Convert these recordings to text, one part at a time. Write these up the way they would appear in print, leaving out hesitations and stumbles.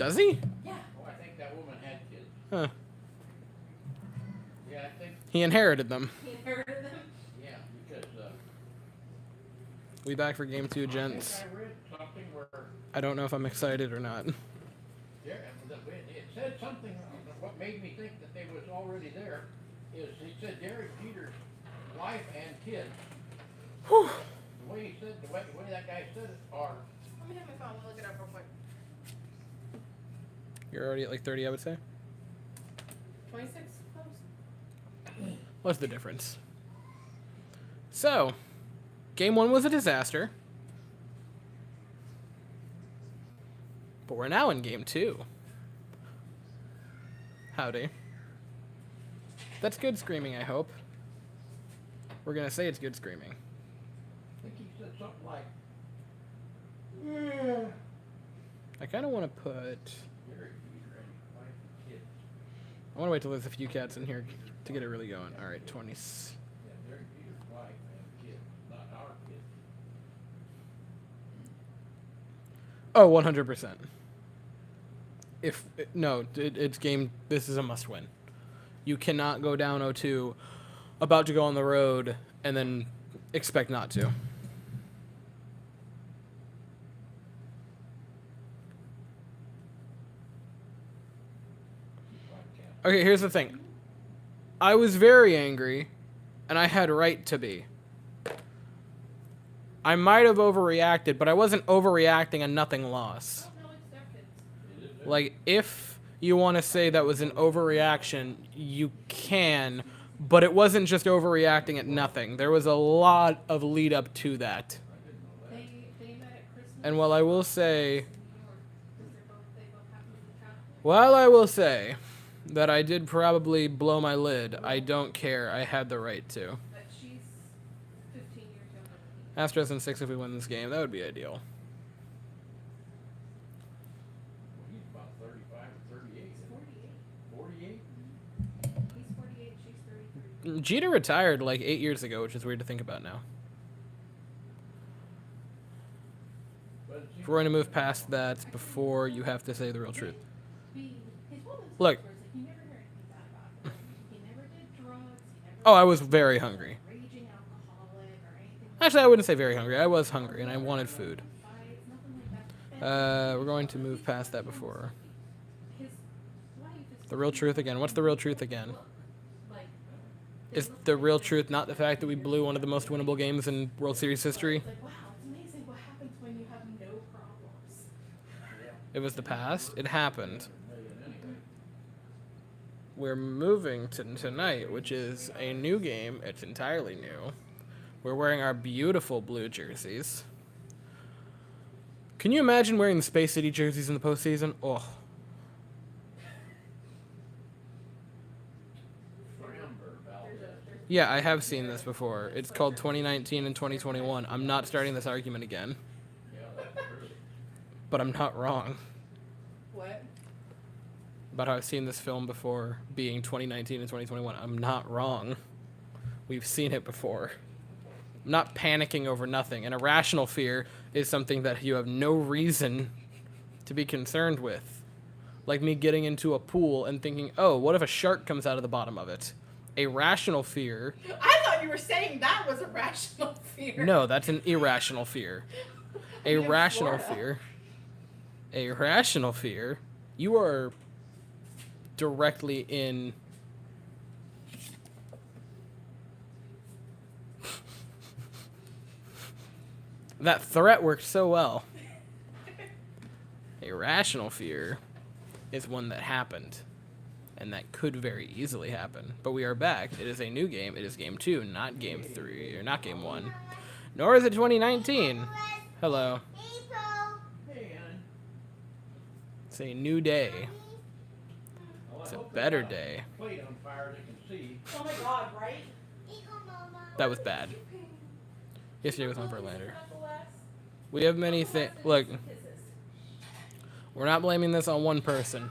Does he? Yeah. Oh, I think that woman had kids. Huh. Yeah, I think. He inherited them. He inherited them? Yeah, because. We back for game 2, gents. I read something where. I don't know if I'm excited or not. Yeah, it said something. What made me think that they was already there is he said Derek Jeter's wife and kids. Whew. The way he said, the way that guy said it, are. Let me have my phone. We'll look it up real quick. You're already at like 30, I would say. 26? Close. What's the difference? So, game 1 was a disaster. But we're now in game 2. Howdy. That's good screaming, I hope. We're going to say it's good screaming. I think he said something like. I kind of want to put... Derek Jeter and wife and kids. I want to wait till there's a few cats in here to get it really going. All right, 20. Yeah, Derek Jeter's wife and kids, not our kids. Oh, 100%. It's game. This is a must-win. You cannot go down 0-2, about to go on the road, and then expect not to. Okay, here's the thing. I was very angry, and I had right to be. I might have overreacted, but I wasn't overreacting a nothing loss. Like, if you want to say that was an overreaction, you can, but it wasn't just overreacting at nothing. There was a lot of lead up to that. And while I will say that I did probably blow my lid, I don't care. I had the right to. But she's 15 years younger than me. Astros in 6 if we win this game. That would be ideal. He's about 35 or 38. He's 48. 48? He's 48, she's 33. Jeter retired like 8 years ago, which is weird to think about now. If we're going to move past that before you have to say the real truth. Look. He never heard anything bad about him. He never did drugs. He never Oh, I was very hungry. raging alcoholic or anything. Actually, I wouldn't say very hungry. I was hungry, and I wanted food. Fights, nothing like that. We're going to move past that before. His wife is The real truth again. What's the real truth again? like, Is the real truth not the fact that we blew one of the most winnable games in World Series history? wow, it's amazing what happens when you have no problems. It was the past. It happened. We're moving to tonight, which is a new game. It's entirely new. We're wearing our beautiful blue jerseys. Can you imagine wearing the Space City jerseys in the postseason? Oh. Yeah, I have seen this before. It's called 2019 and 2021. I'm not starting this argument again. But I'm not wrong. What? About how I've seen this film before being 2019 and 2021. I'm not wrong. We've seen it before. I'm not panicking over nothing. An irrational fear is something that you have no reason to be concerned with. Like me getting into a pool and thinking, oh, what if a shark comes out of the bottom of it? A rational fear. I thought you were saying that was a rational fear. No, that's an irrational fear. A rational fear. A rational fear. You are directly in that threat worked so well. A rational fear is one that happened, and that could very easily happen. But we are back. It is a new game. It is game 2, not game 3, or not game 1. Nor is it 2019. Hello. It's a new day. It's a better day. Plate on fire, they can see. Oh my god, right? That was bad. Yesterday was on Verlander. We have many things. Look, we're not blaming this on one person.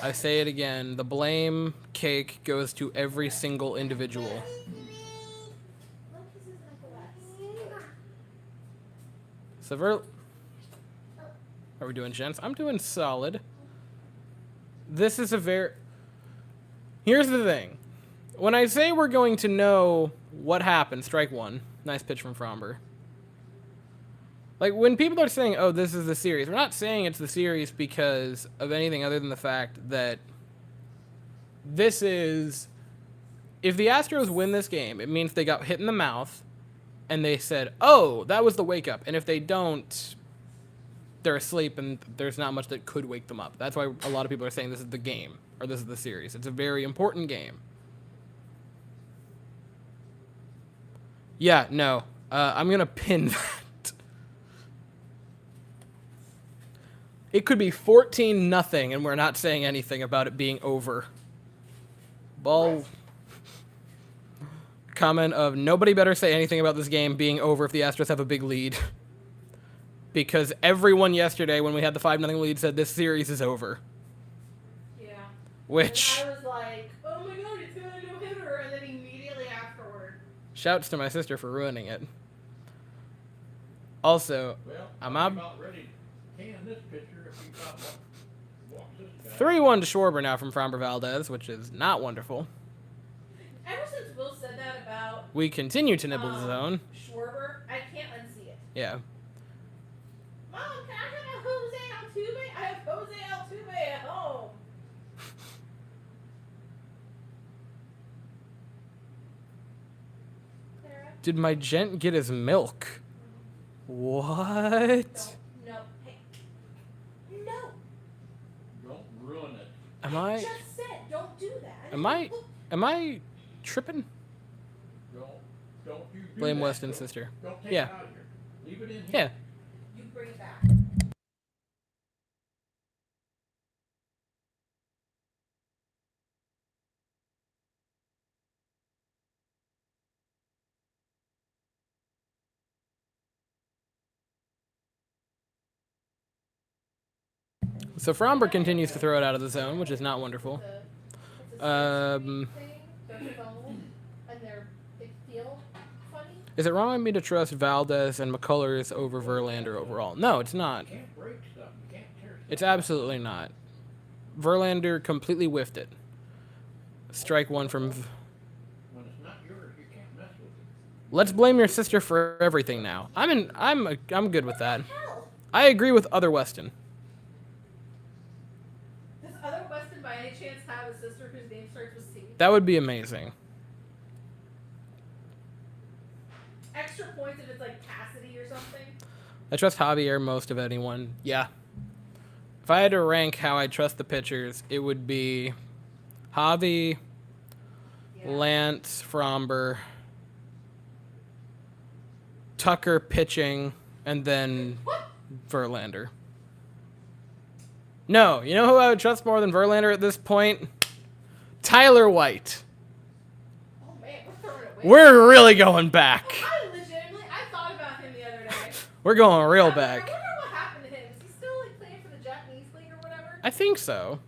I say it again. The blame cake goes to every single individual. Are we doing gents? I'm doing solid. This is a very... Here's the thing. When I say we're going to know what happened, strike one. Nice pitch from Fromber. Like, when people are saying, oh, this is the series, we're not saying it's the series because of anything other than the fact that this is... If the Astros win this game, it means they got hit in the mouth, and they said, oh, that was the wake-up. And if they don't, they're asleep, and there's not much that could wake them up. That's why a lot of people are saying this is the game, or this is the series. It's a very important game. Yeah, no. I'm going to pin that. It could be 14-0, and we're not saying anything about it being over. Ball... Comment of nobody better say anything about this game being over if the Astros have a big lead. Because everyone yesterday when we had the 5-0 lead said this series is over. Yeah. Which... And I was like, oh my god, it's gonna no-hitter, and then immediately afterward. Shouts to my sister for ruining it. Also, Well, I'm about ready to can this pitcher if he about walks this guy. 3-1 to Schwarber now from Framber Valdez, which is not wonderful. Ever since Will said that about We continue to nibble the zone. Schwarber, I can't unsee it. Yeah. Mom, can I have a Jose Altuve? I have Jose Altuve at home. Clara? Did my gent get his milk? What? No. Hey. No. Don't ruin it. Am I I... just said, don't do that. Am I tripping? Don't you do Blame that. Weston's sister. Don't take Yeah. it out of here. Leave it in here. Yeah. You bring it back. So Fromber continues to throw it out of the zone, which is not wonderful. It's a Um, thing. Their phone and they feel funny. Is it wrong of me to trust Valdez and McCullers over Verlander overall? No, it's not. You can't break stuff. You can't tear stuff. It's absolutely not. Verlander completely whiffed it. Strike one from... When it's not yours, you can't mess with it. Let's blame your sister for everything now. I'm good with that. Hell, I agree with other Weston. does other Weston by any chance have a sister whose name starts with C? That would be amazing. Extra points if it's like Cassidy or something. I trust Javier most of anyone. Yeah. If I had to rank how I trust the pitchers, it would be Javi, Yeah. Lance, Fromber, Tucker pitching, and then What? Verlander. No, you know who I would trust more than Verlander at this point? Tyler White. Oh man, we're throwing it away. We're really going back. I legitimately, I thought about him the other day. We're going real I wonder back. what happened to him. Is he still like playing for the Japanese league or whatever? I think so.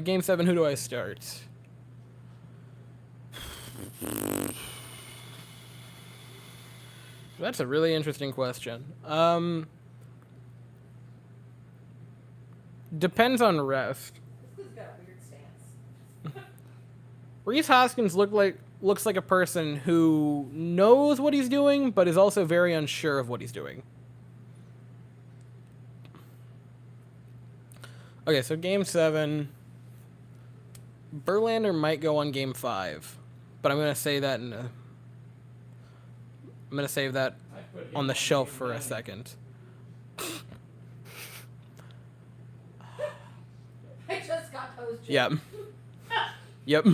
Game 7, who do I start? That's a really interesting question. Depends on rest. This kid's got a weird stance. Reese Hoskins looks like a person who knows what he's doing, but is also very unsure of what he's doing. Okay, so game 7. Verlander might go on game 5, but I'm gonna say that I'm gonna save that I put him on the game shelf for a 9. second. I just got posed. Yep. Yep. Yeah.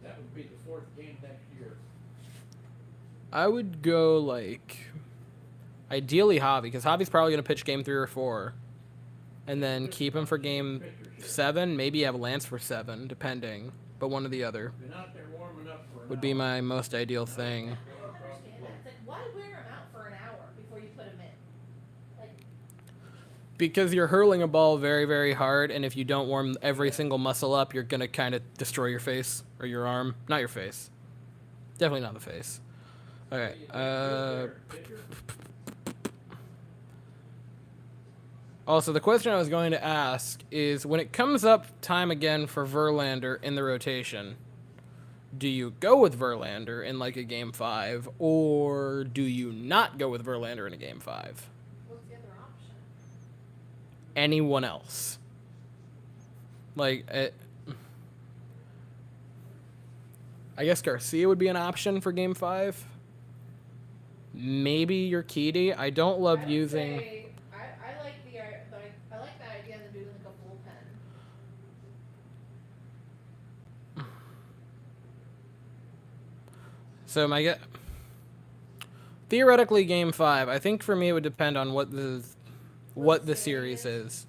That would be the 4th game next year. I would go like ideally Javi, because Javi's probably gonna pitch game 3 or 4, and then keep him for game 7. Maybe have Lance for 7, depending, but one or the other Been out there warming up for an would be hour. my most ideal thing. I don't understand that. It's like, why wear him out for an hour before you put him in? Like, Because you're hurling a ball very, very hard, and if you don't warm every single muscle up, you're gonna kind of destroy your face or your arm. Not your face. Definitely not the face. Okay. Pitcher. Also, the question I was going to ask is, when it comes up time again for Verlander in the rotation, do you go with Verlander in like a game 5, or do you not go with Verlander in a game 5? What's the other option? Anyone else? Like, I guess Garcia would be an option for game 5. Maybe Urquidy. I don't love I would using. say I like I like the idea of doing like a bullpen. So theoretically game 5. I think for me it would depend on what the series is.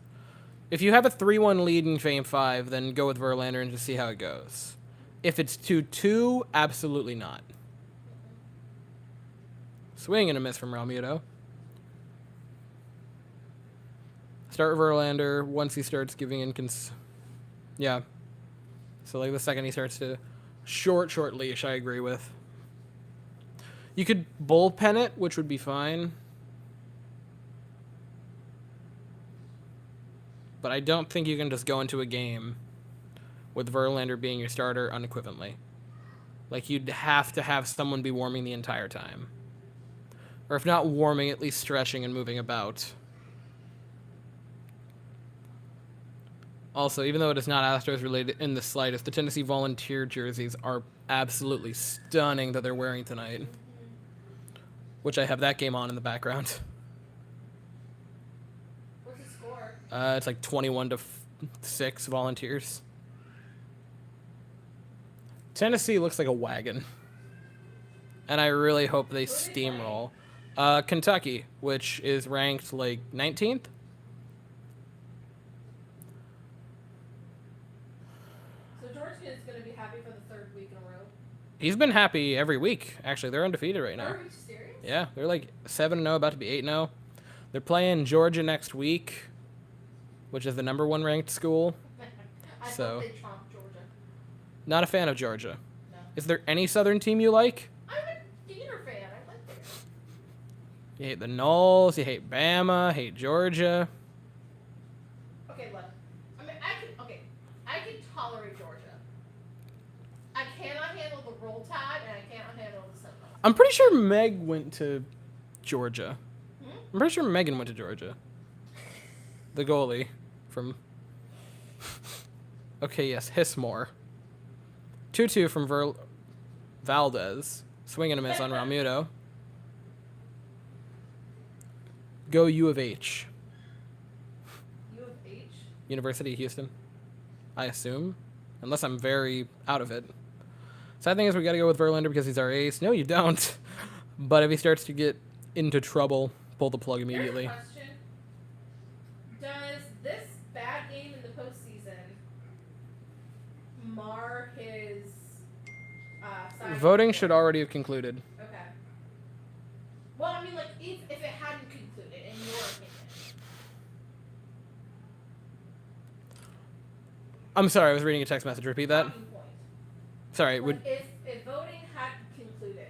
If you have a 3-1 lead in game 5, then go with Verlander and just see how it goes. If it's 2-2, absolutely not. Swing and a miss from Realmuto. Start Verlander once he starts giving yeah. So like the second he starts to short leash, I agree with. You could bullpen it, which would be fine. But I don't think you can just go into a game with Verlander being your starter unequivocally. Like, you'd have to have someone be warming the entire time. Or if not warming, at least stretching and moving about. Also, even though it is not Astros related in the slightest, the Tennessee Volunteer jerseys are absolutely stunning that they're wearing tonight. Which I have that game on in the background. What's the score? It's like 21-6 Volunteers. Tennessee looks like a wagon. And I really hope they steamroll. Kentucky, which is ranked like 19th. So Georgia is going to be happy for the 3rd week in a row. He's been happy every week. Actually, they're undefeated right now. Are you serious? Yeah, they're like 7-0, about to be 8-0. They're playing Georgia next week, which is the number 1 ranked school. I So- hope they trump Georgia. Not a fan of Georgia. No. Is there any Southern team you like? I'm a Gator fan. I like them. You hate the Knolls, you hate Bama, hate Georgia. Okay, look. I mean, I can tolerate Georgia. I cannot handle the Roll Tide, and I cannot handle the Seminoles. I'm pretty sure Meg went to Georgia. Hmm? I'm pretty sure Megan went to Georgia. The goalie from... Okay, yes, Hissmore. 2-2 from Valdez. Swing and a miss on Realmuto. Go U of H. U of H. University of Houston. I assume. Unless I'm very out of it. Sad thing is we got to go with Verlander because he's our ace. No, you don't. But if he starts to get into trouble, pull the plug immediately. Here's a question. Does this bad game in the postseason mar his signing Voting bid? should already have concluded. Okay. Well, I mean, like, if it hadn't concluded, in your opinion. I'm sorry, I was reading a text message. Repeat that. Talking point. Sorry, Like, if voting hadn't concluded,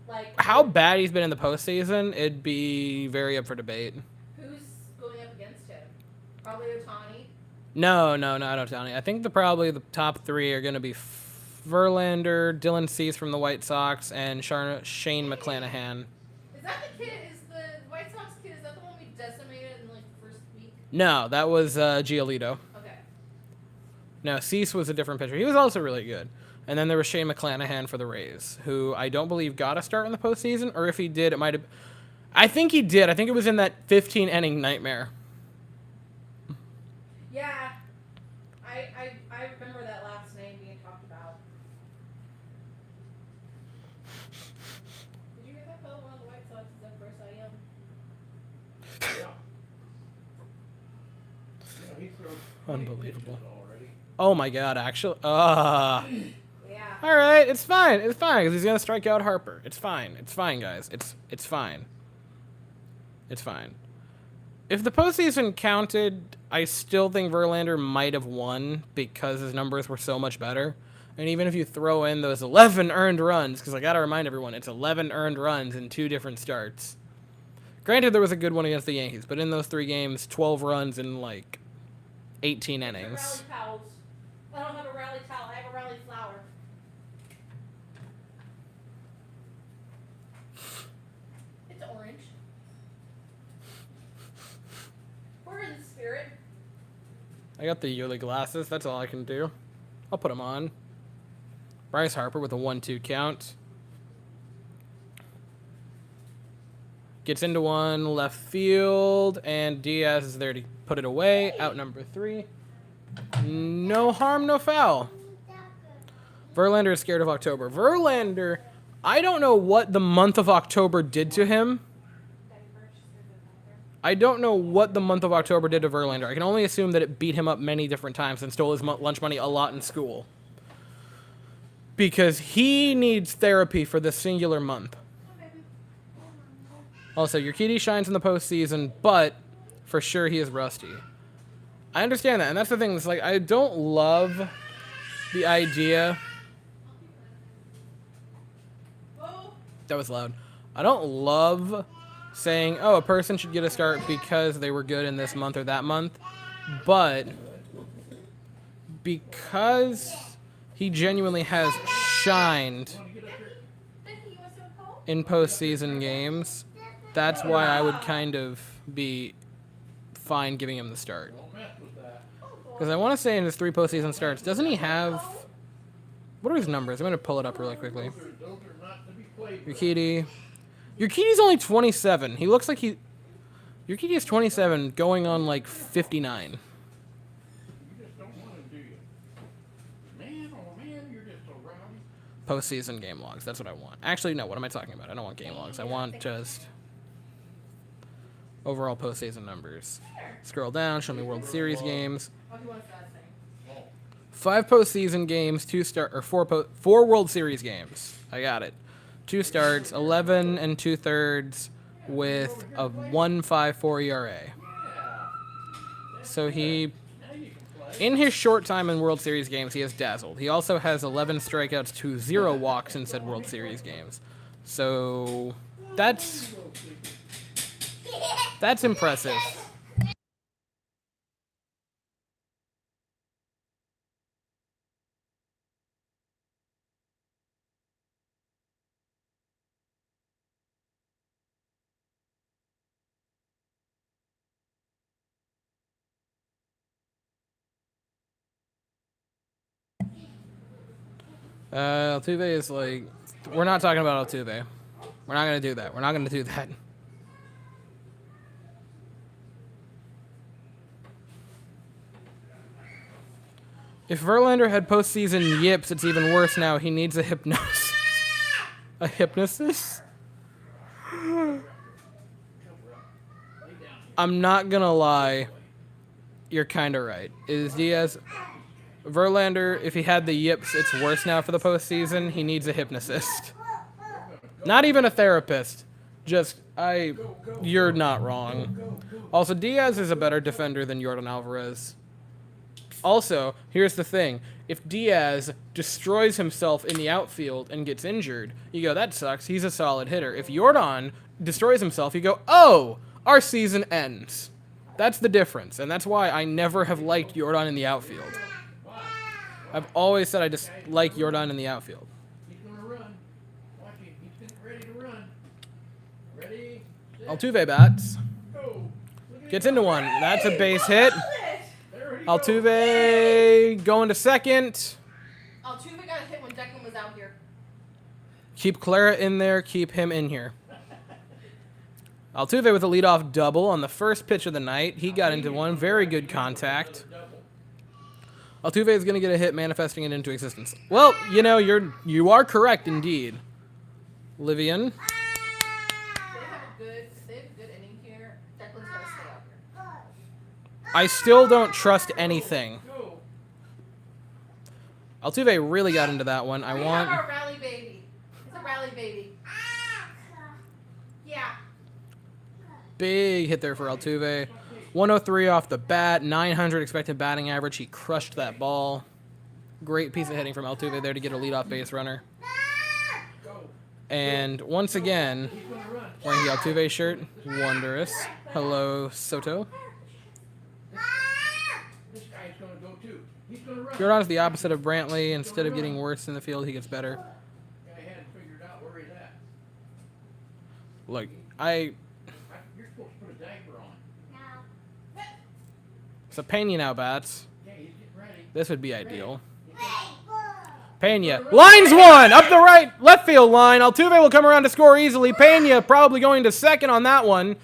like, how bad he's been in the postseason, it'd be very up for debate. who's going up against him? Probably Otani. No, not Otani. I think probably the top 3 are going to be Verlander, Dylan Cease from the White Sox, and Shane McClanahan. Is that the kid? Is the White Sox kid? Is that the one we decimated in like the first week? No, that was Giolito. Okay. No, Cease was a different pitcher. He was also really good. And then there was Shane McClanahan for the Rays, who I don't believe got a start in the postseason, or if he did, it might have... I think he did. I think it was in that 15-inning nightmare. Yeah. I remember that last name being talked about. Did you hear that fellow? One of the White Sox is up for Cy Young. Yeah. He throws Unbelievable. pitches already. Oh my god, actually. Yeah. All right, it's fine. It's fine because he's gonna strike out Harper. It's fine. It's fine, guys. It's fine. It's fine. If the postseason counted, I still think Verlander might have won because his numbers were so much better. And even if you throw in those 11 earned runs, because I got to remind everyone, it's 11 earned runs in 2 different starts. Granted, there was a good one against the Yankees, but in those 3 games, 12 runs in like 18 innings. Rally towels. I don't have a rally towel. I have a rally flower. It's orange. We're in the spirit. I got the yearly glasses. That's all I can do. I'll put them on. Bryce Harper with a 1-2 count. Gets into one, left field, and Diaz is there to put it away. Out number 3. No harm, no foul. Verlander is scared of October. Verlander, I don't know what the month of October did to him. I don't know what the month of October did to Verlander. I can only assume that it beat him up many different times and stole his lunch money a lot in school. Because he needs therapy for this singular month. Also, Urquidy shines in the postseason, but for sure he is rusty. I understand that, and that's the thing. It's like, I don't love the idea. That was loud. I don't love saying, oh, a person should get a start because they were good in this month or that month. But because he genuinely has shined in postseason games, that's why I would kind of be fine giving him the start. Because I want to say in his 3 postseason starts, doesn't he have... What are his numbers? I'm going to pull it up really quickly. Urquidy. Urquidy's only 27. He looks like he... Urquidy is 27, going on like 59. Postseason game logs. That's what I want. Actually, no. What am I talking about? I don't want game logs. I want just overall postseason numbers. Scroll down. Show me World Series games. 5 postseason games. 4 World Series games. I got it. 2 starts. 11 2/3 with a 1.54 ERA. So he... In his short time in World Series games, he has dazzled. He also has 11 strikeouts to 0 walks in said World Series games. So that's impressive. Altuve is like... We're not talking about Altuve. We're not going to do that. We're not going to do that. If Verlander had postseason yips, it's even worse now. He needs a hypnosis. A hypnosis? I'm not going to lie. You're kind of right. Is Diaz... Verlander, if he had the yips, it's worse now for the postseason. He needs a hypnotist. Not even a therapist. Just, you're not wrong. Also, Diaz is a better defender than Yordan Alvarez. Also, here's the thing. If Diaz destroys himself in the outfield and gets injured, you go, that sucks. He's a solid hitter. If Yordan destroys himself, you go, oh, our season ends. That's the difference. And that's why I never have liked Yordan in the outfield. I've always said I just like Yordan in the outfield. He's going to run. Watch him. He's ready to run. Ready, set, Altuve bats. go. Gets into one. That's a base hit. Altuve going to second. Altuve got a hit when Declan was out here. Keep Clara in there. Keep him in here. Altuve with a leadoff double on the first pitch of the night. He got into one. Very good contact. Altuve is going to get a hit, manifesting it into existence. Well, you know, you are correct indeed. Livian. They have a good inning here. Declan's got to stay out here. I still don't trust anything. Altuve really got into that one. We have our rally baby. It's a rally baby. Yeah. Big hit there for Altuve. 103 off the bat, 900 expected batting average. He crushed that ball. Great piece of hitting from Altuve there to get a leadoff base runner. Go. And once again, He's gonna run. wearing the Altuve shirt, wondrous. Hello, Soto. This guy's gonna go too. He's gonna run. Jordan's the opposite of Brantley. Instead of getting worse in the field, he gets better. Guy hadn't figured out where he's at. Look, You're supposed to put a diaper on. so Pena now bats. Yeah, he's getting ready. This would be ideal. Pena. Lines one! Up the right, left field line. Altuve will come around to score easily. Pena probably going to second on that one.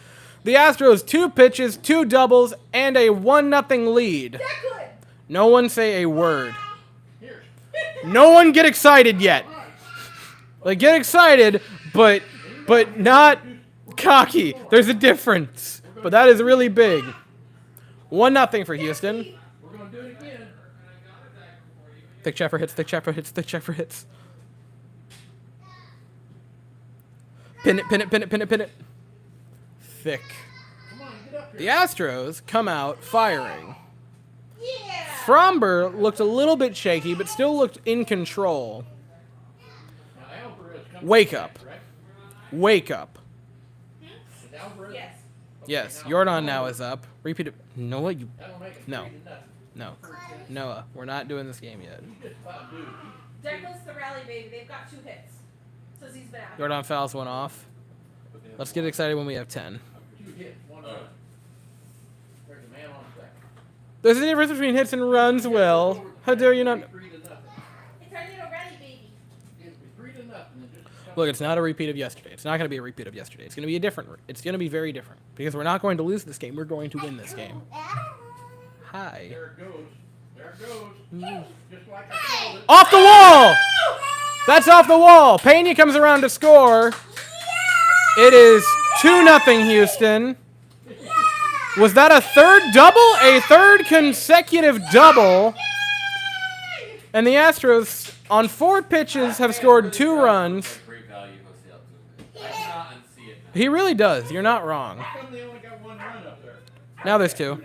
The Astros 2 pitches, 2 doubles, and a 1-0 lead. That good. No one say a word. Here. No one get excited yet. Like, get excited, but not cocky. There's a difference. But that is really big. 1-0 for Houston. We're gonna do it again. Thick check for hits, thick check for hits, thick check for hits. Pin it, pin it, pin it, pin it, pin it. Thick. Come on, get up The here. Astros come out firing. Yeah. Fromber looked a little bit shaky, but still looked in control. Now Alvarez comes Wake back, up. right? Wake up. Is Alvarez? Yes. Okay, Yes, now- Jordan now is up. Repeat it. Noah, you. That'll make it No. 3-0. No. Noah, we're not doing this game yet. He's just about due. There goes the rally, baby. They've got 2 hits. Since he's been out. Jordan fouls one off. Let's get excited when we have 10. 2 hits, 1 run. There's a man on second. There's a difference between hits and runs, Will. How dare you not? 3-0. It's our little rally, baby. It'll be 3-0. And just Look, it's not a repeat of yesterday. It's not going to be a repeat of yesterday. It's going to be a different. It's going to be very different because we're not going to lose this game. We're going to win this game. Hi. There it goes. There it goes. Just like I called it. Off the wall. That's off the wall. Pena comes around to score. It is 2-0 Houston. Was that a third double? A third consecutive double. And the Astros, on 4 pitches, have scored 2 runs. Great value, Jose Altuve. I cannot unsee it. He really does. You're not wrong. How come they only got 1 run up there? Now there's 2.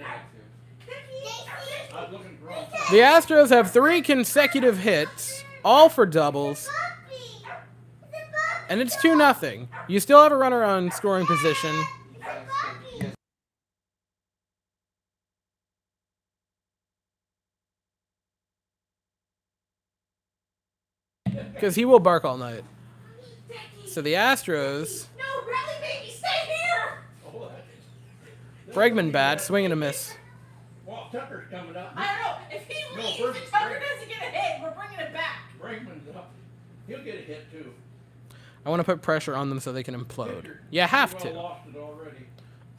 I was looking for all. The Astros have 3 consecutive hits, all for doubles, and it's 2-0. You still have a runner on scoring position. Because he will bark all night. So the Astros, No, rally, baby. Stay here. Oh, Bregman bat, swing and a miss. Well, Tucker's coming up. I don't know. If he No, leaves Berg- and Tucker doesn't get a hit, we're bringing it back. Bregman's up. He'll get a hit too. I want to put pressure on them so they can implode. Pitcher. You have Pretty well to. lost it already.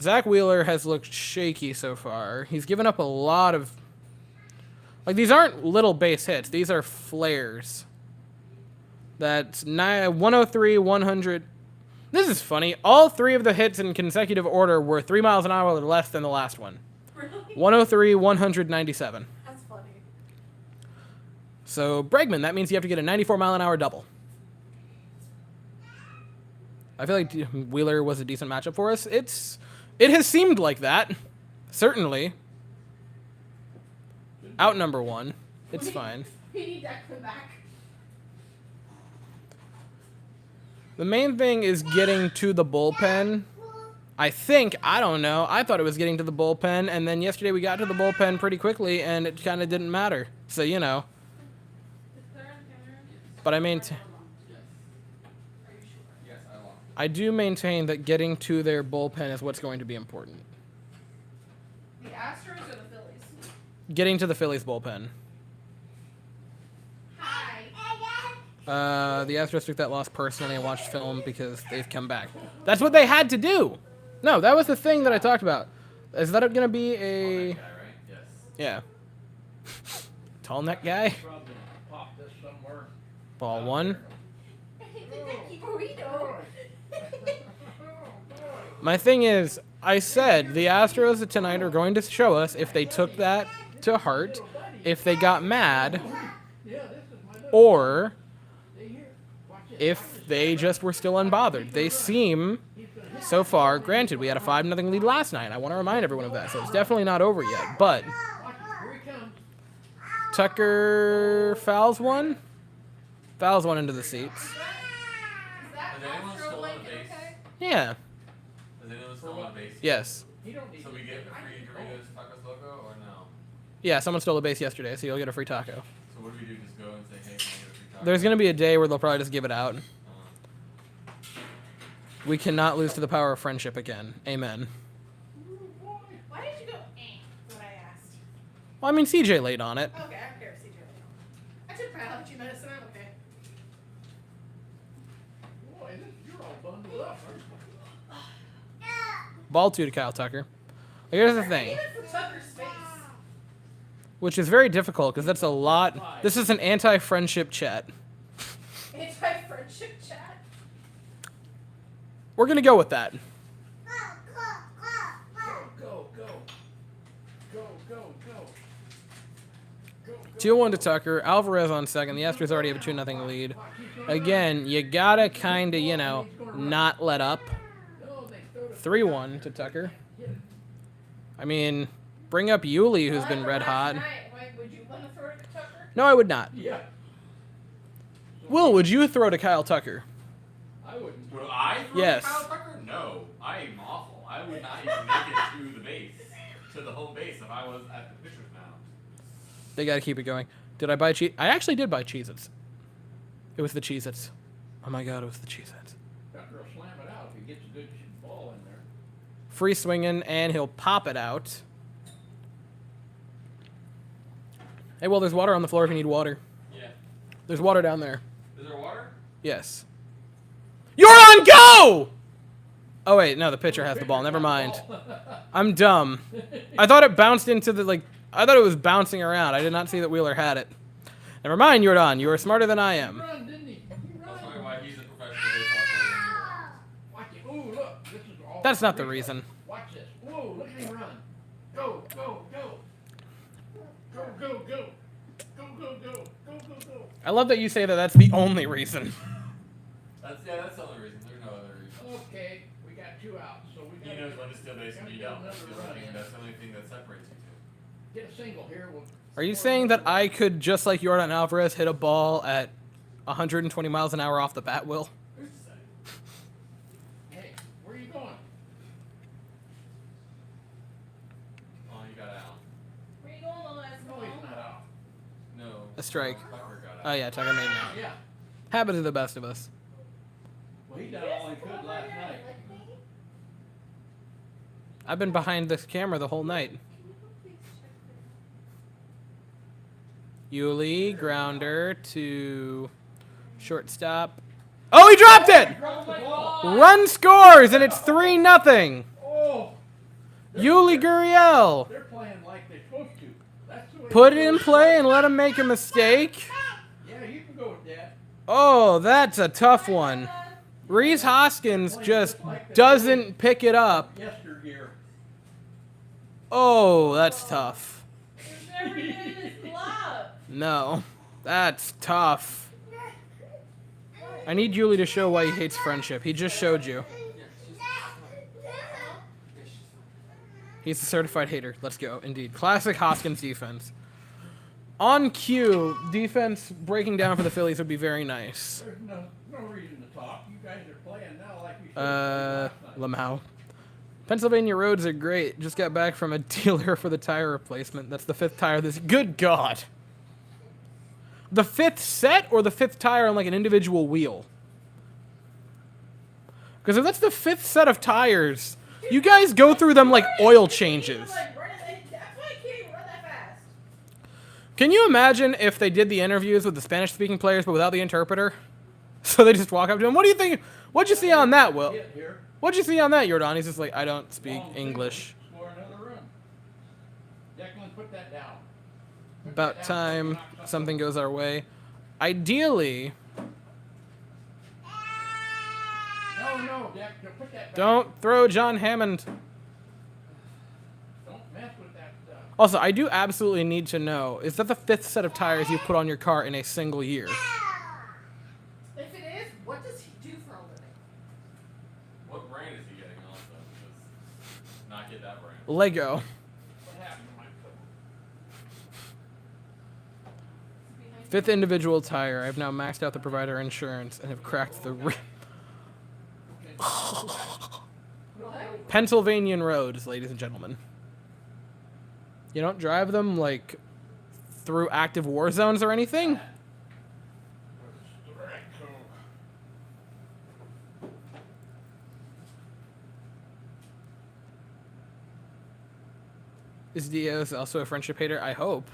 Zach Wheeler has looked shaky so far. He's given up a lot of... Like, these aren't little base hits. These are flares. That's 103, 100... This is funny. All 3 of the hits in consecutive order were 3 miles an hour or less than the last one. Really? 103, 197. That's funny. So, Bregman, that means you have to get a 94-mile-an-hour double. I feel like Wheeler was a decent matchup for us. It has seemed like that. Certainly. Out number 1. It's fine. We need that come back. The main thing is getting to the bullpen. I think, I don't know. I thought it was getting to the bullpen, and then yesterday we got to the bullpen pretty quickly, and it kind of didn't matter. So, you know. But I maintain... Yes, I lost. I do maintain that getting to their bullpen is what's going to be important. The Astros or the Phillies? Getting to the Phillies bullpen. Hi. The Astros took that loss personally and watched film because they've come back. That's what they had to do. No, that was the thing that I talked about. Is that going to be a... Guy, right? Yes. Yeah. Tall neck guy? Probably pop this somewhere. Ball 1. Burrito. My thing is, I said the Astros tonight are going to show us if they took that to heart, if they got mad, Yeah, this is my little. or Stay here. Watch it. if they just were still unbothered. They seem, so far, granted, we had a 5-0 lead last night. I want to remind everyone of that, so it's definitely not over yet. But Watch it. Here he comes. Tucker fouls one. Fouls one into the seats. Is that Has anyone Astro stolen a blanket base? okay? Yeah. Has anyone stolen a base? Yes. He don't need So we get a free Doritos Tacos Loco or no? Yeah, someone stole a base yesterday, so you'll get a free taco. So what do we do? Just go and say, hey, can I get a free taco? There's going to be a day where they'll probably just give it out. We cannot lose to the power of friendship again. Amen. Why did you go, what I asked? Well, I mean, CJ laid on it. Okay, I don't care if CJ laid on. I took biology medicine, I'm okay. Boy, you're all bundled up, aren't you? Ball 2 to Kyle Tucker. Here's the thing, Even for Tucker's face. which is very difficult because that's a lot. This is an anti-friendship chat. Anti-friendship chat. We're going to go with that. Go, go, go. Go, go, go. Go, go. 2-1 to Tucker. Alvarez on second. The Astros already have a 2-0 lead. Again, you got to kind of, you know, not let up. 3-1 to Tucker. I mean, bring up Yuli, who's been red hot. Would you want to throw it to Tucker? No, I would not. Yeah. Will, would you throw to Kyle Tucker? I wouldn't. Would I throw Yes. to Kyle Tucker? No. I am awful. I would not even make it to the base. To the home base if I was at the pitcher's mound. They got to keep it going. Did I buy cheese? I actually did buy Cheez-Its. It was the Cheez-Its. Oh my god, it was the Cheez-Its. Tucker will slam it out if he gets a good ball in there. Free swinging, and he'll pop it out. Hey, well, there's water on the floor if you need water. Yeah. There's water down there. Is there water? Yes. You're on go! Oh, wait, no, the pitcher has the ball. Never mind. I'm dumb. I thought it bounced into the, I thought it was bouncing around. I did not see that Wheeler had it. Never mind, Jordan. You are smarter than I He am. run, didn't he? He That's run. probably why he's a professional baseball Watch it. Ooh, look. This is all. That's not the reason. Watch this. Whoa, look at him run. Go, go, go. Go, go, go. Go, go, go. Go, go, go. I love that you say that that's the only reason. That's the only reason. There's no other reason. Okay, we got 2 outs, so we He got knows when to steal base and you don't. That's the only thing that separates you two. get a single here. We'll Are you saying that I could, just like Jordan Alvarez, hit a ball at 120 miles an hour off the bat, Will? Who's to say? Hey, where are you going? Oh, you got out. Where you going, little ass No, he's not out. No. A strike. Tucker got Oh, out. yeah, Tucker made it. Yeah. Happens to the best of us. Well, he done all he could last night. I've been behind this camera the whole night. Yuli, grounder to shortstop. Oh, he dropped it! Drop the ball. Run scores, and it's 3-0. Oh, Yuli Gurriel. they're playing like they're supposed to. That's the way Put it in play and let him make a mistake. Yeah, you can go with that. Oh, that's a tough one. Reese Hoskins just doesn't pick it up. Yesteryear. Oh, that's tough. He's never been in his glove. No, that's tough. I need Yuli to show why he hates friendship. He just showed you. He's a certified hater. Let's go. Indeed. Classic Hoskins defense. On cue, defense breaking down for the Phillies would be very nice. There's no reason to talk. You guys are playing now like you should have played last night. Lamau. Pennsylvania roads are great. Just got back from a dealer for the tire replacement. That's the 5th tire this. Good God. The 5th set or the 5th tire on like an individual wheel? Because if that's the 5th set of tires, you guys go through them like oil changes. That's why I can't even run that fast. Can you imagine if they did the interviews with the Spanish-speaking players but without the interpreter? So they just walk up to him. What do you think? What'd you see on that, Will? Hit here. What'd you see on that, Jordan? He's just like, I don't speak Long English. Score another run. Declan, put that down. Put About that down. time Knock something something goes our way. Ideally, No, Declan, put that back. don't throw John Hammond. Don't mess with that stuff. Also, I do absolutely need to know, is that the 5th set of tires you put on your car in a single year? If it is, what does he do for a living? What brand is he getting also? Because not get that brand. Lego. What happened to my foot? Fifth individual tire. I have now maxed out the provider insurance and have cracked the rim. What? Pennsylvania roads, ladies and gentlemen. You don't drive them like through active war zones or anything? Is Diaz also a friendship hater? I hope.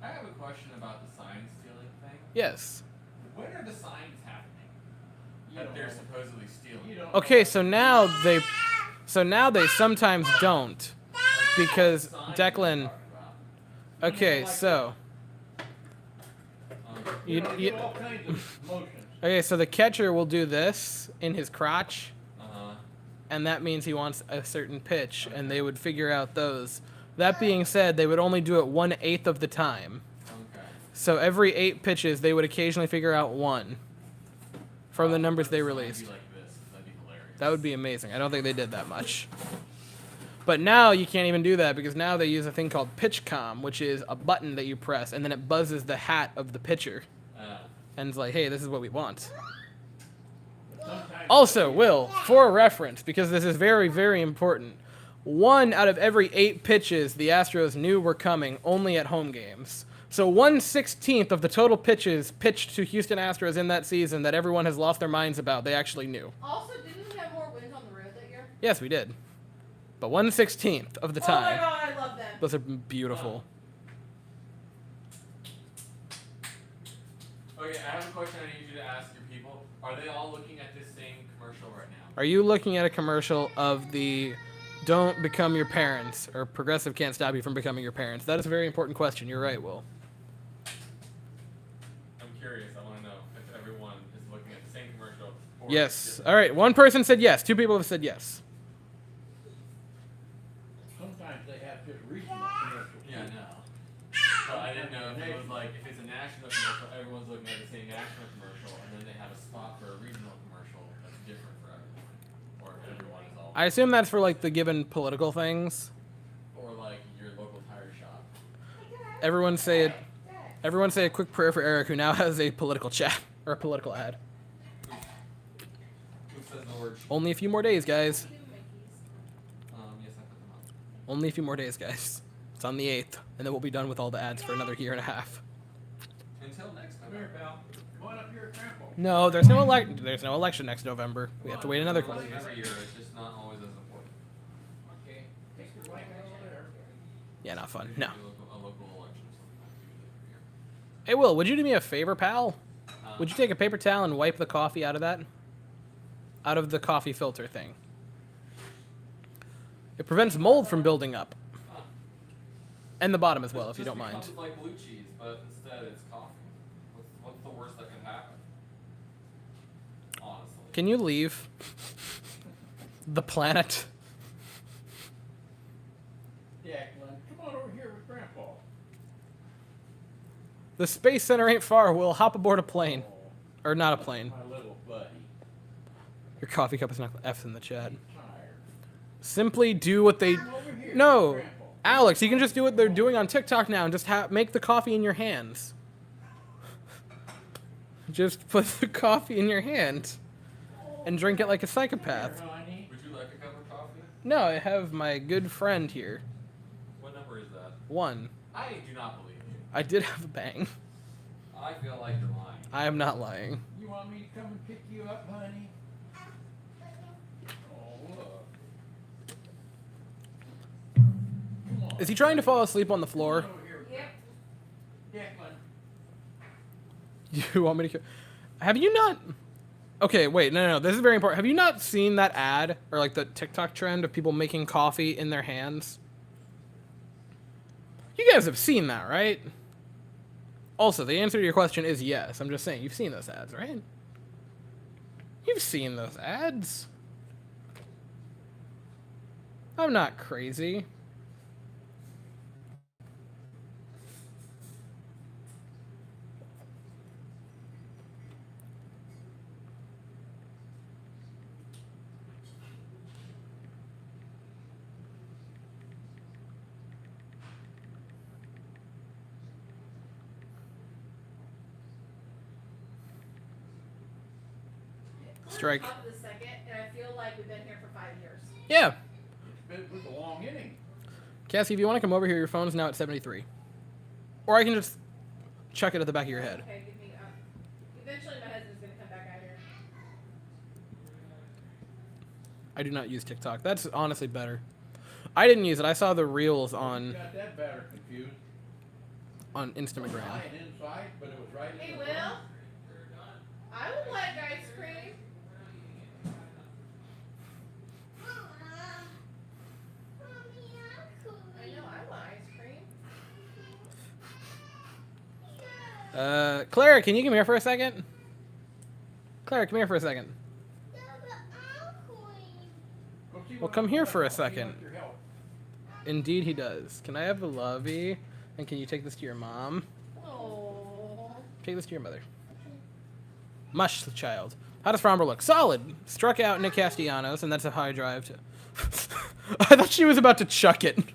I have a question about the sign stealing thing. Yes. When are the signs happening You that don't they're know. supposedly stealing? You don't Okay, know. so now they sometimes don't. Because Signs are you Declan, talking about? okay, so You you, know, you do all kinds of motions. okay, so the catcher will do this in his crotch, Uh-huh. and that means he wants a certain pitch, and they would figure out those. That being said, they would only do it 1/8 of the time. Okay. So every 8 pitches, they would occasionally figure out one from the numbers they Let the sign released. be like this. That'd be hilarious. That would be amazing. I don't think they did that much. But now you can't even do that because now they use a thing called pitch comm, which is a button that you press and then it buzzes the hat of the pitcher. And it's like, hey, this is what we want. Sometimes Also, Will, for reference, because this is very, very important, 1 out of every 8 pitches the Astros knew were coming only at home games. So 1/16 of the total pitches pitched to Houston Astros in that season that everyone has lost their minds about, they actually knew. Also, didn't we have more wins on the road that year? Yes, we did. But 1/16 of the Oh my time. god, I love them. Those are beautiful. Okay, I have a question I need you to ask your people. Are they all looking at this same commercial right now? Are you looking at a commercial of the don't become your parents or progressive can't stop you from becoming your parents? That is a very important question. You're right, Will. I'm curious. I want to know if everyone is looking at the same commercial. Or Yes. different. All right. One person said yes. 2 people have said yes. Sometimes they have just regional commercials. Yeah, no. But I didn't know if it was like, if it's a national commercial, everyone's looking at the same national commercial, and then they have a spot for a regional commercial that's different for everyone. Or if everyone is all. I assume that's for like the given political things. Or like your local tire shop. Everyone say it. Everyone say a quick prayer for Eric, who now has a political chat or a political ad. Who says the word? Only a few more days, guys. Yes, I put them on. Only a few more days, guys. It's on the 8th, and then we'll be done with all the ads for another year and a half. Until next time. Come here, pal. Come on up here, Grandpa. No, there's no election next November. We have to wait another couple years. Every year, it's just not always as important. Okay. Take your wife over there. Yeah, not fun. No. A local election sometimes every year. Hey, Will, would you do me a favor, pal? Would you take a paper towel and wipe the coffee out of that? Out of the coffee filter thing. It prevents mold from building up. And the bottom as well, if you don't mind. It becomes like blue cheese, but instead it's coffee. What's the worst that can happen? Honestly. Can you leave the planet? Declan, come on over here with Grandpa. The Space Center ain't far. We'll hop aboard a plane. Oh, Or not a plane. my little buddy. Your coffee cup is not F's in the chat. Tired. Simply do what they... Come over here, No! Grandpa. Alex, you can just do what they're doing on TikTok now and just make the coffee in your hands. Just put the coffee in your hand and drink it like a psychopath. Here, honey. Would you like a cup of coffee? No, I have my good friend here. What number is that? 1. I do not believe you. I did have a bang. I feel like you're lying. I am not lying. You want me to come and pick you up, honey? Oh, look. Come on. Is he trying to fall asleep on the floor? Come over here, Yep. Declan. You want me to... Have you not... Okay, wait, no, this is very important. Have you not seen that ad or like the TikTok trend of people making coffee in their hands? You guys have seen that, right? Also, the answer to your question is yes. I'm just saying, you've seen those ads, right? You've seen those ads. I'm not crazy. strike. Top of the second, and I feel like we've been here for 5 years. Yeah. It was a long inning. Cassie, if you want to come over here, your phone's now at 73. Or I can just chuck it at the back of your head. Okay, give me. Eventually, my husband's gonna come back out here. I do not use TikTok. That's honestly better. I didn't use it. I saw the reels You on got that batter confused. Instagram. High and inside, but it was right in Hey, the Will. front. I would like ice cream. I know I want ice cream. Clara, can you come here for a second? Clara, come here for a second. Go see Well, what come I'm here doing. for a He second. wants your help. Indeed, he does. Can I have a lovey? And can you take this to your mom? Oh. Take this to your mother. Mush, child. How does Fromber look? Solid. Struck out Nick Castellanos, and that's a high drive to. I thought she was about to chuck it. You know,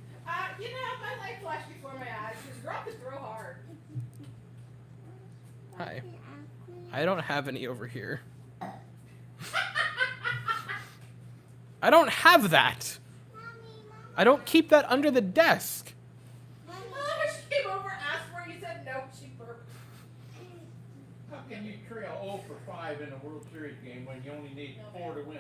my life flashed before my eyes. Just drop and throw hard. Hi. I don't have any over here. I don't have that. I don't keep that under the desk. She came over, asked for it, you said no, she burped. How can you trail 0 for 5 in a World Series game when you only need 4 to win?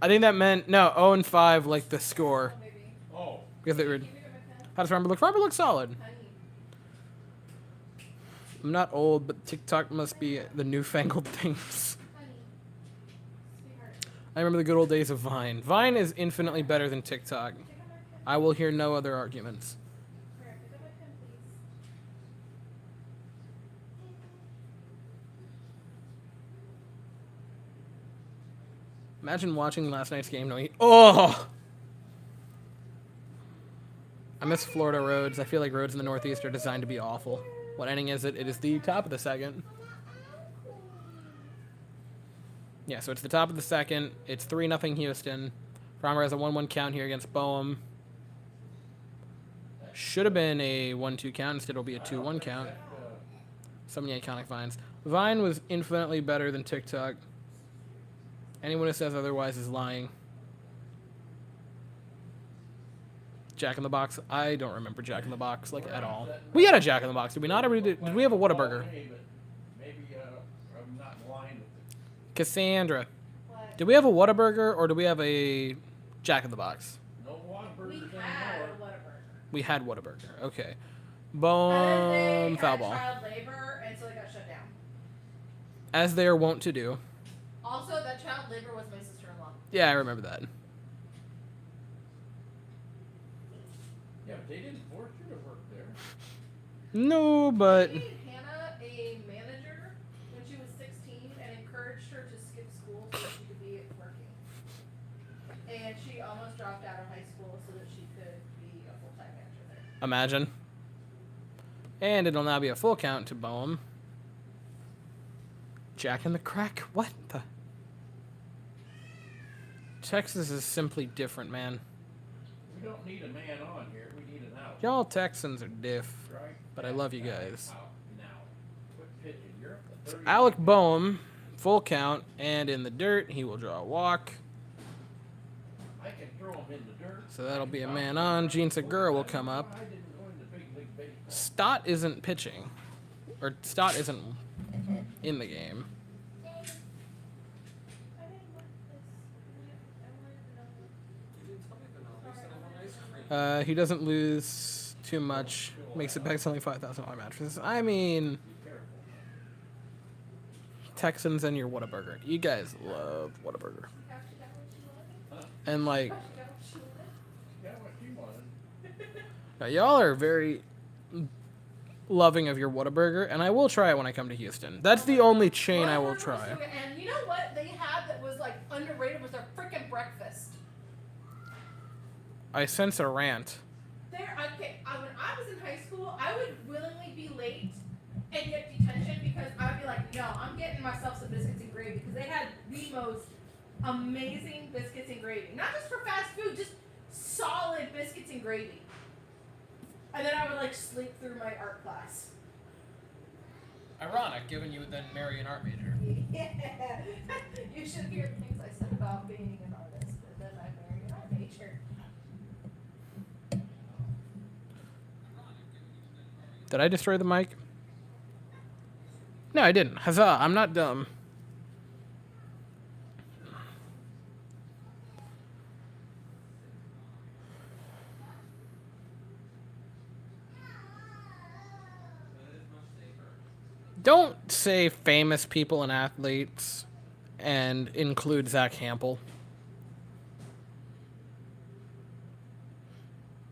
I think that meant no 0-5 like the score. Oh, maybe. Oh, Because they were. Can you get my pen? How does Fromber look? Fromber looks solid. Honey. I'm not old, but TikTok must be the newfangled things. Honey. Sweetheart. I remember the good old days of Vine. Vine is infinitely better than TikTok. Pick up my pen. I will hear no other arguments. Here, pick up my pen, please. Imagine watching last night's game knowing, oh! I miss Florida roads. I feel like roads in the Northeast are designed to be awful. What inning is it? It is the top of the second. Yeah, so it's the top of the second. It's 3-0 Houston. Fromber has a 1-1 count here against Boehm. Should have been a 1-2 count. Instead, it'll be a 2-1 count. So many iconic Vines. Vine was infinitely better than TikTok. Anyone who says otherwise is lying. Jack in the Box. I don't remember Jack in the Box like at all. We had a Jack in the Box, did we not? Or did we have a Whataburger? maybe I'm not in line with it. Cassandra, What? did we have a Whataburger or do we have a Jack in the Box? No Whataburgers We had anymore. a Whataburger. We had Whataburger. Okay. And then Boom. they Foul had ball. child labor, and so they got shut down. As they are wont to do. Also, that child labor was my sister-in-law. Yeah, I remember that. Yeah, but they didn't force you to work there. No, but They made Hannah a manager when she was 16 and encouraged her to skip school so that she could be working. And she almost dropped out of high school so that she could be a full-time manager there. imagine. And it'll now be a full count to Boehm. Jack in the Crack? What the? Texas is simply different, man. We don't need a man on here. We need an out. Y'all Texans are diff. Right? But I love you guys. Out now. Quit pitching. You're up to 30. Alec Boehm, full count, and in the dirt, he will draw a walk. I can throw him in the dirt. So that'll be a man on. Gene Segura will come up. I didn't go into big league baseball. Stott isn't pitching. Or Stott isn't in the game. I didn't want this. I wanted to know. He doesn't lose too much. Makes it back to only $5,000 mattresses. I mean, Texans and your Whataburger. You guys love Whataburger. Got what you wanted? And like, Got what you wanted? Yeah, what you wanted. now y'all are very loving of your Whataburger, and I will try it when I come to Houston. That's the only chain I will Whataburger was try. so good. And you know what they had that was like underrated was their freaking breakfast. I sense a rant. When I was in high school, I would willingly be late and get detention because I would be like, no, I'm getting myself some biscuits and gravy because they had the most amazing biscuits and gravy. Not just for fast food, just solid biscuits and gravy. And then I would like sleep through my art class. Ironic, given you would then marry an art major. Yeah. You should hear the things I said about being an artist, and then I married an art major. Did I destroy the mic? No, I didn't. Huzzah, I'm not dumb. Don't say famous people and athletes and include Zach Hampel.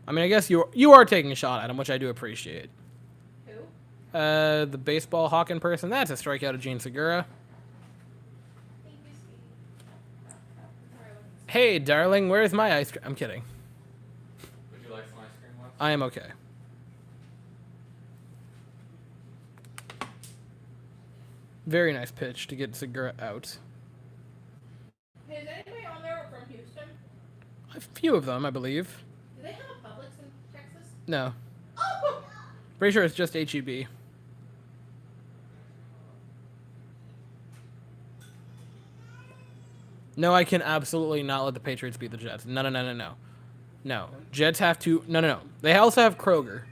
I mean, I guess you are taking a shot at him, which I do appreciate. Who? The baseball hawking person, that's a strikeout of Gene Segura. Thank you, sweetie. Hey, darling, where's my ice cream? I'm kidding. Would you like some ice cream, Wes? I am okay. Very nice pitch to get Segura out. Is anybody on there from Houston? A few of them, I believe. Do they have a Publix in Texas? No. Oh! Pretty sure it's just HEB. No, I can absolutely not let the Patriots beat the Jets. No, no, no, no, no. No. Jets have to... No, no, no. They also have Kroger.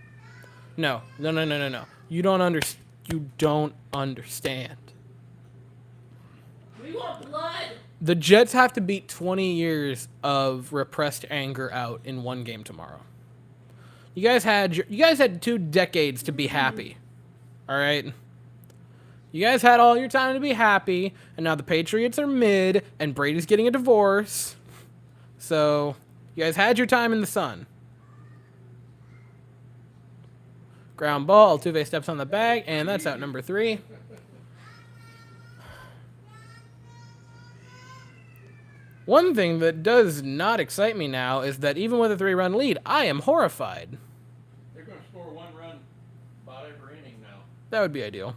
No. No, no, no, no, no. You don't understand. We want blood! The Jets have to beat 20 years of repressed anger out in one game tomorrow. You guys had 2 decades to be happy. All right? You guys had all your time to be happy, and now the Patriots are mid, and Brady's getting a divorce. So, you guys had your time in the sun. Ground ball, Altuve steps on the bag, and that's out number 3. One thing that does not excite me now is that even with a 3-run lead, I am horrified. They're going to score 1 run about every inning now. That would be ideal.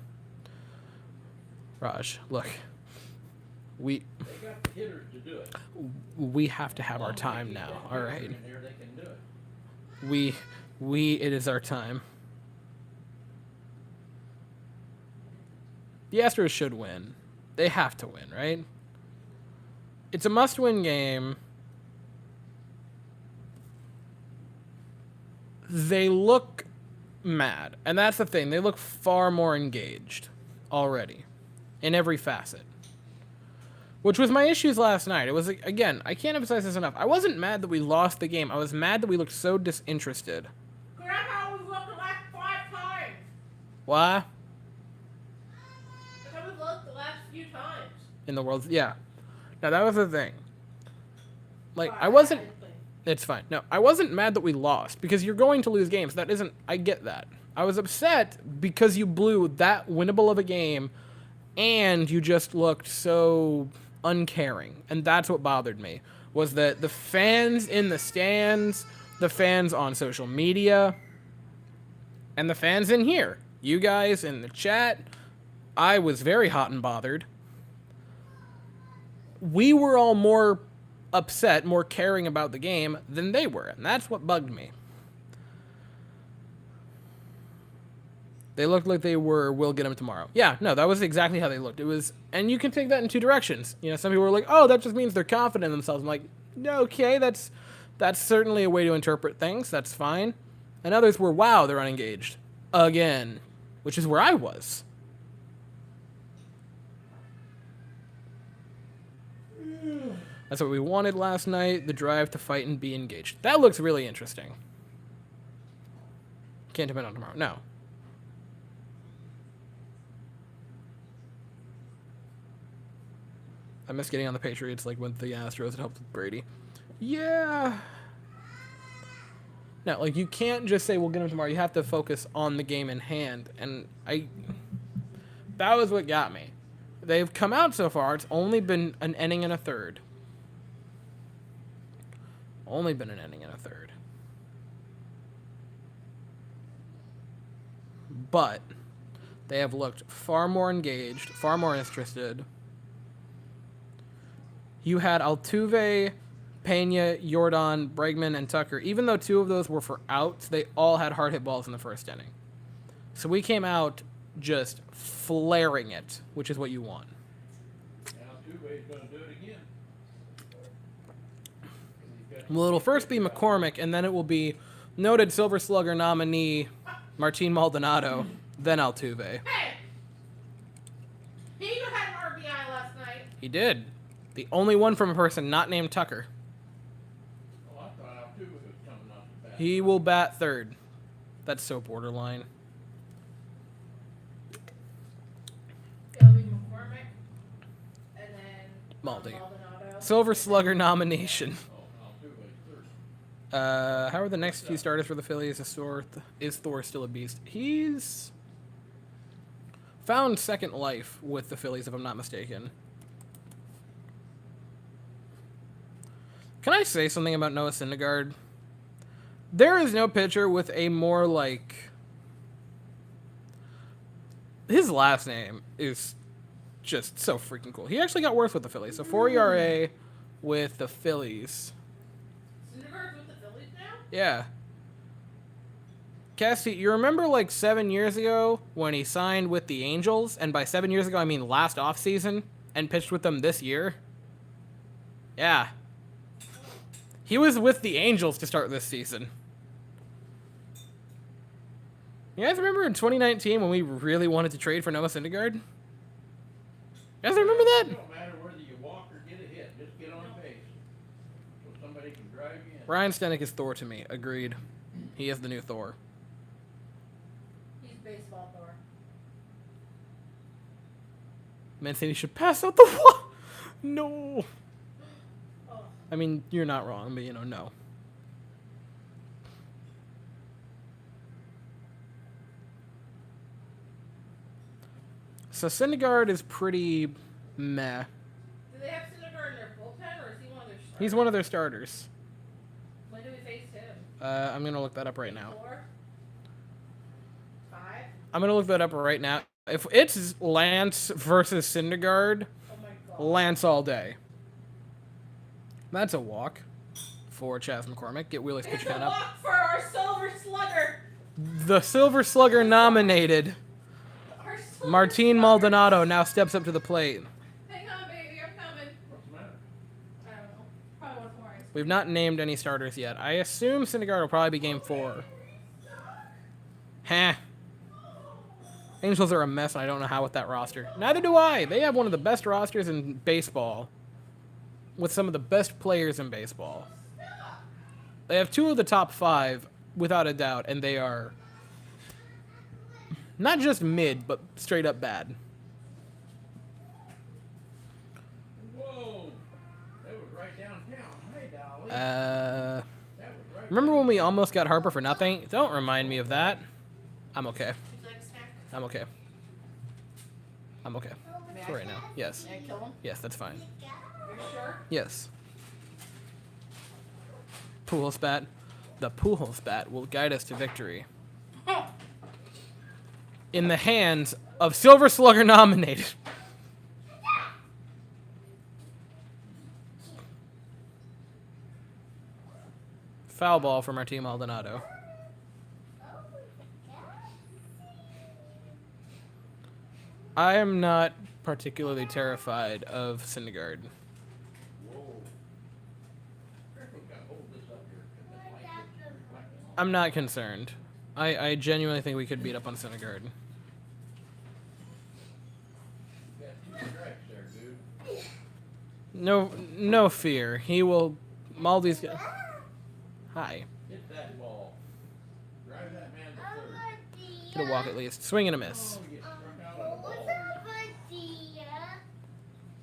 Raj, look. They got the hitters to do it. We have to have our time now, all right? In there, they can do it. It is our time. The Astros should win. They have to win, right? It's a must-win game. They look mad, and that's the thing. They look far more engaged already in every facet, which was my issues last night. It was, again, I can't emphasize this enough. I wasn't mad that we lost the game. I was mad that we looked so disinterested. Grandma, we've looked the last 5 times! Why? Because we've looked the last few times. In the world, yeah. Now, that was the thing. Like, I wasn't... It's fine. No, I wasn't mad that we lost, because you're going to lose games. That isn't... I get that. I was upset because you blew that winnable of a game, and you just looked so uncaring. And that's what bothered me, was that the fans in the stands, the fans on social media, and the fans in here, you guys in the chat, I was very hot and bothered. We were all more upset, more caring about the game than they were, and that's what bugged me. They looked like they were, we'll get them tomorrow. Yeah, no, that was exactly how they looked. It was, and you can take that in 2 directions. You know, some people were like, oh, that just means they're confident in themselves. I'm like, no, okay, that's certainly a way to interpret things. That's fine. And others were, wow, they're unengaged. Again, which is where I was. That's what we wanted last night, the drive to fight and be engaged. That looks really interesting. Can't depend on tomorrow. No. I miss getting on the Patriots like when the Astros had helped with Brady. Yeah. No, like you can't just say we'll get them tomorrow. You have to focus on the game in hand. And that was what got me. They've come out so far. It's only been an inning and a third. Only been an inning and a third. But they have looked far more engaged, far more interested. You had Altuve, Pena, Jordan, Bregman, and Tucker. Even though 2 of those were for outs, they all had hard hit balls in the first inning. So we came out just flaring it, which is what you want. Altuve's going to do it again. Well, it'll first be McCormick, and then it will be noted Silver Slugger nominee Martin Maldonado, then Altuve. Hey! He had an RBI last night. He did. The only one from a person not named Tucker. Oh, I thought Altuve was coming off the bat. He will bat third. That's so borderline. It'll be McCormick. And then Maldi. Maldonado. Silver Slugger nomination. Oh, Altuve's third. How are the next few starters for the Phillies? Is Thor still a beast? He's found second life with the Phillies, if I'm not mistaken. Can I say something about Noah Syndergaard? There is no pitcher with a more, like... His last name is just so freaking cool. He actually got worse with the Phillies. So 4 ERA with the Phillies. Syndergaard's with the Phillies now? Yeah. Cassie, you remember like 7 years ago when he signed with the Angels? And by 7 years ago, I mean last offseason, and pitched with them this year? Yeah. He was with the Angels to start this season. You guys remember in 2019 when we really wanted to trade for Noah Syndergaard? You guys remember that? It don't matter whether you walk or get a hit. Just get on base. So somebody can drive you in. Ryan Stanek is Thor to me. Agreed. He is the new Thor. He's baseball Thor. Mancini should pass out the wall. No. Oh. I mean, you're not wrong, but no. So Syndergaard is pretty meh. Do they have Syndergaard in their bullpen, or is he one of their starters? He's one of their starters. When do we face him? I'm gonna look that up right now. 4? 5? I'm gonna look that up right now. If it's Lance versus Syndergaard, Oh my god. Lance all day. That's a walk for Chaz McCormick. Get Wheelie's It's pitch a count up. walk for our Silver Slugger. The Silver Slugger nominated Our Silver Martin Slugger. Maldonado now steps up to the plate. Hang on, baby, I'm coming. What's the matter? I don't know. Probably one more ice. We've not named any starters yet. I assume Syndergaard will probably be game 4. Heh. Angels are a mess, and I don't know how with that roster. Neither do I. They have one of the best rosters in baseball, with some of the best players in baseball. They have 2 of the top 5, without a doubt, and they are not just mid, but straight up bad. Whoa. That was right downtown. Hey, Dolly. Uh, That was right remember when we almost got Harper for nothing? Don't remind me of that. I'm okay. Would you like a snack? I'm okay. I'm okay. May For right now. Yes. May I kill him? Yes, that's fine. Are you sure? Yes. Pujols bat. The Pujols bat will guide us to victory. In the hands of Silver Slugger nominated. Foul ball for Martin Maldonado. I am not particularly terrified of Syndergaard. Whoa. Careful, gotta hold this up here. 'Cause that light is reflecting off. I'm not concerned. I genuinely think we could beat up on Syndergaard. You got 2 strikes there, dude. No fear. He will. Maldi's. Hi. Hit that ball. Drive that man to third. Get a walk at least. Swing and a miss. Oh, you struck out on the ball.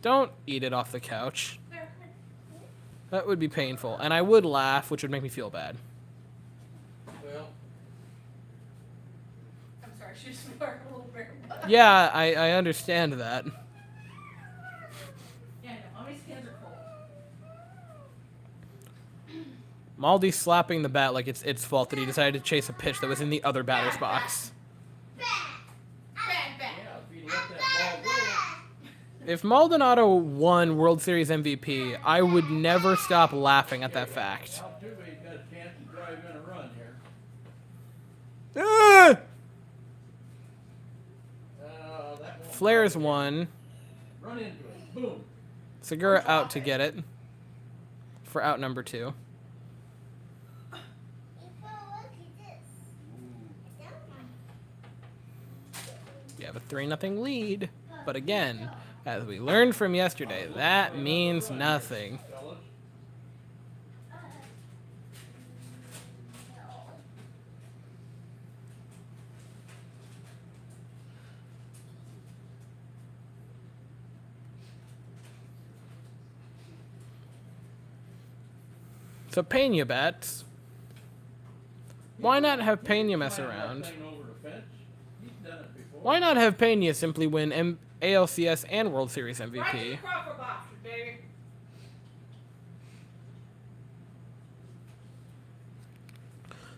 Don't eat it off the couch. That would be painful. And I would laugh, which would make me feel bad. Well, I'm sorry, she just wore a little bear butt. Yeah, I understand that. Yeah, I know. Mommy's hands are cold. Maldi's slapping the bat like it's its fault that he decided to chase a pitch that was in the other batter's box. Bad, bad. yeah, if you let that ball go, If Maldonado won World Series MVP, I would never stop laughing at that fact. Altuve's got a chance to drive in a run here. Ah! Flares one. Run into it. Boom. Segura out to get it. For out number 2. You have a 3-0 lead. But again, as we learned from yesterday, that means nothing. Fellas. So Pena bats. Why not have Pena mess Flying that around? thing over the fence. He's done it before. Why not have Pena simply win ALCS and World Series Right to MVP? the Crawford box, baby.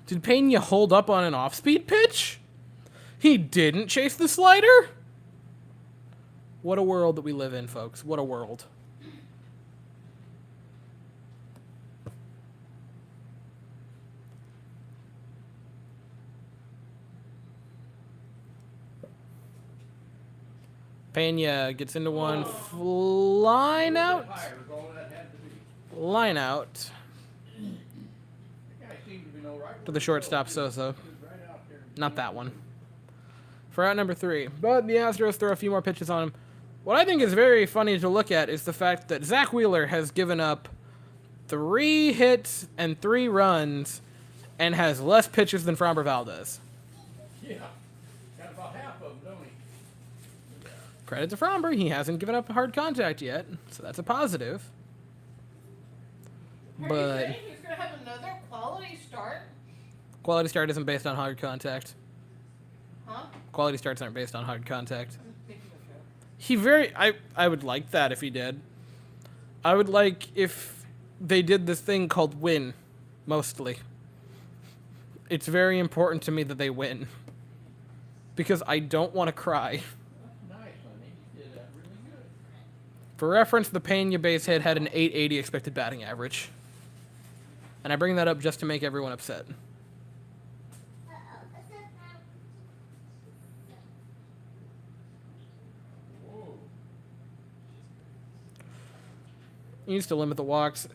Did Pena hold up on an off-speed pitch? He didn't chase the slider? What a world that we live in, folks. What a world. Pena gets into one. Line out. Higher is all that had to be. Line out The guy seemed to be no right to the shortstop Sosa. right out there. Not that one. For out number 3. But the Astros throw a few more pitches on him. What I think is very funny to look at is the fact that Zach Wheeler has given up 3 hits and 3 runs and has less pitches than Framber Valdez. Yeah. Got about half of them, don't he? Credit to Framber, he hasn't given up hard contact yet, so that's a positive. Are you But saying he's gonna have another quality start? quality start isn't based on hard contact. Huh? Quality starts aren't based on hard contact. I'm thinking of him. He very I would like that if he did. I would like if they did this thing called win, mostly. It's very important to me that they win. Because I don't want to cry. That's nice, honey. You did that really good. For reference, the Pena base hit had an 880 expected batting average. And I bring that up just to make everyone upset. Whoa. He needs to limit the walks.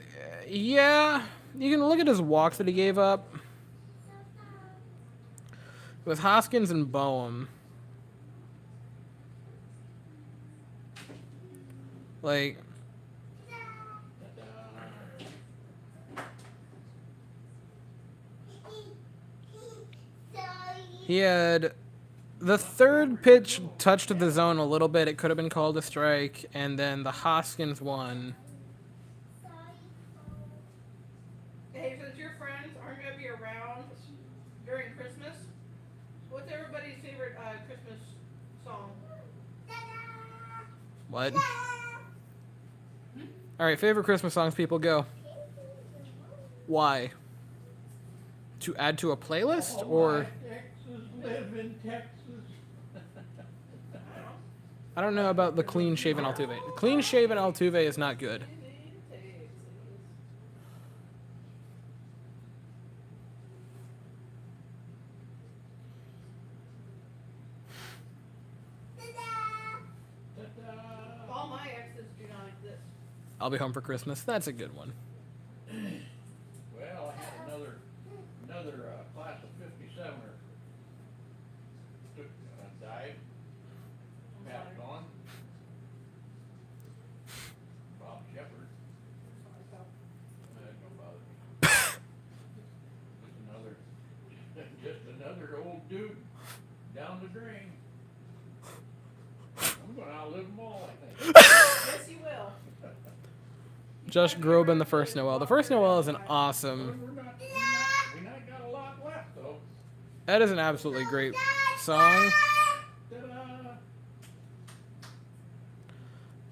Yeah, you can look at his walks that he gave up. With Hoskins and Boehm. Like, he had the third pitch touched the zone a little bit. It could have been called a strike. And then the Hoskins one. Hey, since your friends aren't gonna be around during Christmas, what's everybody's favorite Christmas song? What? All right, favorite Christmas songs, people, go. Why? To add to a playlist, or Texas, live in Texas. I don't know about the clean shaven Altuve. Clean shaven Altuve is not good. All my exes do not exist. I'll be home for Christmas. That's a good one. Well, I had another class of 57er took died, passed on. Bob Shepard. That don't bother me. Just another old dude down the drain. I'm gonna outlive them all, I think. Yes, you will. Josh Groban, the first Noel. The first Noel is an awesome. We not got a lot left though. That is an absolutely great song.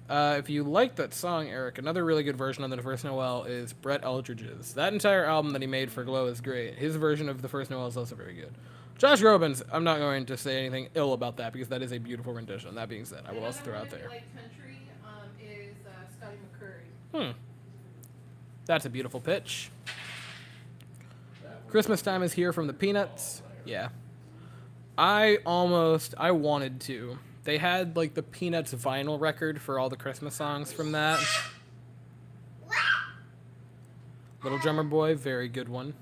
Ta-da! If you like that song, Eric, another really good version of the First Noel is Brett Eldridge's. That entire album that he made for Glow is great. His version of the First Noel is also very good. Josh Groban's, I'm not going to say anything ill about that because that is a beautiful rendition. That being said, I will also throw out there. Like country is Scotty McCurry. That's a beautiful pitch. Christmas time is here from the Peanuts. Yeah. I wanted to, They had like the Peanuts vinyl record for all the Christmas songs from that. Little Drummer Boy, very good one.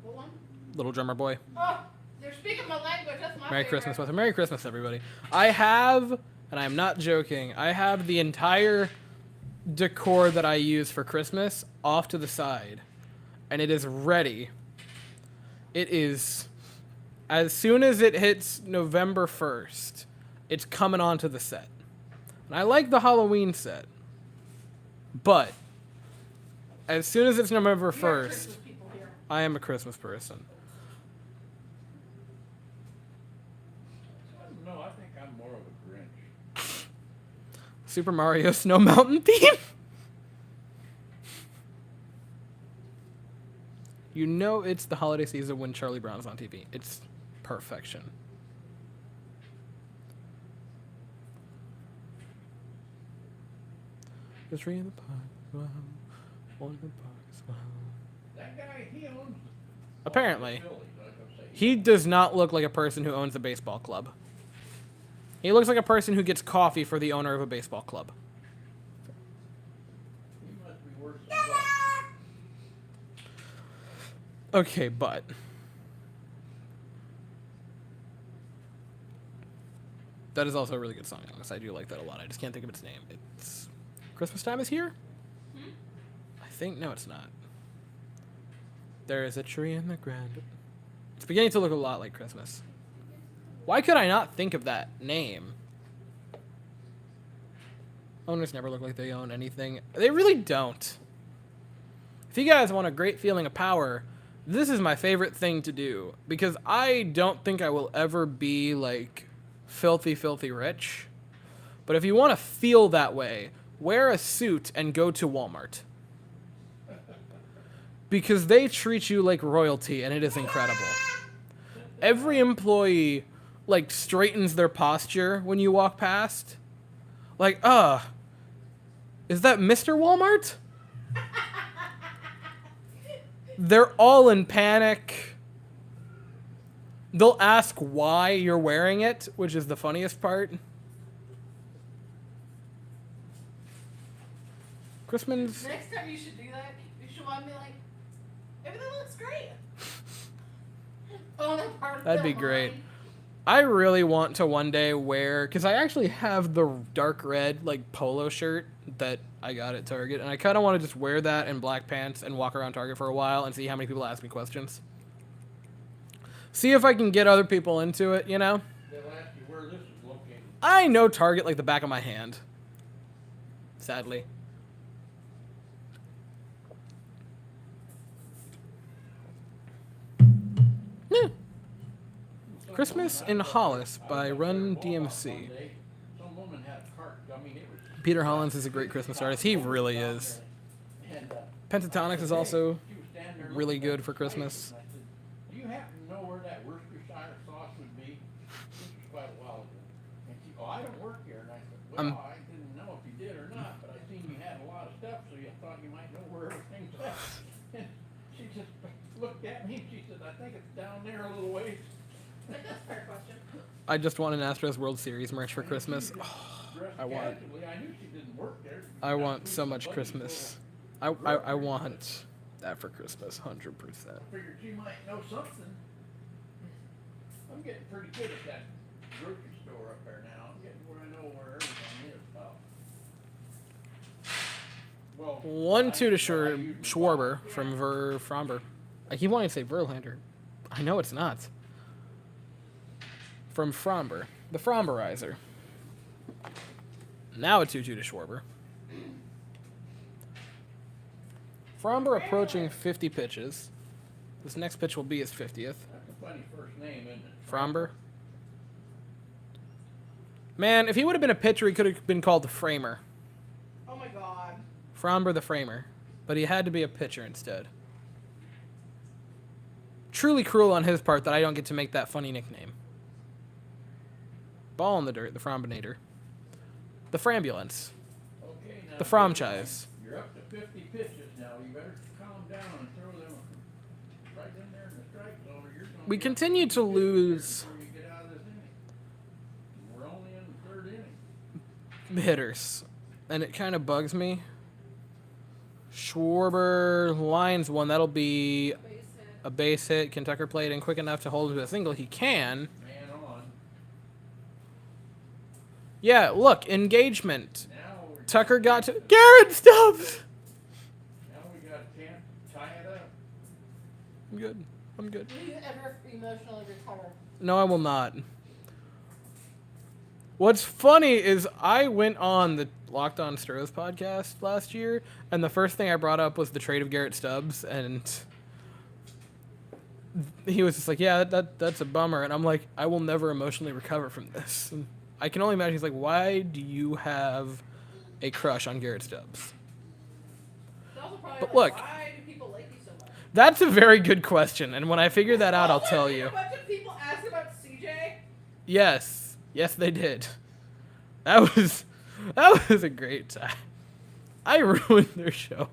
What one? Little Drummer Boy. Oh, they're speaking my language. That's my Merry favorite. Christmas, Mother. Merry Christmas, everybody. I have, and I'm not joking, I have the entire decor that I use for Christmas off to the side. And it is ready. It is, as soon as it hits November 1st, it's coming onto the set. And I like the Halloween set. But, as soon as it's November We are 1st, Christmas people here. I am a Christmas person. I don't know. I think I'm more of a Grinch. Super Mario Snow Mountain theme? You know it's the holiday season when Charlie Brown's on TV. It's perfection. The tree in the park, wow. One in the park as well. That guy, he owns. Apparently. Phillies, like I say. He does not look like a person who owns a baseball club. He looks like a person who gets coffee for the owner of a baseball club. He must be worth some bucks. Okay, but that is also a really good song. Honest, I do like that a lot. I just can't think of its name. It's Christmas Time is Here? I think no, it's not. There is a tree in the ground. It's beginning to look a lot like Christmas. Why could I not think of that name? Owners never look like they own anything. They really don't. If you guys want a great feeling of power, this is my favorite thing to do. Because I don't think I will ever be, like, filthy, filthy rich. But if you want to feel that way, wear a suit and go to Walmart. Because they treat you like royalty, and it is incredible. Every employee, like, straightens their posture when you walk past. Like, is that Mr. Walmart? They're all in panic. They'll ask why you're wearing it, which is the funniest part. Christmas. Next time you should do that. You should want to be like, everything looks great. Oh, that part of That'd the be great. line. I really want to one day wear, because I actually have the dark red, like, polo shirt that I got at Target, and I kind of want to just wear that and black pants and walk around Target for a while and see how many people ask me questions. See if I can get other people into it, you know? They'll ask you where this is located. I know Target like the back of my hand. Sadly. Yeah. Christmas in Hollis by Run DMC. Some woman had a cart. I mean, it was. Peter Hollins is a great Christmas artist. He really is. And, Pentatonics is also she was standing there really looking at good the for plate, Christmas. and I said, do you happen to know where that Worcestershire sauce would be? This was quite a while ago. And she, I don't work here. And I said, well, I didn't know if you did or not, but I seen you had a lot of stuff, so you thought you might know where everything's at. And she just looked at me and she said, I think it's down there a little ways. Like, that's a fair question. I just want an Astros World Series merch for Christmas. Dressed I want- casually. I knew she didn't work there. I want so much Christmas. I want that for Christmas, 100%. Figured she might know something. I'm getting pretty good at that grocery store up there now. I'm getting where I know where everything is about. Well, 1-2 to I usually Schwarber from Fromber. I keep wanting to say Verlander. I know it's not. From Fromber. The Fromberizer. Now a 2-2 to Schwarber. Fromber approaching 50 pitches. This next pitch will be his 50th. That's a funny first name, isn't it? Fromber. Man, if he would have been a pitcher, he could have been called the Framer. Oh my god. Fromber the Framer. But he had to be a pitcher instead. Truly cruel on his part that I don't get to make that funny nickname. Ball in the dirt, the Frombinator. The Frambulance. Okay, now. The Fromchise. You're up to 50 pitches now. You better calm down and throw them right in there in the strike zone, or you're gonna We get continue to 50 lose. before you get out of this inning. hitters, and it kind of bugs me. Schwarber lines one. That'll be Base hit. a base hit. Can Tucker play it in quick enough to hold him to a single? He can. Man on. Yeah, look, engagement. Now we're Tucker got to Garrett Stubbs. now we got a chance to tie it up. I'm good. I'm good. Will you ever emotionally recover? No, I will not. What's funny is I went on the Locked On Astros podcast last year, and the first thing I brought up was the trade of Garrett Stubbs, and he was just like, "Yeah, that's a bummer," and I'm like, "I will never emotionally recover from this." And I can only imagine he's like, "Why do you have a crush on Garrett Stubbs?" It's also probably But like, look. why do people like you so much? That's a very good question, and when I figure that out, I'll Also, tell did you. A bunch of people ask about CJ. Yes, they did. That was a great time. I ruined their show.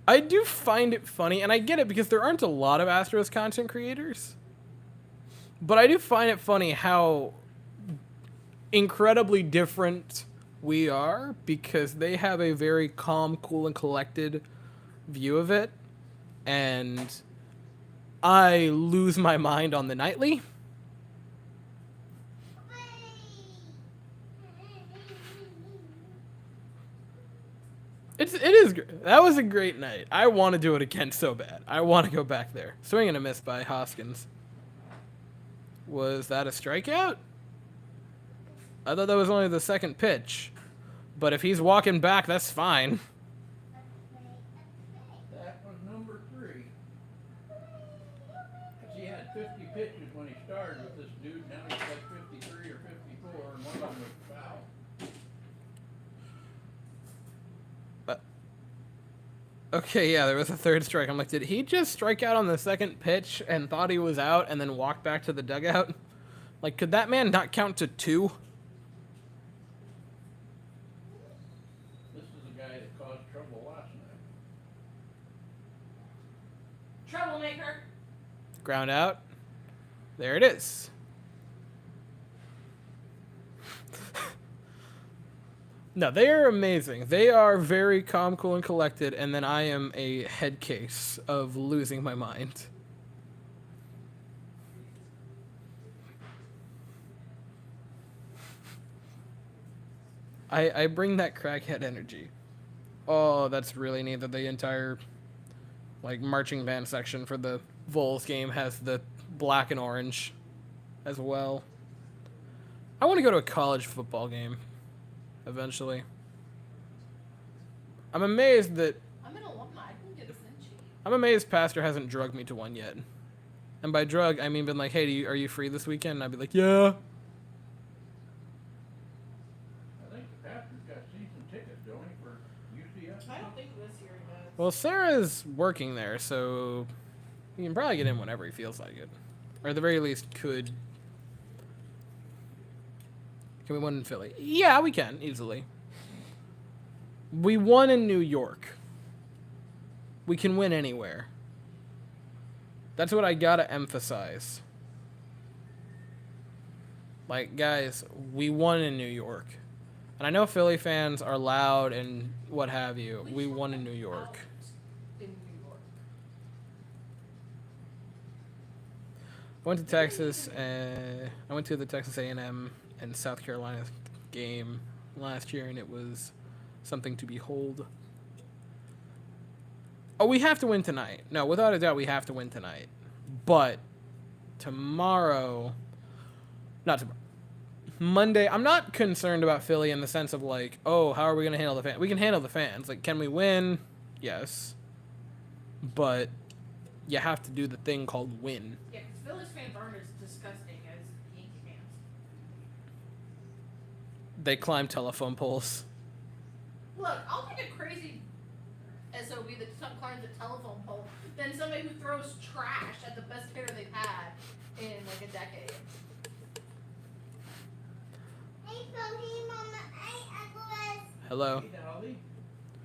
I do find it funny, and I get it because there aren't a lot of Astros content creators. But I do find it funny how incredibly different we are because they have a very calm, cool, and collected view of it. And I lose my mind on the nightly. It is. That was a great night. I want to do it again so bad. I want to go back there. Swing and a miss by Hoskins. Was that a strikeout? I thought that was only the second pitch. But if he's walking back, that's fine. That was number 3. 'Cause he had 50 pitches when he started with this dude. Now he's got 53 or 54, and one of them was foul. Okay, yeah, there was a third strike. I'm like, did he just strike out on the second pitch and thought he was out and then walk back to the dugout? Like, could that man not count to 2? This is the guy that caused trouble last night. Troublemaker. Ground out. There it is. No, they are amazing. They are very calm, cool, and collected, and then I am a head case of losing my mind. I bring that crackhead energy. Oh, that's really neat that the entire like marching band section for the Vols game has the black and orange as well. I want to go to a college football game eventually. I'm amazed that I'm an alumni. I can get a Cincy. I'm amazed Pastor hasn't drugged me to one yet. And by drug, I mean been like, hey, are you free this weekend? And I'd be like, yeah. I think the Patrick's got season tickets, don't he, for UCF? I don't think this year he does. Well, Sarah's working there, so he can probably get in whenever he feels like it. Or at the very least, could. Can we win in Philly? Yeah, we can, easily. We won in New York. We can win anywhere. That's what I gotta emphasize. Like, guys, we won in New York. And I know Philly fans are loud and what have you. We won in New York. In New York. I went to Texas. I went to the Texas A&M and South Carolina game last year, and it was something to behold. Oh, we have to win tonight. No, without a doubt, we have to win tonight. But tomorrow, not tomorrow, Monday, I'm not concerned about Philly in the sense of like, oh, how are we going to handle the fans? We can handle the fans. Like, can we win? Yes. But you have to do the thing called win. Yeah, because Phillies fans aren't as disgusting as Yankee fans. They climb telephone poles. Look, I'll take a crazy SOB that climbs a telephone pole than somebody who throws trash at the best hitter they've had in like a decade. Hello. Hey, Dolly.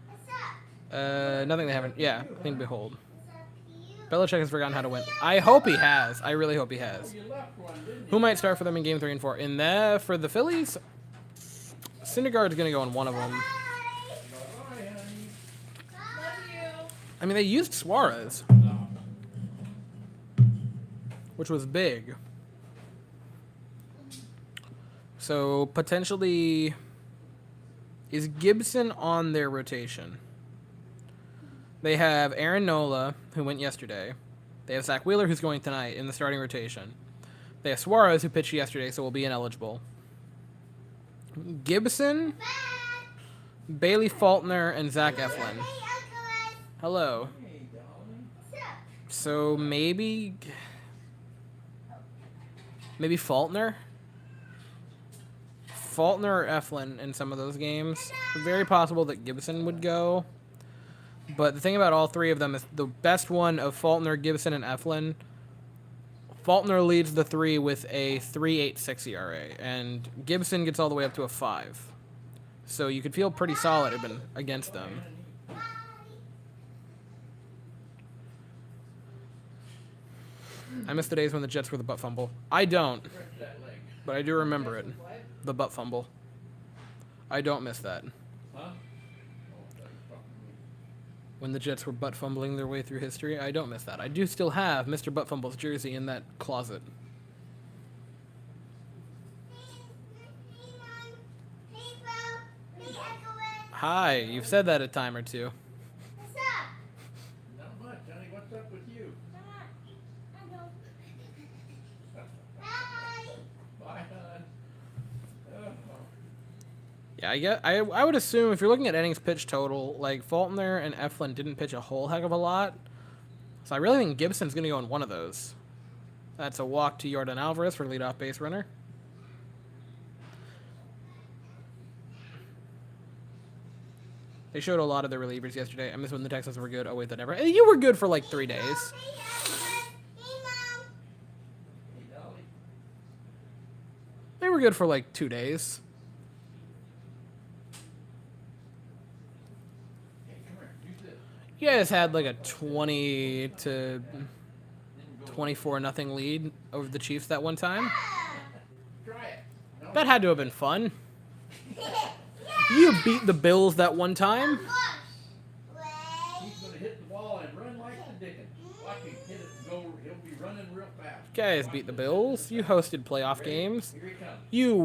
What's up? Nothing they haven't. Yeah, thing behold. What's up, you? Belichick has forgotten how to win. I hope he has. I really hope he has. You left one, didn't you? Who might start for them in game 3 and 4? For the Phillies, Syndergaard's going to go in one of them. Bye-bye, honey. Love you. I mean, they used Suarez, which was big. So, potentially, is Gibson on their rotation? They have Aaron Nola, who went yesterday. They have Zach Wheeler, who's going tonight in the starting rotation. They have Suarez, who pitched yesterday, so will be ineligible. Gibson, Bailey Faulkner, and Zach Eflin. Hello. Hey, darling. So maybe Faulkner? Faulkner or Eflin in some of those games. Very possible that Gibson would go. But the thing about all three of them is the best one of Faulkner, Gibson, and Eflin. Faulkner leads the three with a 3.86 ERA, and Gibson gets all the way up to a 5. So you could feel pretty solid against them. I miss the days when the Jets were the butt fumble. I don't, Stretch that leg. but I do remember it. What? The butt fumble. I don't miss that. Huh? Oh, that's fucking me. When the Jets were butt fumbling their way through history, I don't miss that. I do still have Mr. Butt Fumble's jersey in that closet. Hi, you've said that a time or two. Not much, honey. What's up with you? Bye, hon. Oh. Yeah, I would assume if you're looking at innings pitch total, like Faulkner and Eflin didn't pitch a whole heck of a lot. So I really think Gibson's going to go in one of those. That's a walk to Yordan Alvarez for leadoff base runner. They showed a lot of their relievers yesterday. I miss when the Texans were good. Oh, wait, that never. You were good for like 3 days. Hey, Dolly. They were good for like 2 days. Hey, come here. Use this. You guys had like a 20 to 24 nothing lead over the Chiefs that one time. Try it. No. That had to have been fun. You beat the Bills that one time. He's going to hit the ball and run like the dickens. Watch him hit it and go. He'll be running real fast. Guys beat the Bills. You hosted playoff Ready? games. Here he comes. You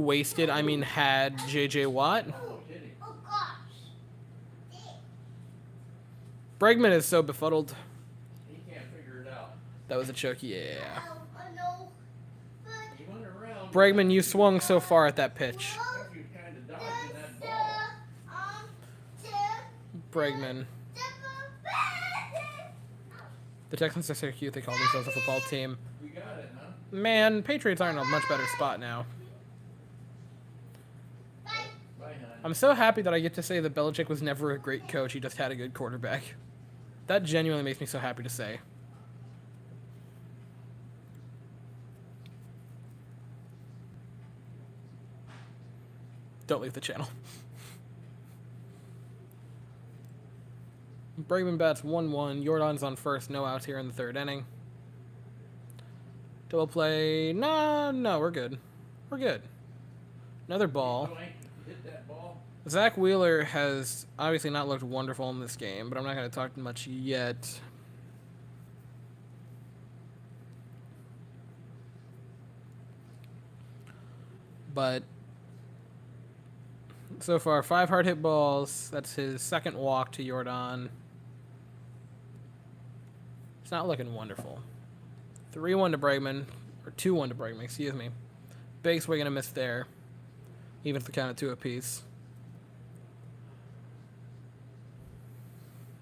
had JJ Watt. Oh, hit him. Bregman is so befuddled. He can't figure it out. That was a choke, yeah. He went around. Bregman, you swung so far at that pitch. He was kind of dodging that ball. Bregman. The Texans are so cute, they call themselves a football team. We got it, huh? Man, Patriots are in a much better spot now. Bye, hon. I'm so happy that I get to say that Belichick was never a great coach, he just had a good quarterback. That genuinely makes me so happy to say. Don't leave the channel. Bregman bats 1-1. Jordan's on first. No outs here in the third inning. Double play. No, we're good. We're good. Another ball. So anxious to hit that ball. Zach Wheeler has obviously not looked wonderful in this game, but I'm not going to talk much yet. But so far, 5 hard hit balls. That's his second walk to Jordan. It's not looking wonderful. 3-1 to Bregman, or 2-1 to Bregman, excuse me. Big swing and a miss there, even if the count of 2 apiece.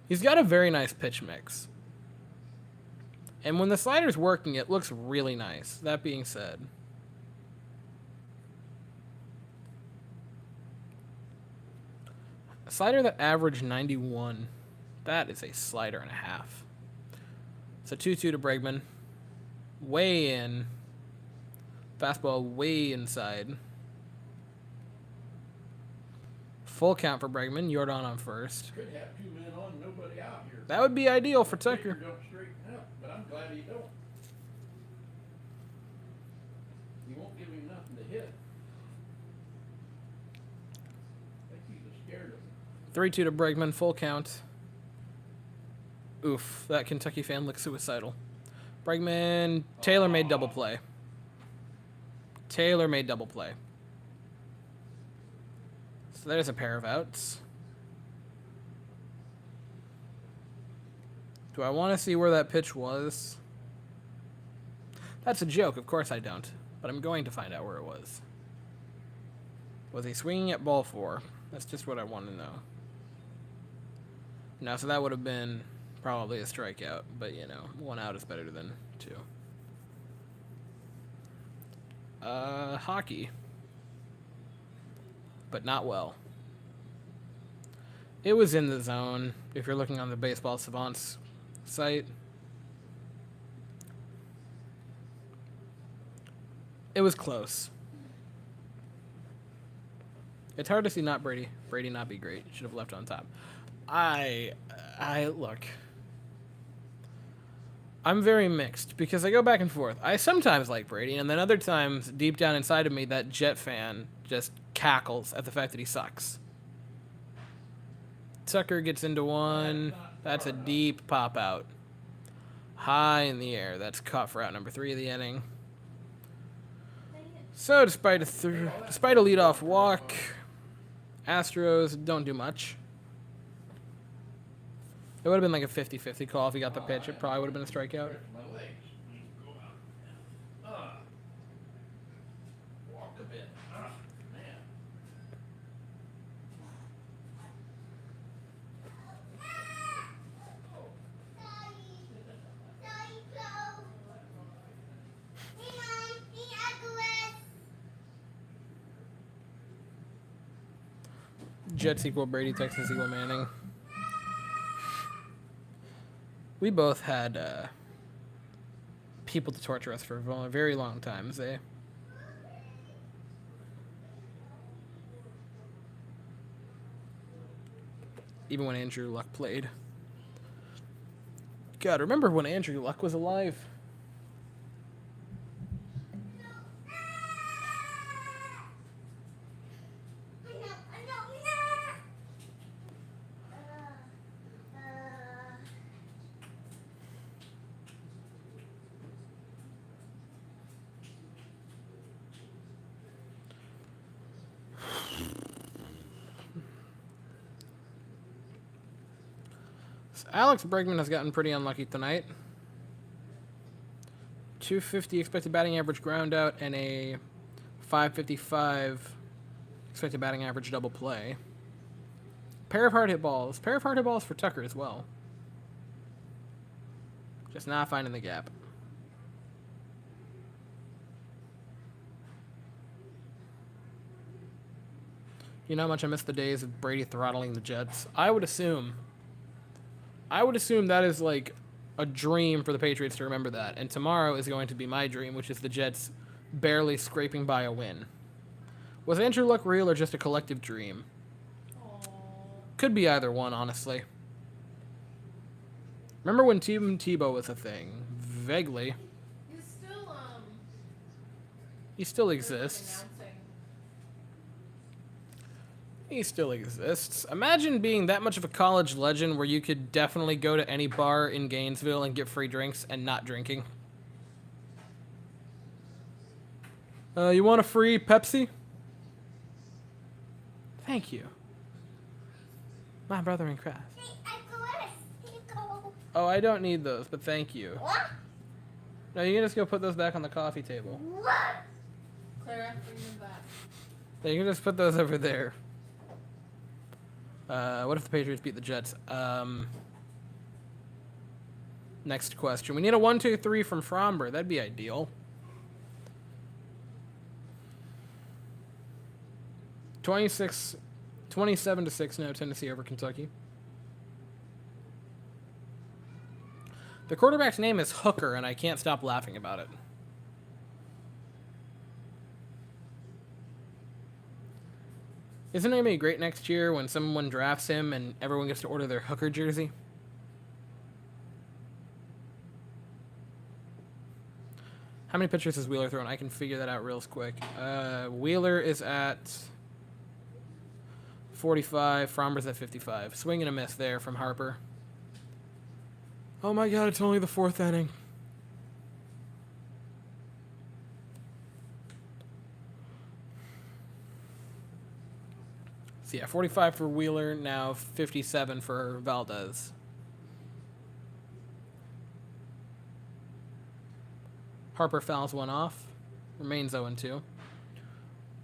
He's got a very nice pitch mix. And when the slider's working, it looks really nice. That being said, a slider that averaged 91, that is a slider and a half. So 2-2 to Bregman. Way in. Fastball way inside. Full count for Bregman. Jordan on first. Could have 2 men on, nobody out here. That would be ideal for Pitcher Tucker. don't straighten up, but glad he don't. He won't give him nothing to hit. I think he's scared of him. 3-2 to Bregman, full count. Oof, that Kentucky fan looks suicidal. Bregman, Taylor made double play. Taylor made double play. So there's a pair of outs. Do I want to see where that pitch was? That's a joke. Of course I don't. But I'm going to find out where it was. Was he swinging at ball 4? That's just what I want to know. No, so that would have been probably a strikeout. But, you know, 1 out is better than 2. Hockey. But not well. It was in the zone, if you're looking on the Baseball Savants site. It was close. It's hard to see not Brady not be great. Should have left on top. I look. I'm very mixed because I go back and forth. I sometimes like Brady, and then other times, deep down inside of me, that Jet fan just cackles at the fact that he sucks. Tucker gets into one. That's a deep pop out. High in the air. That's caught for out number 3 of the inning. So despite a leadoff walk, Astros don't do much. It would have been like a 50-50 call if he got the pitch. It probably would have been a strikeout. My legs. Walk a bit. Man. Jets equal Brady, Texans equal Manning. We both had people to torture us for a very long time, eh? Even when Andrew Luck played. God, remember when Andrew Luck was alive? Alex Bregman has gotten pretty unlucky tonight. 250 expected batting average ground out and a 555 expected batting average double play. Pair of hard hit balls. Pair of hard hit balls for Tucker as well. Just not finding the gap. You know how much I miss the days of Brady throttling the Jets? I would assume that is like a dream for the Patriots to remember that. And tomorrow is going to be my dream, which is the Jets barely scraping by a win. Was Andrew Luck real or just a collective dream? Aww. Could be either one, honestly. Remember when Tim Tebow was a thing? Vaguely. He still exists. He still exists. Imagine being that much of a college legend where you could definitely go to any bar in Gainesville and get free drinks and not drinking. You want a free Pepsi? Thank you. My brother in Christ. Oh, I don't need those, but thank you. What? No, you can just go put those back on the coffee table. What? Clara, bring them back. Yeah, you can just put those over there. What if the Patriots beat the Jets? Next question. We need a 1-2-3 from Fromber. That'd be ideal. 27-6 now, Tennessee over Kentucky. The quarterback's name is Hooker, and I can't stop laughing about it. Isn't it going to be great next year when someone drafts him and everyone gets to order their Hooker jersey? How many pitchers has Wheeler thrown? I can figure that out real quick. Wheeler is at 45. Fromber's at 55. Swing and a miss there from Harper. Oh my god, it's only the 4th inning. So yeah, 45 for Wheeler, now 57 for Valdez. Harper fouls one off. Remains 0-2.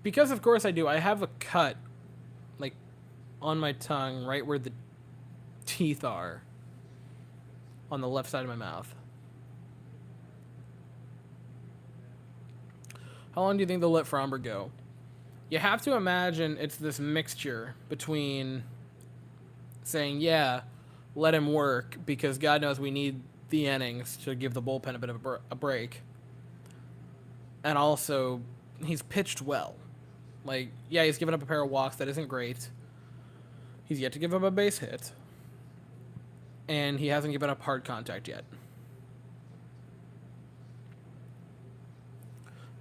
Because, of course, I have a cut, like, on my tongue, right where the teeth are, on the left side of my mouth. How long do you think they'll let Fromber go? You have to imagine it's this mixture between saying, yeah, let him work, because God knows we need the innings to give the bullpen a bit of a break. And also, he's pitched well. Like, yeah, he's given up a pair of walks. That isn't great. He's yet to give up a base hit. And he hasn't given up hard contact yet.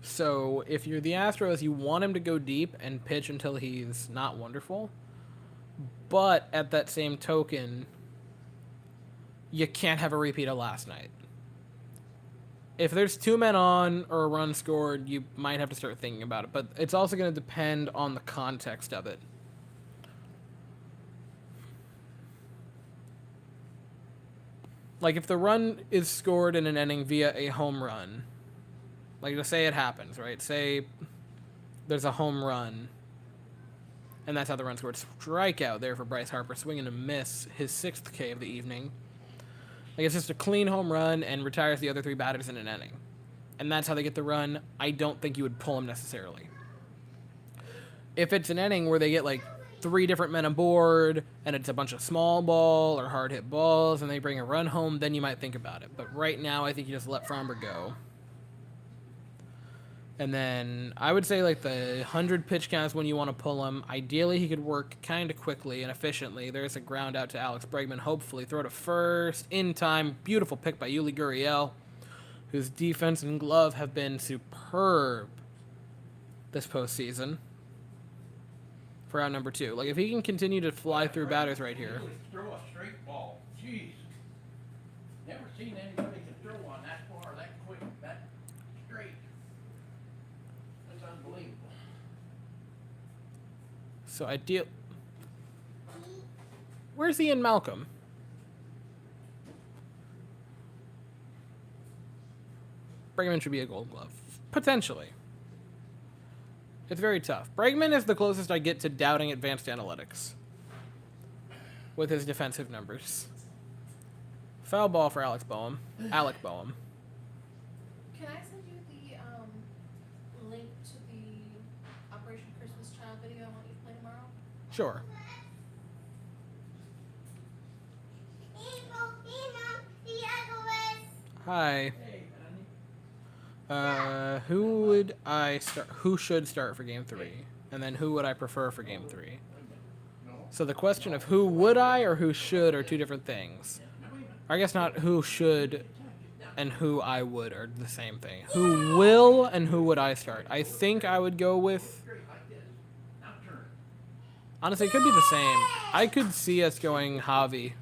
So, if you're the Astros, you want him to go deep and pitch until he's not wonderful. But, at that same token, you can't have a repeat of last night. If there's 2 men on or a run scored, you might have to start thinking about it. But it's also going to depend on the context of it. Like, if the run is scored in an inning via a home run, like, to say it happens, right? Say there's a home run, and that's how the run scored. Strikeout there for Bryce Harper, swing and a miss, his 6th K of the evening. Like, it's just a clean home run and retires the other 3 batters in an inning. And that's how they get the run. I don't think you would pull him necessarily. If it's an inning where they get, like, 3 different men aboard, and it's a bunch of small ball or hard hit balls, and they bring a run home, then you might think about it. But right now, I think you just let Fromber go. And then I would say, like, the 100 pitch count is when you want to pull him. Ideally, he could work kind of quickly and efficiently. There's a ground out to Alex Bregman. Hopefully, throw to first in time. Beautiful pick by Yuli Gurriel, whose defense and glove have been superb this postseason. For out number 2. Like, if he can continue to fly through batters right here. Throw a straight ball. Jeez. Never seen anybody can throw one that far, that quick, that straight. That's unbelievable. So ideal. Where's Ian Malcolm? Bregman should be a Gold Glove. Potentially. It's very tough. Bregman is the closest I get to doubting advanced analytics with his defensive numbers. Foul ball for Alec Boehm. Can I send you the link to the Operation Christmas Child video I want you to play tomorrow? Sure. Hi. Who would I start? Who should start for Game 3? And then who would I prefer for Game 3? So the question of who would I or who should are 2 different things. I guess not who should and who I would are the same thing. Who will and who would I start? I think I would go with... Honestly, it could be the same. I could see us going Javi.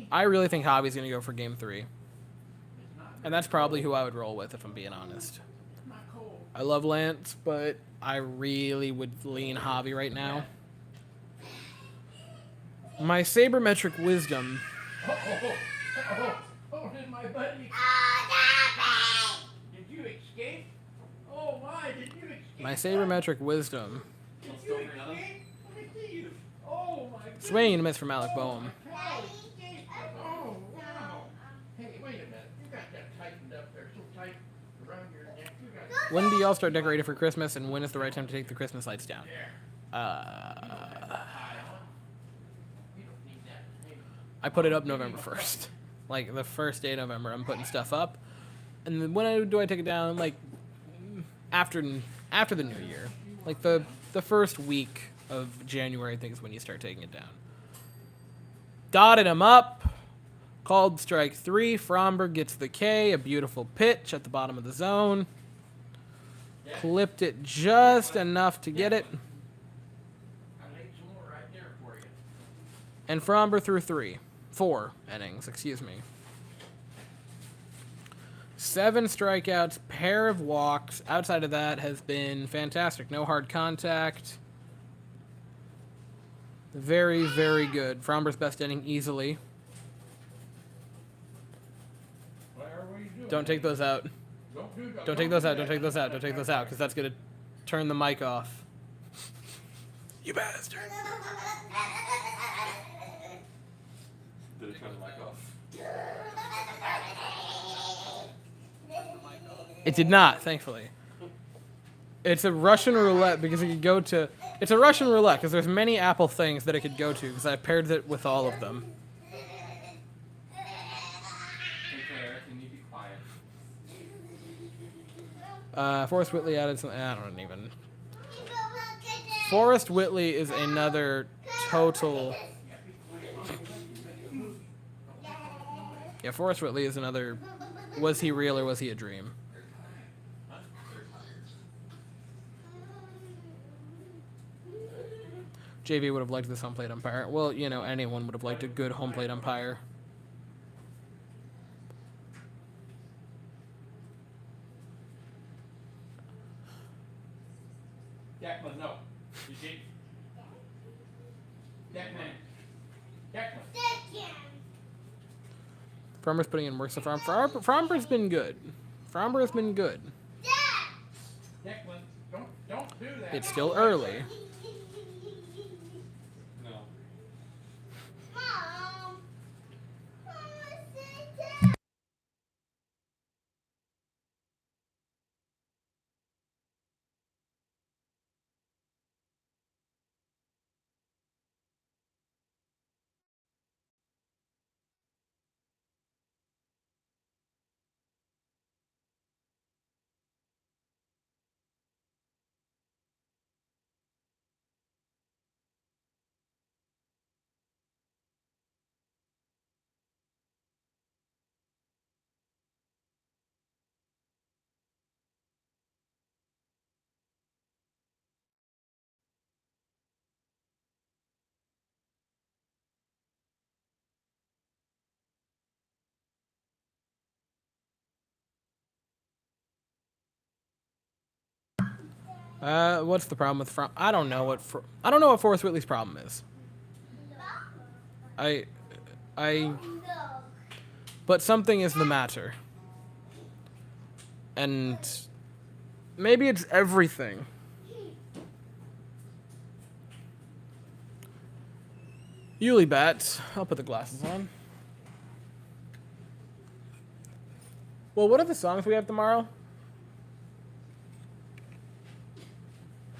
I really think Javi's going to go for Game 3. And that's probably who I would roll with, if I'm being honest. I love Lance, but I really would lean Javi right now. My sabermetric wisdom... Oh, did my buddy... Did you escape? Oh my, did you escape? My sabermetric wisdom... Did you escape? Let me see you. Oh my goodness. Swing and a miss from Alec Boehm. Oh, wow. Hey, wait a minute. You got that tightened up there so tight around your neck. You got When do y'all start decorating for Christmas, and when is the right time to take the Christmas lights down? I put it up November 1st. Like, the first day of November, I'm putting stuff up. And then when do I take it down? Like, after the new year. Like, the first week of January, I think, is when you start taking it down. Dotted them up. Called strike 3. Fromberg gets the K. A beautiful pitch at the bottom of the zone. Clipped it just enough to get it. I laid some more right there for you. And Fromber threw 4 innings, excuse me. 7 strikeouts, pair of walks. Outside of that has been fantastic. No hard contact. Very, very good. Fromber's best inning easily. Whatever you do. Don't take those out. Don't take those out. Don't take those out. Don't take those out, because that's going to turn the mic off. You bastard. Did it turn the mic off? It did not, thankfully. It's a Russian roulette because it could go to... It's a Russian roulette because there's many Apple things that it could go to because I paired it with all of them. Hey Claire, can you be quiet? Forrest Whitley added some... I don't even... Forrest Whitley is another total... Yeah, Forrest Whitley is another... Was he real or was he a dream? JV would have liked this home plate umpire. Well, you know, anyone would have liked a good home plate umpire. Declan, no. You see? Declan. Fromber's putting in work so far. Fromber's been good. Fromber's been good. Declan, don't do that. It's still early. No. What's the problem with I don't know what I don't know what Forrest Whitley's problem is. But something is the matter. And maybe it's everything. Yuli bats. I'll put the glasses on. Well, what are the songs we have tomorrow?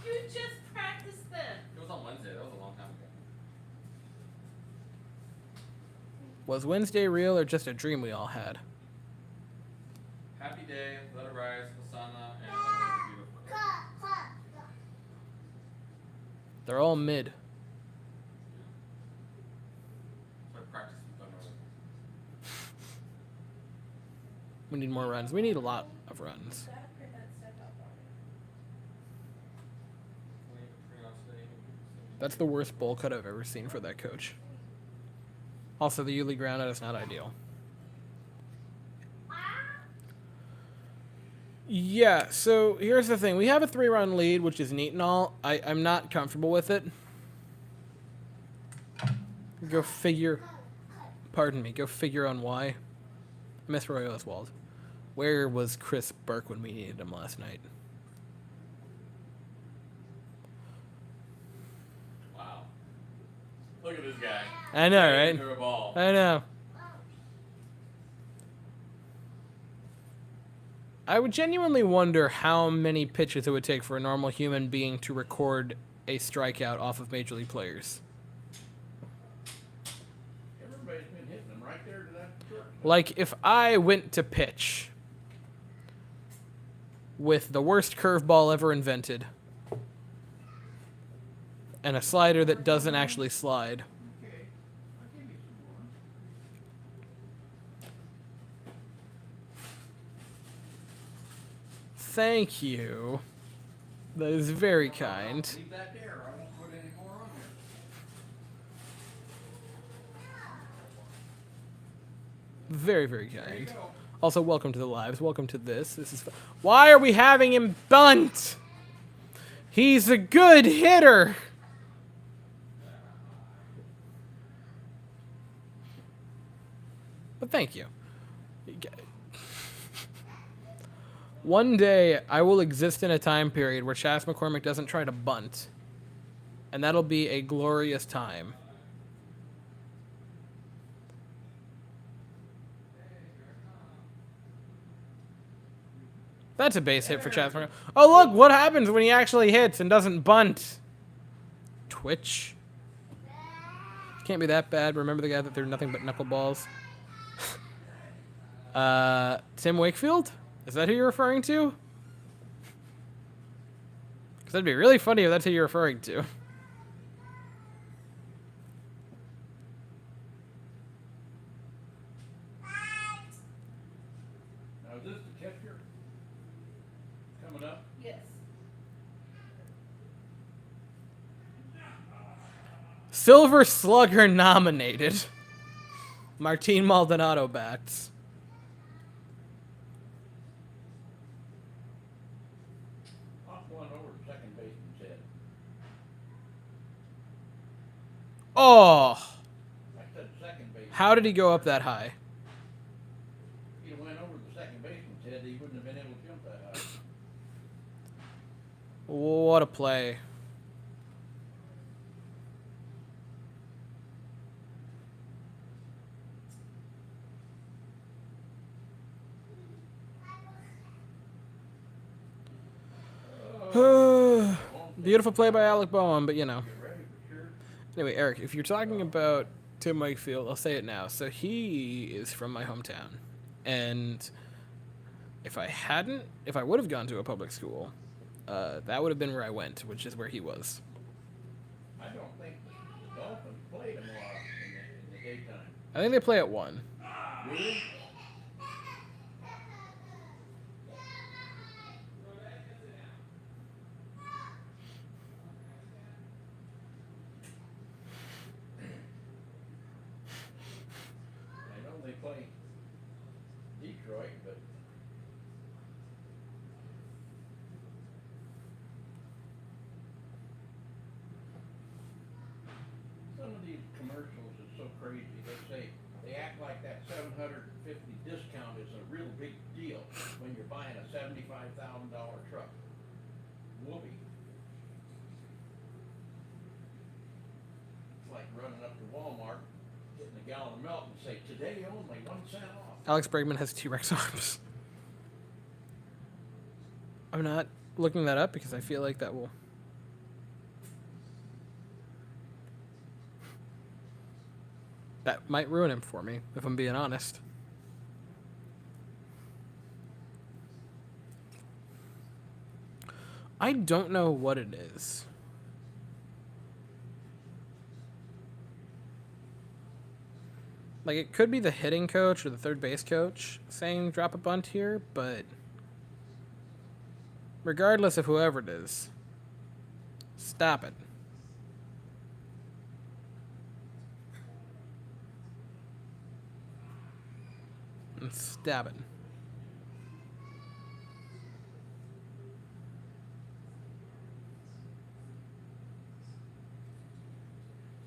You just practiced them. It was on Wednesday. That was a long time ago. Was Wednesday real or just a dream we all had? Happy Day, Let It Rise, Hosanna, and Always Beautiful. They're all mid. So I practiced with them earlier. We need more runs. We need a lot of runs. Gotta print that stuff out for me. That's the worst bowl cut I've ever seen for that coach. Also, the Yuli ground out is not ideal. Yeah, so here's the thing. We have a 3-run lead, which is neat and all. I'm not comfortable with it. Go figure. Pardon me. Go figure on why. Miss Roy Oswald. Where was Chris Burke when we needed him last night? Wow. Look at this guy. I know, right? Threw a ball. I know. I would genuinely wonder how many pitches it would take for a normal human being to record a strikeout off of Major League players. Everybody's been hitting them right there to that short. Like, if I went to pitch with the worst curveball ever invented and a slider that doesn't actually slide, Okay, I'll give you some more. Thank you. That is very kind. Leave that there. I won't put any more on there. Very, very There you kind. go. Also, welcome to the lives. Welcome to this. This is. Why are we having him bunt? He's a good hitter. But thank you. One day, I will exist in a time period where Chas McCormick doesn't try to bunt. And that'll be a glorious time. That's a base hit for Chas McCormick. Oh, look, what happens when he actually hits and doesn't bunt? Twitch. Can't be that bad. Remember the guy that threw nothing but knuckleballs? Tim Wakefield? Is that who you're referring to? Because that'd be really funny if that's who you're referring to. Now, is this the catcher coming up? Yes. Silver Slugger nominated. Martin Maldonado bats. Off one over the second baseman's head. Oh! I said second baseman. How did he go up that high? If he went over the second baseman's head, he wouldn't have been able to jump that high. What a play. Beautiful play by Alec Boehm, but you know. Get ready for sure. Anyway, Eric, if you're talking about Tim Wakefield, I'll say it now. So he is from my hometown. And if I would have gone to a public school, that would have been where I went, which is where he was. I don't think the Dolphins played him a lot in the daytime. I think they play at 1. Really? I know they play Detroit, but some of these commercials is so crazy. They act like that $750 discount is a real big deal when you're buying a $75,000 truck. Whoopee. It's like running up to Walmart, getting a gallon of milk and say, today only 1 cent off. Alex Bregman has T-Rex arms. I'm not looking that up because I feel like that will... That might ruin him for me, if I'm being honest. I don't know what it is. Like, it could be the hitting coach or the third base coach saying drop a bunt here, but regardless of whoever it is, stop it. And stab it.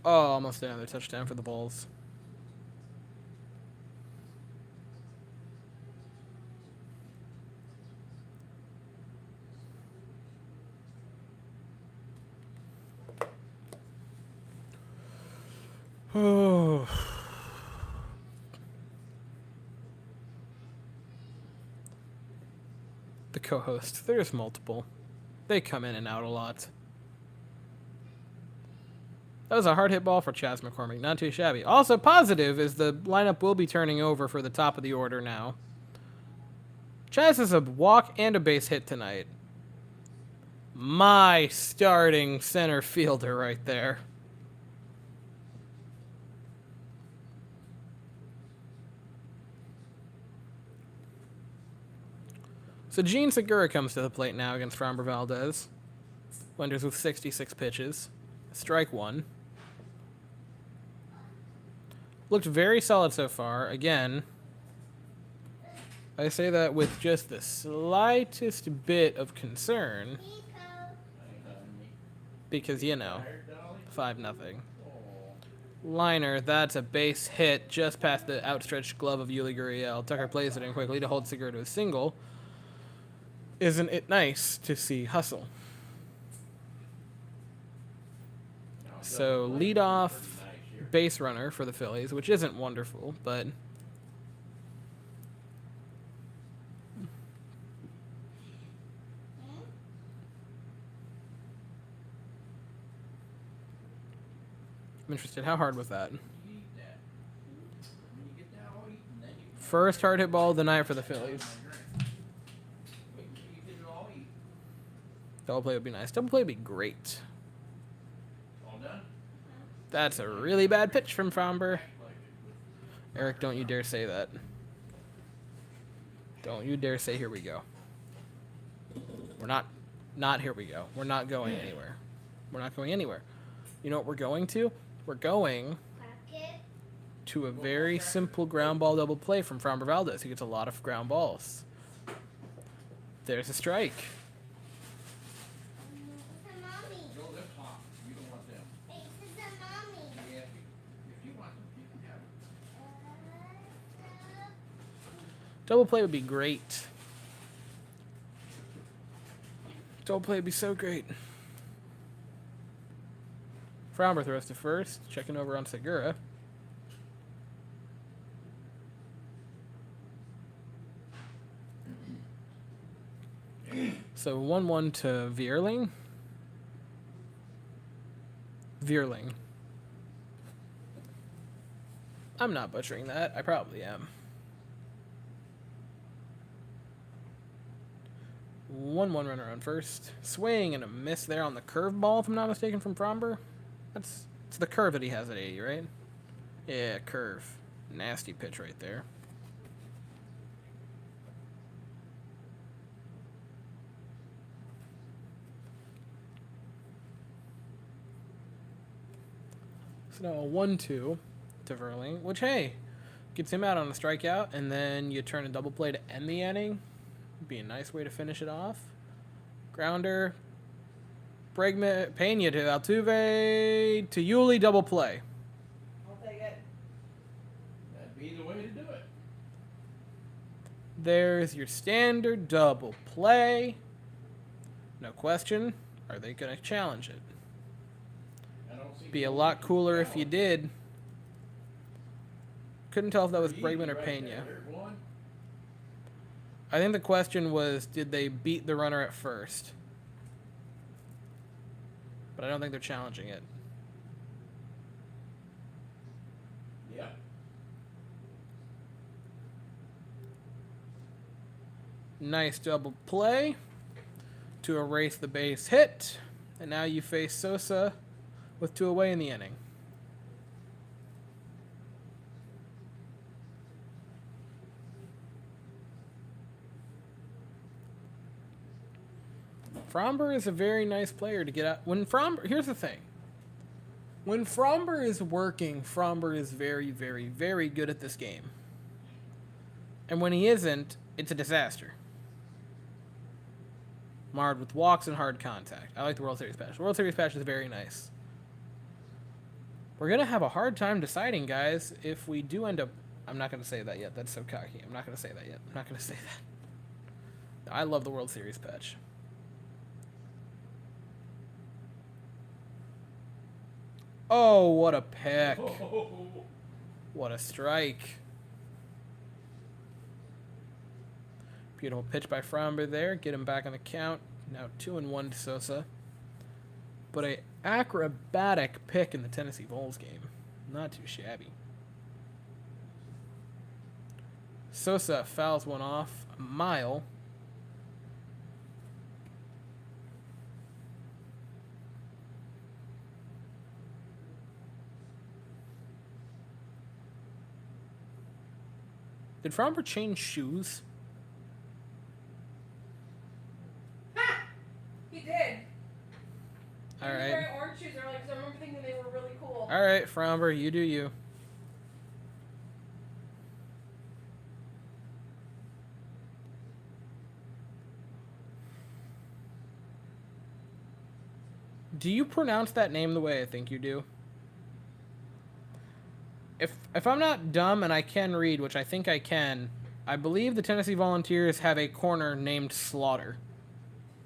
Oh, almost another touchdown for the Bulls. Oh. The co-host. There's multiple. They come in and out a lot. That was a hard hit ball for Chas McCormick. Not too shabby. Also positive is the lineup will be turning over for the top of the order now. Chas has a walk and a base hit tonight. My starting center fielder right there. So Gene Segura comes to the plate now against Framber Valdez. Winters with 66 pitches. Strike one. Looked very solid so far. Again, I say that with just the slightest bit of concern because, you know, 5-0. Liner, that's a base hit just past the outstretched glove of Yuli Gurriel. Tucker plays it in quickly to hold Segura to a single. Isn't it nice to see hustle? So lead off base runner for the Phillies, which isn't wonderful, but I'm interested. How hard was that? First hard hit ball of the night for the Phillies. Double play would be nice. Double play would be great. That's a really bad pitch from Framber. Eric, don't you dare say that. Don't you dare say here we go. We're not here we go. We're not going anywhere. We're not going anywhere. You know what we're going to? We're going to a very simple ground ball double play from Framber Valdez. He gets a lot of ground balls. There's a strike. Double play would be great. Double play would be so great. Framber throws to first, checking over on Segura. So 1-1 to Vierling. Vierling. I'm not butchering that. I probably am. 1-1 runner on first. Swing and a miss there on the curveball, if I'm not mistaken, from Framber. It's the curve that he has at 80, right? Yeah, curve. Nasty pitch right there. So now a 1-2 to Verling, which, hey, gets him out on a strikeout, and then you turn a double play to end the inning. Be a nice way to finish it off. Grounder. Bregman, Pena to Altuve to Yuli, double play. I'll take it. That'd be the way to do it. There's your standard double play. No question. Are they going to challenge it? I don't see Be a lot cooler if you did. Couldn't tell if that was Bregman or Pena. There's one. I think the question was, did they beat the runner at first? But I don't think they're challenging it. Yeah. Nice double play to erase the base hit. And now you face Sosa with 2 away in the inning. Framber is a very nice player to get out. Here's the thing. When Framber is working, Framber is very, very, very good at this game. And when he isn't, it's a disaster. Marred with walks and hard contact. I like the World Series patch. The World Series patch is very nice. We're going to have a hard time deciding, guys, if we do end up... I'm not going to say that yet. That's so cocky. I'm not going to say that yet. I'm not going to say that. I love the World Series patch. Oh, what a pick. What a strike. Beautiful pitch by Framber there. Get him back on the count. Now 2-1 to Sosa. But a acrobatic pick in the Tennessee Vols game. Not too shabby. Sosa fouls one off a mile. Did Framber change shoes? He All was right. wearing orange shoes earlier because I remember thinking they were really cool. All right, Fromber, you do you. Do you pronounce that name the way I think you do? If I'm not dumb and I can read, which I think I can, I believe the Tennessee Volunteers have a corner named Slaughter.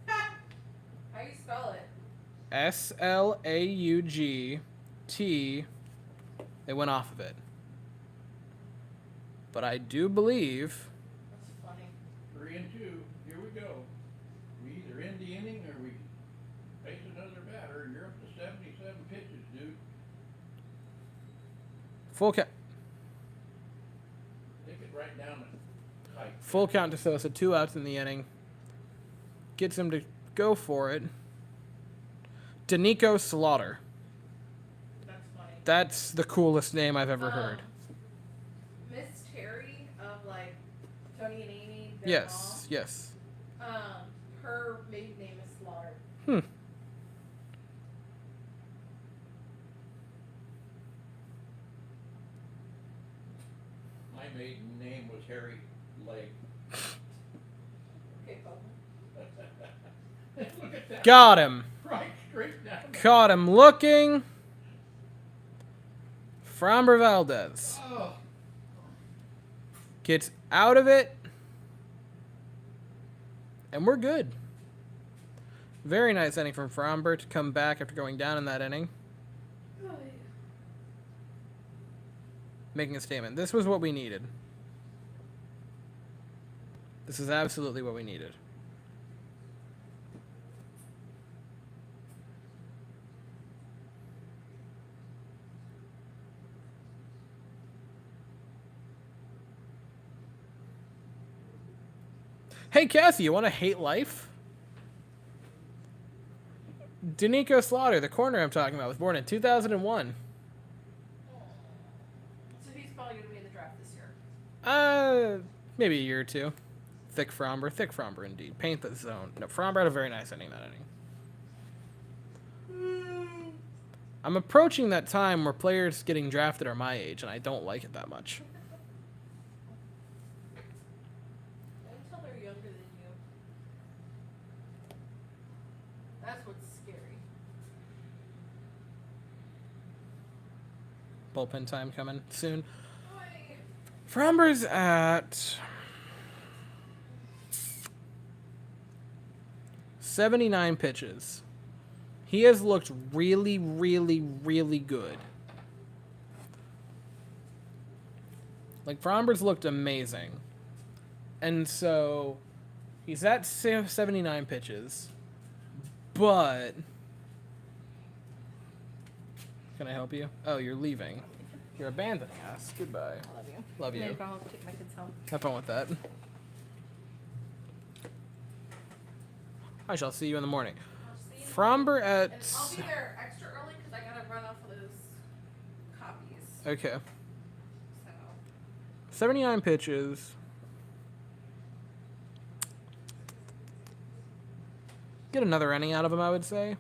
How you spell it? Slaugt. They went off of it. But I do believe. That's funny. 3-2. Here we go. We either end the inning or we face another batter, and you're up to 77 pitches, dude. Full count. Take it right down the pipe. Full count to Sosa. 2 outs in the inning. Gets him to go for it. Danico Slaughter. That's funny. That's the coolest name I've ever heard. Miss Terry of like Tony and Amy. Their Yes, yes. Mom, her maiden name is Slaughter. My maiden name was Harry Leg. Okay, Bob. Look at that. Got him. Right straight down. Caught him looking. Framber Valdez Oh, gets out of it. And we're good. Very nice inning from Framber to come back after going down in that inning. Oh, yeah. Making a statement. This was what we needed. This is absolutely what we needed. Hey, Cassie, you want to hate life? Danico Slaughter, the corner I'm talking about, was born in 2001. So he's probably going to be in the draft this year. Maybe a year or two. Thick Fromber indeed. Paint the zone. No, Fromber had a very nice inning that inning. I'm approaching that time where players getting drafted are my age, and I don't like it that much. Until they're younger than you. That's what's scary. Bullpen time coming soon. Boy. Fromber's at 79 pitches. He has looked really, really, really good. Like, Fromber's looked amazing. And so, he's at 79 pitches. But... Can I help you? Oh, you're leaving. You're abandoning us. Goodbye. I love you. Love you. Maybe I'll take my kids home. Have fun with that. I shall see you in the morning. I'll see you. Fromber And at... I'll be there extra early because I gotta run off of those copies. Okay. So 79 pitches. Get another inning out of him, I would say.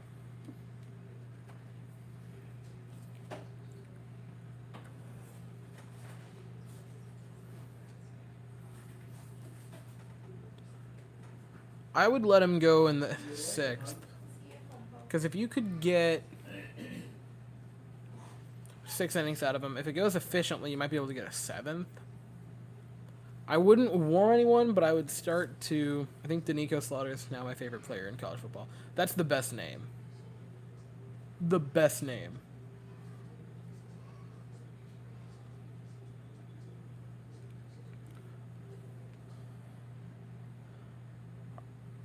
I would let him go in the 6th. Because if you could get 6 innings out of him, if it goes efficiently, you might be able to get a 7th. I wouldn't warn anyone, but I would start to... I think Danico Slaughter is now my favorite player in college football. That's the best name. The best name.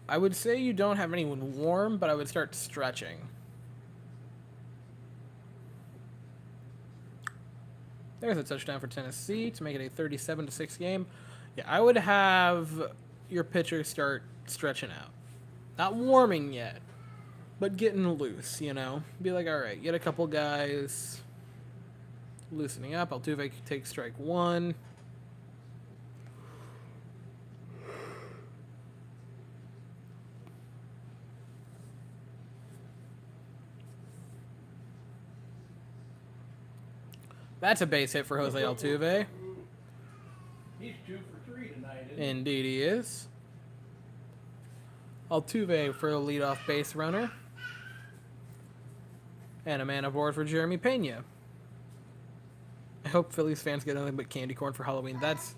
I would say you don't have anyone warm, but I would start stretching. There's a touchdown for Tennessee to make it a 37-6 game. Yeah, I would have your pitcher start stretching out. Not warming yet, but getting loose, you know? Be like, all right, get a couple guys loosening up. Altuve takes strike 1. That's a base hit for Jose Altuve. He's 2 for 3 tonight, isn't he? Indeed he is. Altuve for a leadoff base runner. And a man aboard for Jeremy Pena. I hope Phillies fans get nothing but candy corn for Halloween. That's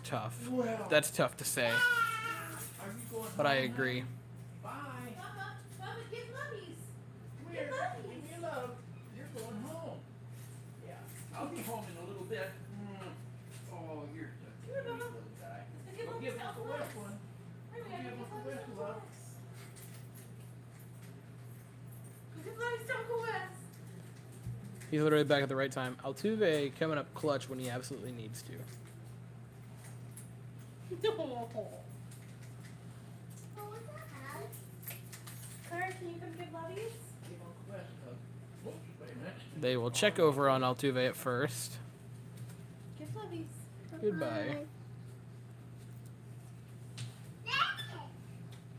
tough. Well, That's tough to say, are you going but I home agree. now? Bye. Mama, give lummies. Come here. Give me a love. You're going home. Yeah. I'll be home in a little bit. Oh, you're such a Here, sweet Mama. little guy. Give Go lummies give to Uncle Uncle Wes Wes. one. Hurry, Go I give gotta Uncle give Wes lummies to a love. Uncle Wes. Go give lummies to Uncle Wes. He's literally back at the right time. Altuve coming up clutch when he absolutely needs to. No. Claire, can you come give lummies? Give Uncle Wes a hug. Whoops, wait a minute. They will check over on Altuve at first. Give lummies. Goodbye.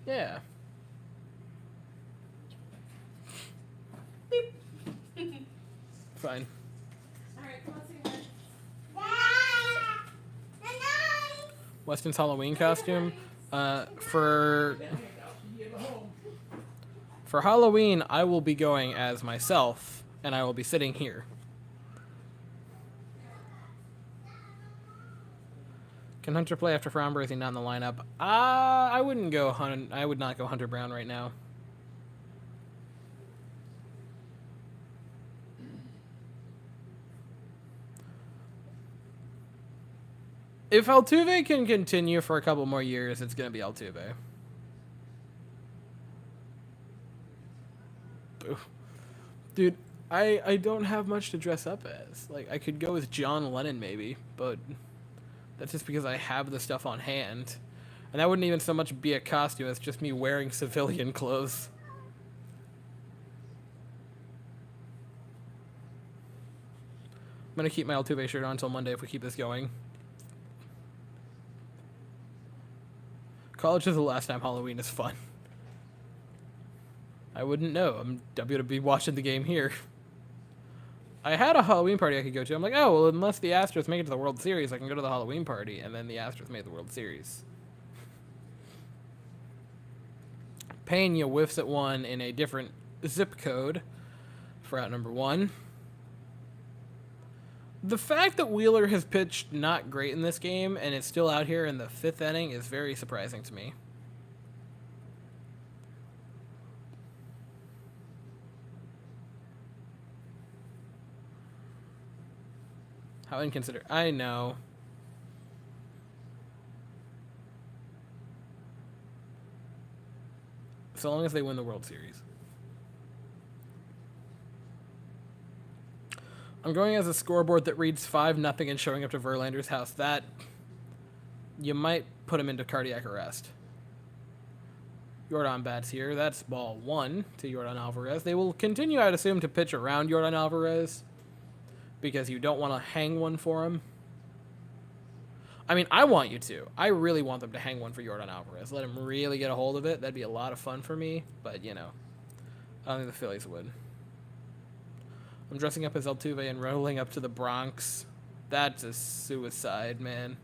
Yeah. Beep. Fine. Alright, come on, sing one. Weston's Halloween costume. For Then I'll see you at home. Halloween, I will be going as myself, and I will be sitting here. Can Hunter play after Framber? Is he not in the lineup? I wouldn't go Hunt. I would not go Hunter Brown right now. If Altuve can continue for a couple more years, it's gonna be Altuve. Dude, I don't have much to dress up as. Like, I could go with John Lennon maybe, but that's just because I have the stuff on hand. And that wouldn't even so much be a costume, it's just me wearing civilian clothes. I'm gonna keep my Altuve shirt on until Monday if we keep this going. College is the last time Halloween is fun. I wouldn't know. I'm gonna be watching the game here. I had a Halloween party I could go to. I'm like, oh, well, unless the Astros make it to the World Series, I can go to the Halloween party. And then the Astros made the World Series. Pena whiffs at one in a different zip code for out number one. The fact that Wheeler has pitched not great in this game and is still out here in the fifth inning is very surprising to me. How inconsiderate. I know. So long as they win the World Series. I'm going as a scoreboard that reads 5-0 and showing up to Verlander's house. That, you might put him into cardiac arrest. Yordan bats here. That's ball one to Yordan Alvarez. They will continue, I'd assume, to pitch around Yordan Alvarez because you don't want to hang one for him. I mean, I want you to. I really want them to hang one for Yordan Alvarez. Let him really get a hold of it. That'd be a lot of fun for me. But, you know, I don't think the Phillies would. I'm dressing up as Altuve and rolling up to the Bronx. That's a suicide, man.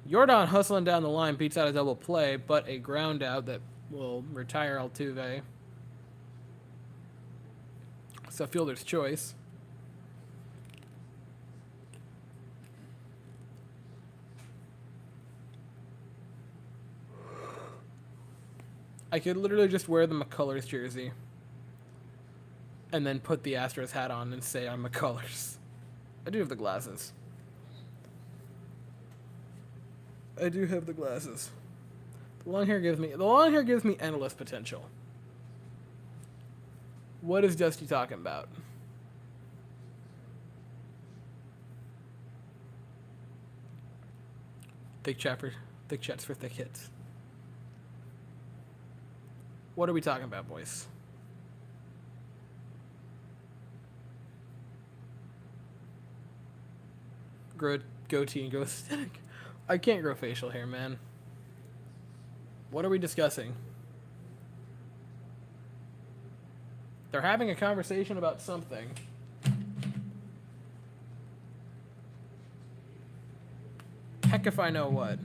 Yordan hustling down the line beats out a double play, but a ground out that will retire Altuve. So fielder's choice. I could literally just wear the McCullers jersey and then put the Astros hat on and say I'm McCullers. I do have the glasses. I do have the glasses. The long hair gives me endless potential. What is Dusty talking about? Thick chats for thick hits. What are we talking about, boys? Grow goatee and go aesthetic. I can't grow facial hair, man. What are we discussing? They're having a conversation about something. heck if I know what.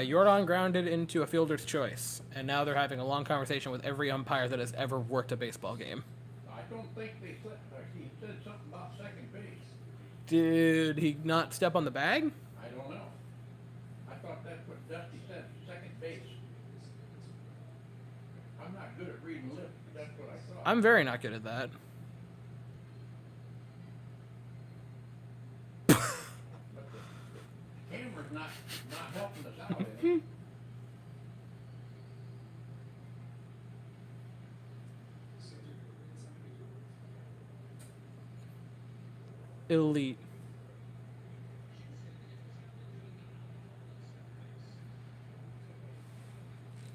Jordan grounded into a fielder's choice, and now they're having a long conversation with every umpire that has ever worked a baseball game. I don't think they said, he said something about second base. Did he not step on the bag? I don't know. I thought that's what Dusty said, second base. I'm not good at reading lips, but that's what I thought. I'm very not good at that. But the camera's not helping us out any. Elite.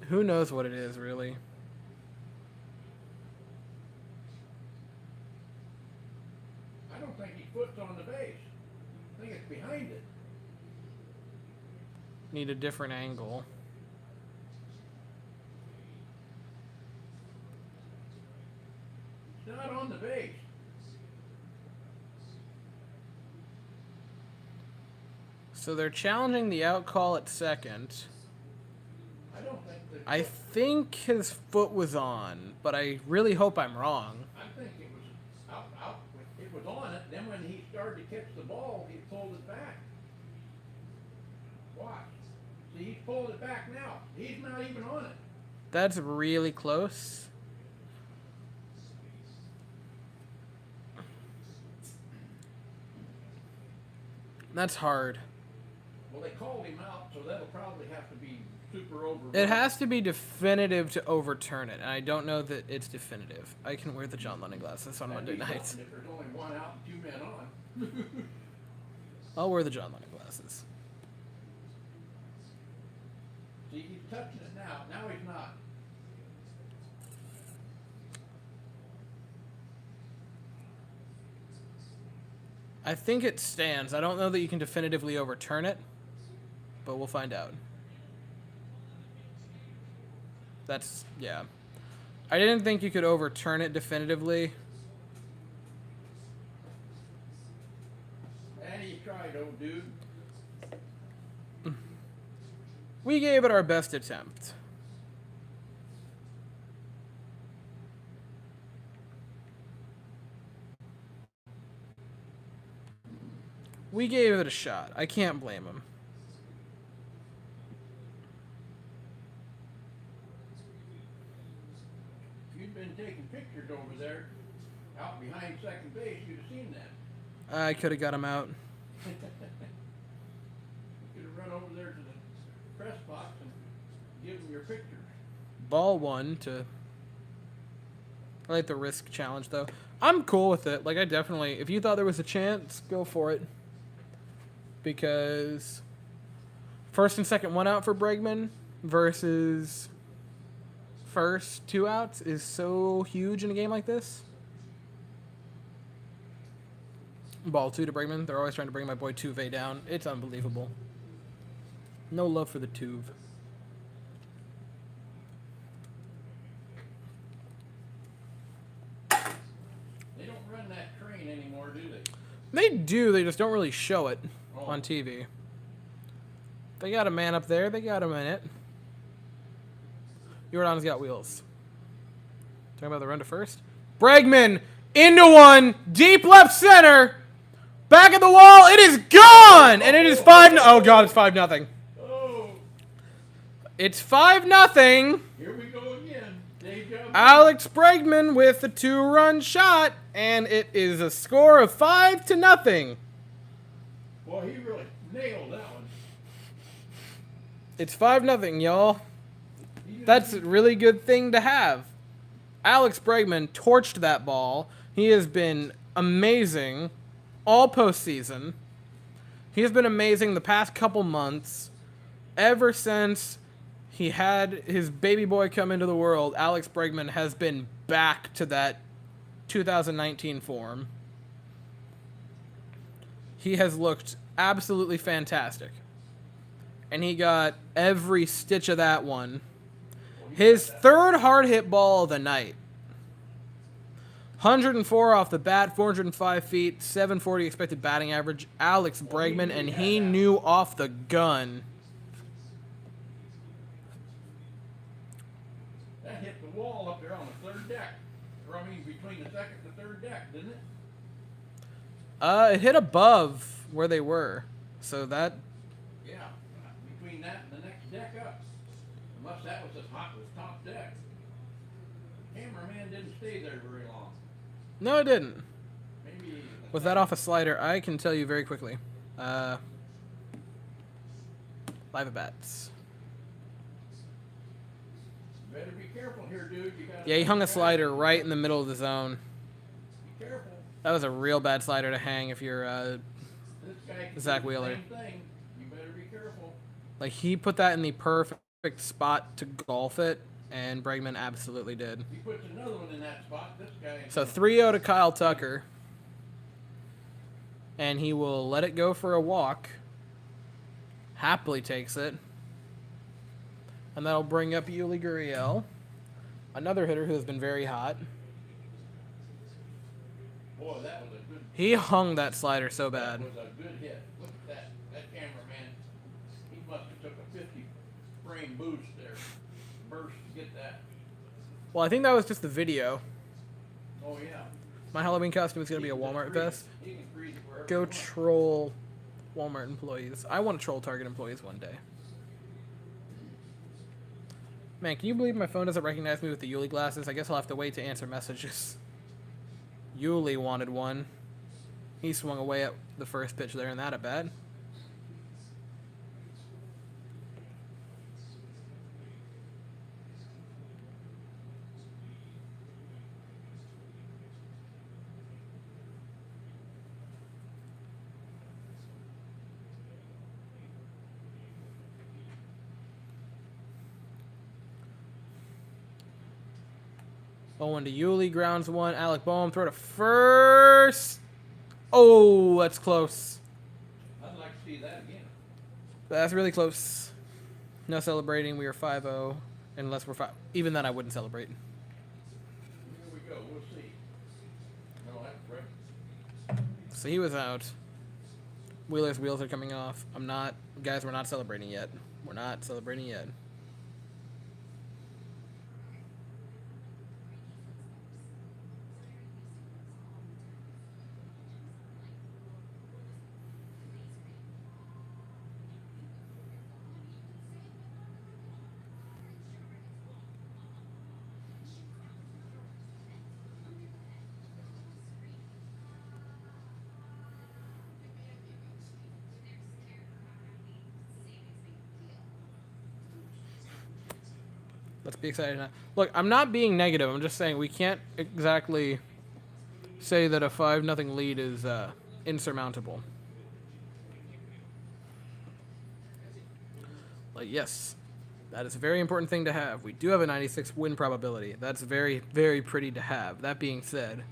Who knows what it is, really? I don't think his foot's on the base. I think it's behind it. Need a different angle. It's not on the base. So they're challenging the out call at second. I don't think that. I think his foot was on, but I really hope I'm wrong. I think it was out. It was on it. Then when he started to catch the ball, he pulled it back. Watch. See, he's pulled it back now. He's not even on it. That's really close. That's hard. Well, they called him out, so that'll probably have to be super over. It has to be definitive to overturn it, and I don't know that it's definitive. I can wear the John Lennon glasses on Monday nights. If there's only one out and 2 men on. I'll wear the John Lennon glasses. See, he's touching it now. Now he's not. I think it stands. I don't know that you can definitively overturn it, but we'll find out. That's, yeah. I didn't think you could overturn it definitively. And he tried, old dude. We gave it our best attempt. We gave it a shot. I can't blame him. If you'd been taking pictures over there, out behind second base, you'd have seen that. I could have got him out. You could have run over there to the press box and give them your pictures. Ball one to... I like the risk challenge, though. I'm cool with it. Like, I definitely... If you thought there was a chance, go for it. Because first and second 1 out for Bregman versus first 2 outs is so huge in a game like this. Ball 2 to Bregman. They're always trying to bring my boy Tuve down. It's unbelievable. No love for the Tuve. They don't run that train anymore, do they? They do. They just don't really show it on TV. They got a man up there. They got him in it. Jordan's got wheels. Talking about the run to first. Bregman into one. Deep left center. Back at the wall. It is gone. And it is 5. Oh, God. It's 5-0. Oh, It's 5-0. here we go again. Deja vu. Alex Bregman with a 2-run shot. And it is a score of 5-0. Boy, he really nailed that one. It's 5-0, y'all. That's a really good thing to have. Alex Bregman torched that ball. He has been amazing all postseason. He has been amazing the past couple months. Ever since he had his baby boy come into the world, Alex Bregman has been back to that 2019 form. He has looked absolutely fantastic. And he got every stitch of that one. His third hard hit ball of the night. 104 off the bat, 405 feet, 740 expected batting average. Alex Bregman, and he knew off the gun. That hit the wall up there on the third deck. Or I mean, between the second and the third deck, didn't it? It hit above where they were, so that. Yeah, between that and the next deck up. Unless that was as hot as top deck. Cameraman didn't stay there very long. No, it didn't. Maybe. Was that off a slider? I can tell you very quickly. Live at bats. Better be careful here, dude. You gotta Yeah, he hung a slider right in the middle of the zone. Be careful. That was a real bad slider to hang if you're This guy can Zach do the Wheeler. same thing. You better be careful. like he put that in the perfect spot to golf it, and Bregman absolutely did. He puts another one in that spot. This guy. So 3-0 to Kyle Tucker, and he will let it go for a walk. Happily takes it, and that'll bring up Yuli Gurriel, another hitter who has been very hot. Boy, that was a good. He hung that slider so bad. That was a good hit. Look at that. That cameraman. He must have took a 50 frame boost there. Burst to get that. Well, I think that was just the video. Oh yeah. My Halloween costume is going to be a Walmart vest. He can freeze it wherever Go he wants. troll Walmart employees. I want to troll Target employees one day. Man, can you believe my phone doesn't recognize me with the Yuli glasses? I guess I'll have to wait to answer messages. Yuli wanted one. He swung away at the first pitch there, and that at bat. Owen to Yuli, grounds one. Alec Boehm, throw to first. Oh, that's close. I'd like to see that again. That's really close. No celebrating. We are 5-0. Unless we're 5. Even then, I wouldn't celebrate. Here we go. We'll see. No, that's right. So he was out. Wheeler's wheels are coming off. I'm not. Guys, we're not celebrating yet. We're not celebrating yet. Let's be excited now. Look, I'm not being negative. I'm just saying we can't exactly say that a 5-0 lead is insurmountable. Like, yes, that is a very important thing to have. We do have a 96 win probability. That's very, very pretty to have. That being said,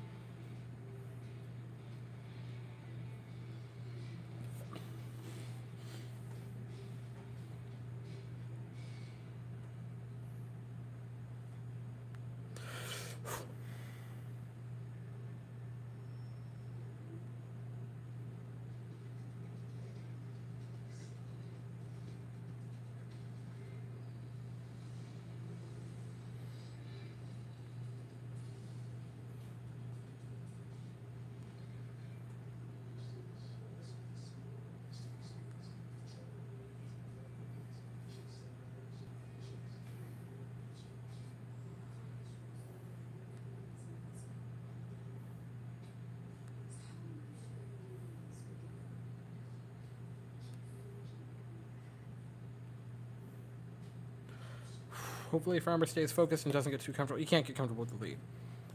hopefully Farmer stays focused and doesn't get too comfortable. You can't get comfortable with the lead.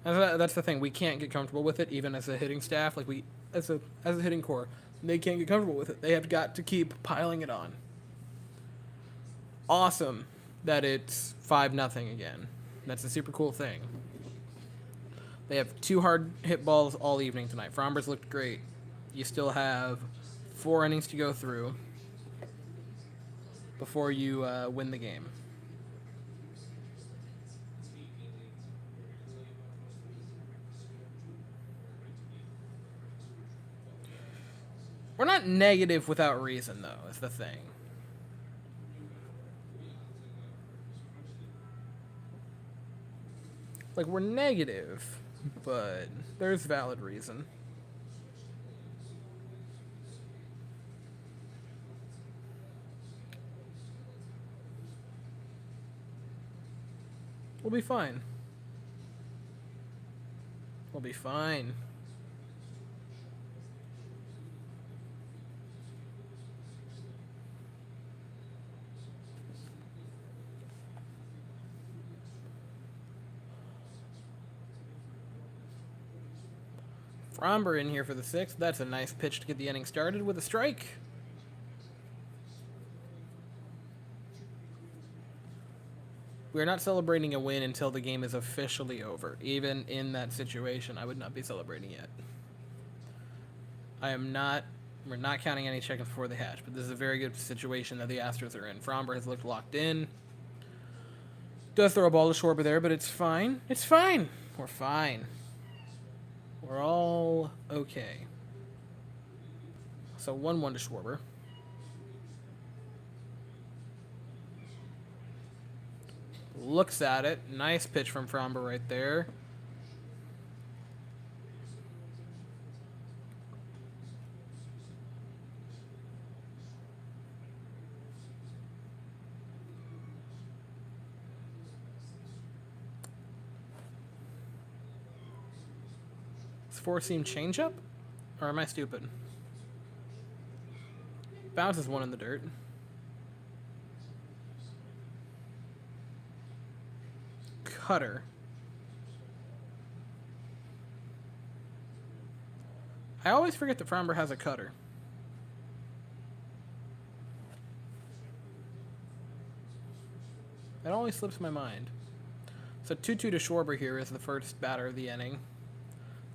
That's the thing. We can't get comfortable with it, even as a hitting staff. Like as a hitting core, they can't get comfortable with it. They have got to keep piling it on. Awesome that it's 5-0 again. That's a super cool thing. They have 2 hard hit balls all evening tonight. Fromber's looked great. You still have 4 innings to go through before you win the game. We're not negative without reason, though, is the thing. Like, we're negative, but there's valid reason. We'll be fine. We'll be fine. Fromber in here for the 6th. That's a nice pitch to get the inning started with a strike. We're not celebrating a win until the game is officially over. Even in that situation, I would not be celebrating yet. We're not counting any chickens before they hatch, but this is a very good situation that the Astros are in. Fromber has looked locked in. Does throw a ball to Schwarber there, but it's fine. It's fine. We're fine. We're all okay. So 1-1 to Schwarber. Looks at it. Nice pitch from Fromber right there. It's 4-seam changeup? Or am I stupid? Bounces one in the dirt. Cutter. I always forget that Fromber has a cutter. That always slips my mind. So 2-2 to Schwarber here is the first batter of the inning.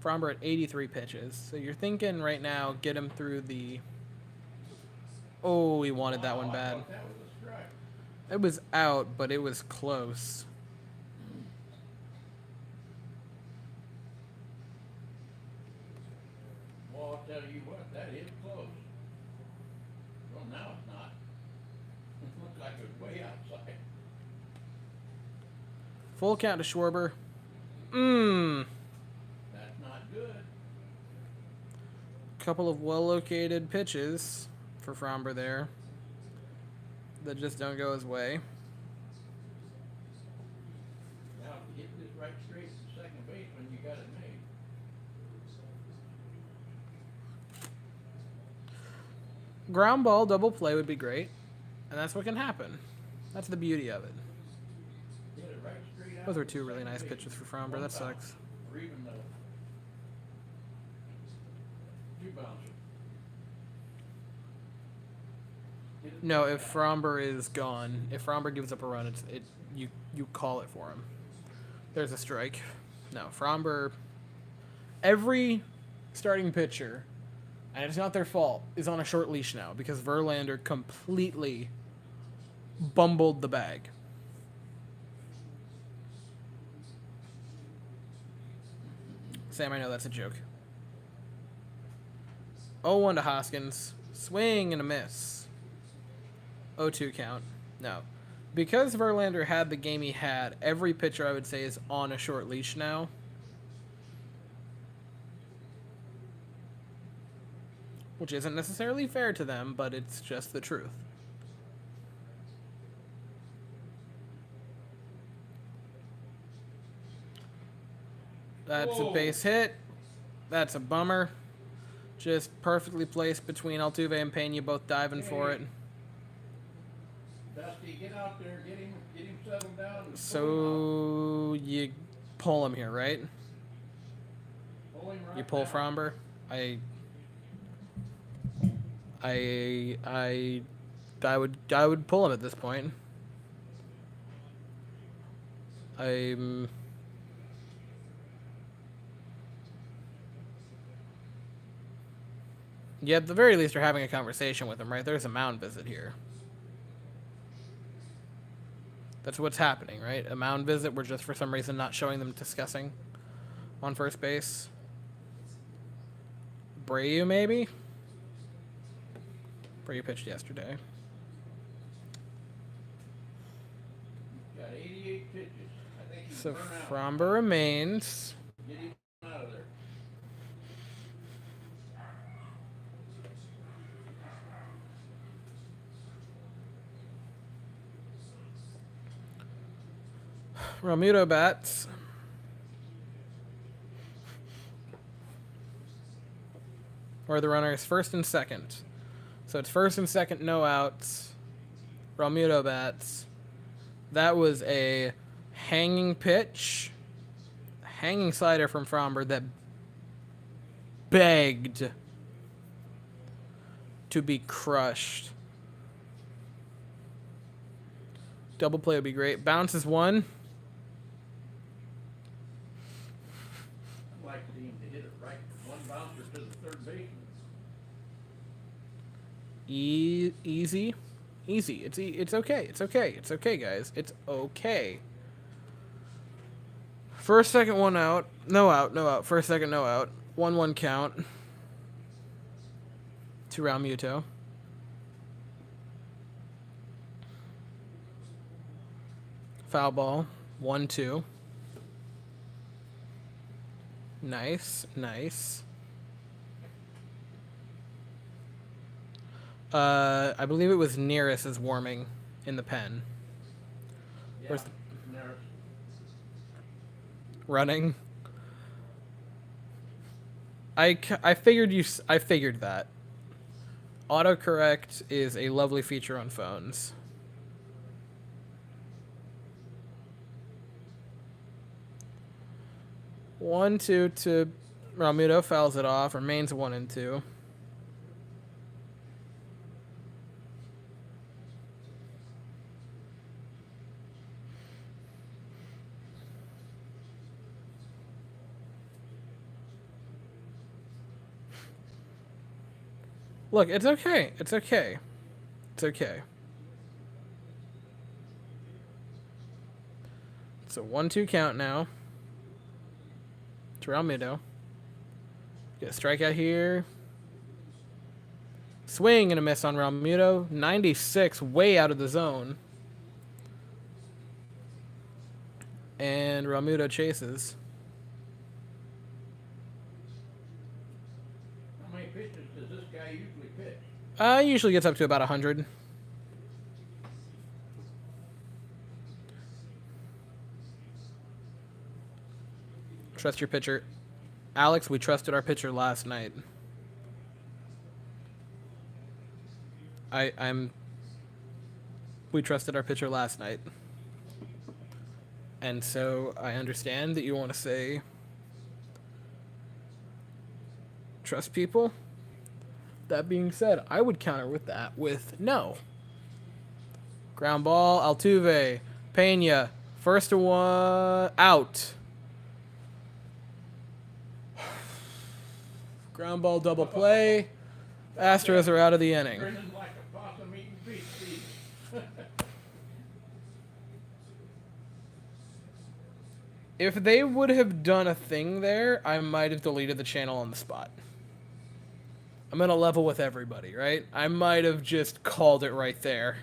Fromber at 83 pitches. So you're thinking right now, get him through the... Oh, he wanted that one bad. That was a strike. It was out, but it was close. Well, I'll tell you what, that is close. Well, now it's not. It looks like it was way outside. Full count to Schwarber. That's not good. Couple of well-located pitches for Fromber there that just don't go his way. Now, if you hit this right straight to second baseman, you got it made. Ground ball double play would be great, and that's what can happen. That's the beauty of it. Hit it right straight out. Those are to two really second nice base. pitches for Fromber. One That bounce, sucks. Or even the two bounces. Hit it No, right if out. Fromber is gone, if Fromber gives up a run, you call it for him. There's a strike. No, Fromber. Every starting pitcher, and it's not their fault, is on a short leash now because Verlander completely bumbled the bag. Sam, I know that's a joke. 0-1 to Hoskins. Swing and a miss. 0-2 count. No. Because Verlander had the game he had, every pitcher I would say is on a short leash now. Which isn't necessarily fair to them, but it's just the truth. That's a base hit. That's a bummer. Just perfectly placed between Altuve and Pena, both diving for it. Dusty, get out there, get him settled down. And pull him So you pull him here, right? out. Pull him right You pull now. Fromber. I would pull him at this point. Yeah, at the very least, you're having a conversation with him, right? There's a mound visit here. That's what's happening, right? A mound visit. We're just for some reason not showing them discussing on first base. Brayu, maybe? where you pitched yesterday. Got 88 pitches. I think he's So burnt out. Fromber remains. Get him out of there. Realmuto bats. Where the runners first and second. So it's first and second, no outs. Realmuto bats. That was a hanging pitch. Hanging slider from Fromber that begged to be crushed. Double play would be great. Bounces one. I'd like the team to hit it right. One bouncer to the third baseman. Easy. It's okay. It's okay, guys. It's okay. First, second, one out. No out. First, second, no out. 1-1 count. To Realmuto. Foul ball. 1-2. Nice. I believe it was Nearest is warming in the pen. Where's the Nearest. running? I figured that. Autocorrect is a lovely feature on phones. One, two to Realmuto, fouls it off, remains 1-2. Look, it's okay. It's okay. It's okay. It's a 1-2 count now. To Realmuto. Get a strikeout here. Swing and a miss on Realmuto. 96, way out of the zone. And Realmuto chases. How many pitches does this guy usually pitch? Usually gets up to about 100. Trust your pitcher. Alex, we trusted our pitcher last night. We trusted our pitcher last night. And so I understand that you want to say trust people. That being said, I would counter with that with no. Ground ball, Altuve, Pena, first to one, out. Ground ball, double play. Astros are out of the inning. Grinning like a possum eating beef feed. If they would have done a thing there, I might have deleted the channel on the spot. I'm going to level with everybody, right? I might have just called it right there.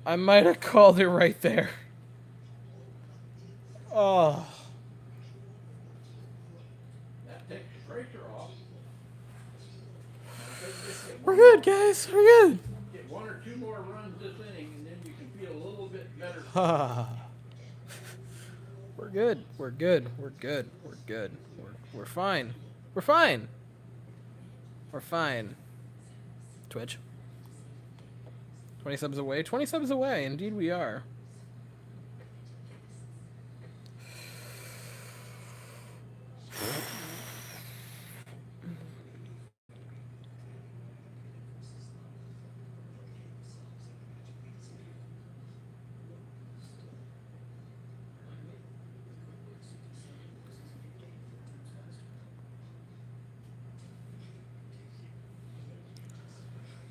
I might have called it right there. Oh. That takes the pressure off. Now, if they just get We're one- good, guys. We're good. Get one or two more runs this inning, and then you can feel a little bit better. We're good. We're good. We're good. We're good. We're fine. We're fine. We're fine. Twitch. 20 subs away. 20 subs away. Indeed we are.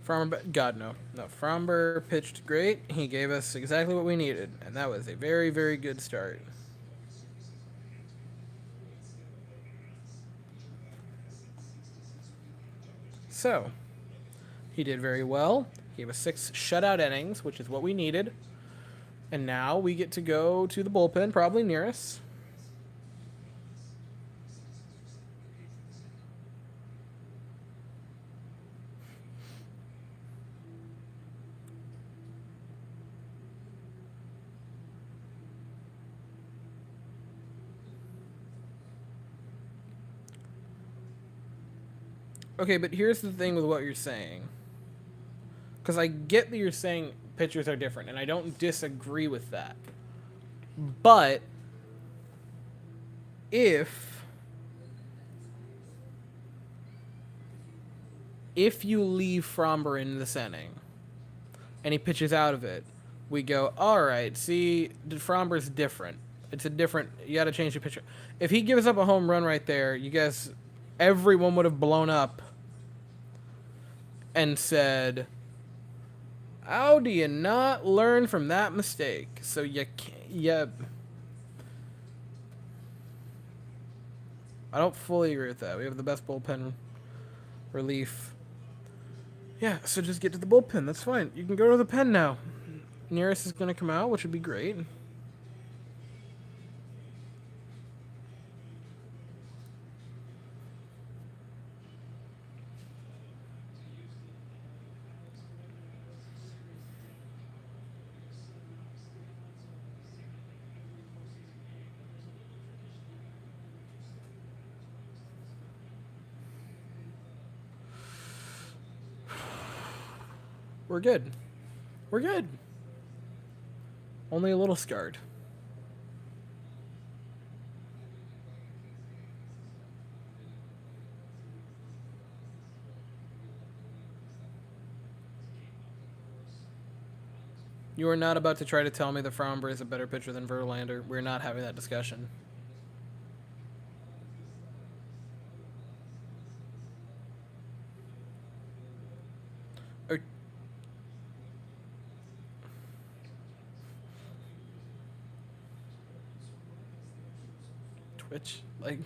Fromber, God no. No, Fromber pitched great. He gave us exactly what we needed, and that was a very, very good start. So, he did very well. Gave us 6 shutout innings, which is what we needed. And now we get to go to the bullpen, probably near us. Okay, but here's the thing with what you're saying. Because I get that you're saying pitchers are different, and I don't disagree with that. But if you leave Fromber in this inning and he pitches out of it, we go, all right, see, Fromber's different. It's a different, you got to change the pitcher. If he gives up a home run right there, you guys, everyone would have blown up and said, how do you not learn from that mistake? So you can't, I don't fully agree with that. We have the best bullpen relief. Yeah, so just get to the bullpen. That's fine. You can go to the pen now. Nearest is going to come out, which would be great. We're good. We're good. Only a little scarred. You are not about to try to tell me that Fromber is a better pitcher than Verlander. We're not having that discussion. Twitch, like...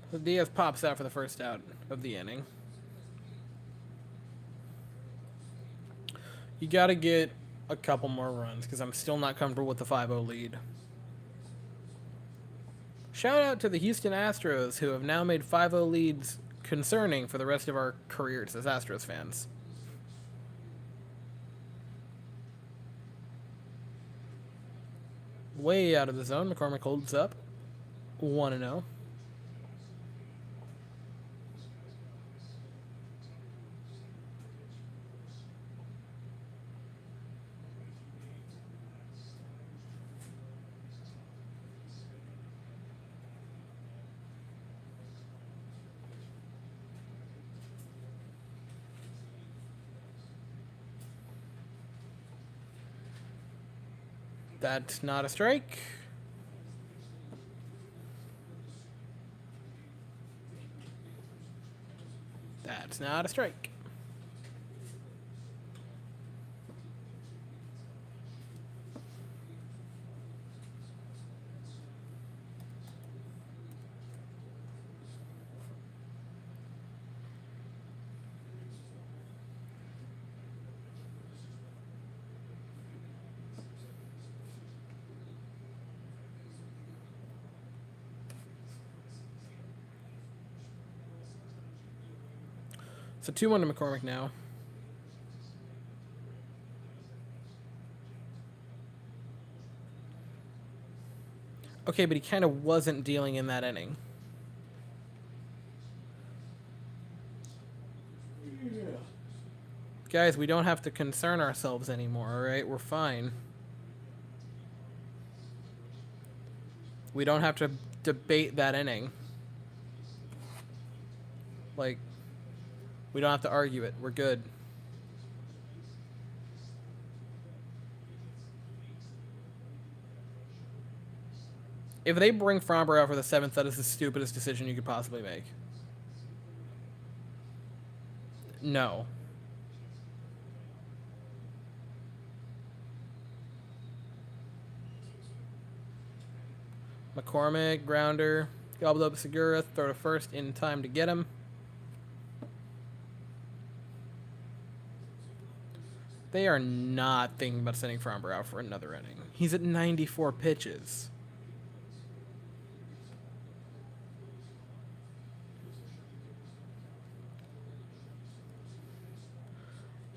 So Diaz pops out for the first out of the inning. You got to get a couple more runs because I'm still not comfortable with the 5-0 lead. Shout out to the Houston Astros who have now made 5-0 leads concerning for the rest of our careers as Astros fans. Way out of the zone. McCormick holds up 1-0. That's not a strike. That's not a strike. So 2-1 to McCormick now. Okay, but he kind of wasn't dealing in that inning. Yeah. Guys, we don't have to concern ourselves anymore, alright? We're fine. We don't have to debate that inning. Like, we don't have to argue it. We're good. If they bring Fromber out for the 7th, that is the stupidest decision you could possibly make. No. McCormick, grounder, gobbled up Segura, throw to first in time to get him. They are not thinking about sending Fromber out for another inning. He's at 94 pitches.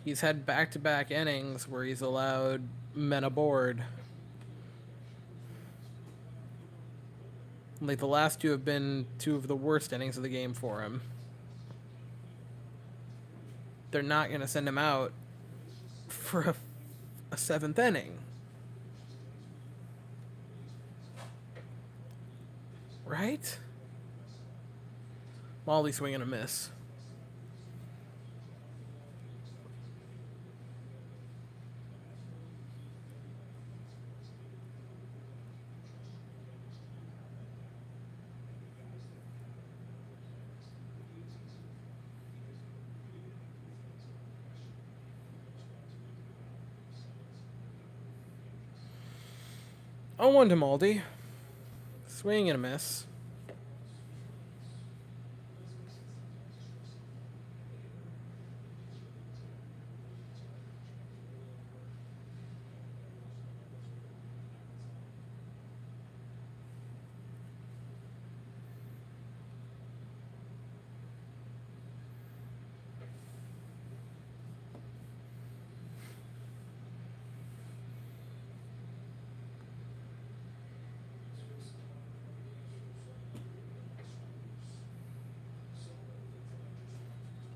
He's had back-to-back innings where he's allowed men aboard. Like, the last two have been two of the worst innings of the game for him. They're not going to send him out for a 7th inning. Right? Molly swing and a miss. Oh, 1 to Maldi. Swing and a miss.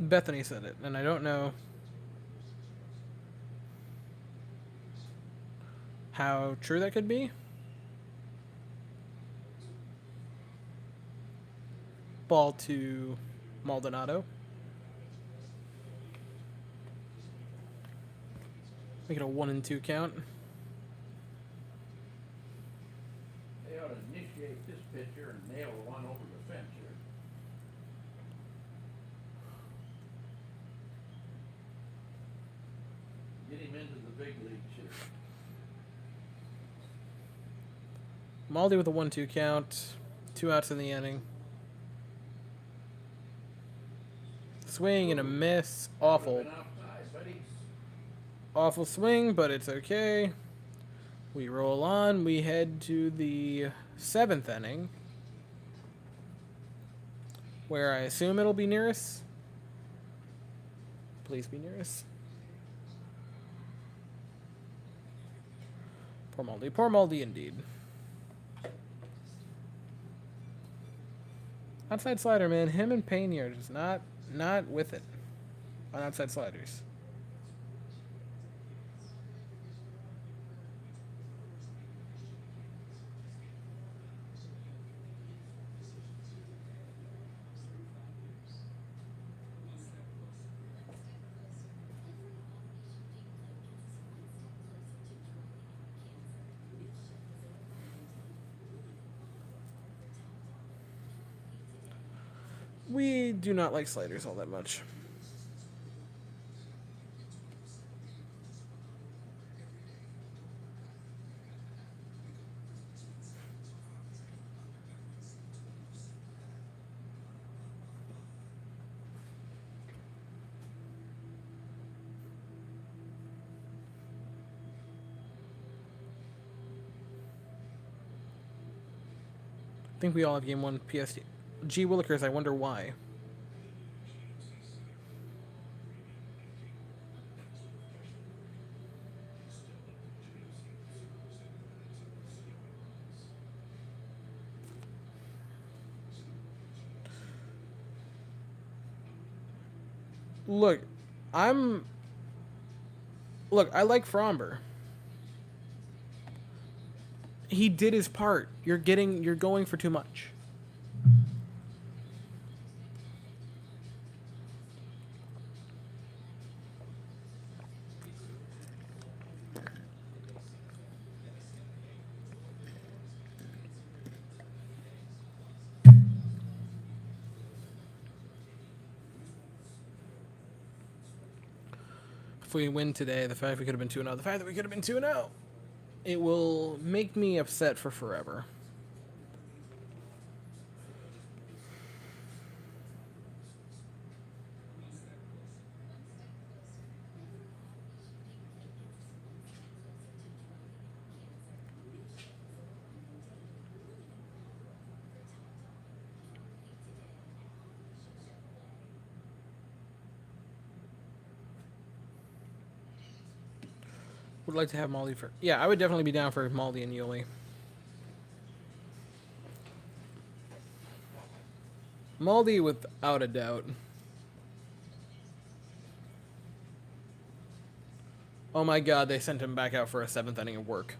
Bethany said it, and I don't know how true that could be. Ball to Maldonado. Make it a 1-2 count. They ought to initiate this pitcher and nail one over the fence here. Get him into the big leagues here. Maldi with a 1-2 count. 2 outs in the inning. Swing and a miss. Awful. Been outside, buddy. Awful swing, but it's okay. We roll on. We head to the 7th inning, where I assume it'll be nearest. Please be nearest. Poor Maldi indeed. Outside slider, man. Him and Pena are just not with it on outside sliders. We do not like sliders all that much. I think we all have game 1 PSD. G. Willikers, I wonder why. Look, I like Fromber. He did his part. You're going for too much. if we win today, the fact we could have been 2-0, the fact that we could have been 2-0, it will make me upset for forever. Would like to have Maldi for... Yeah, I would definitely be down for Maldi and Yuli. Maldi without a doubt. Oh my god, they sent him back out for a 7th inning of work.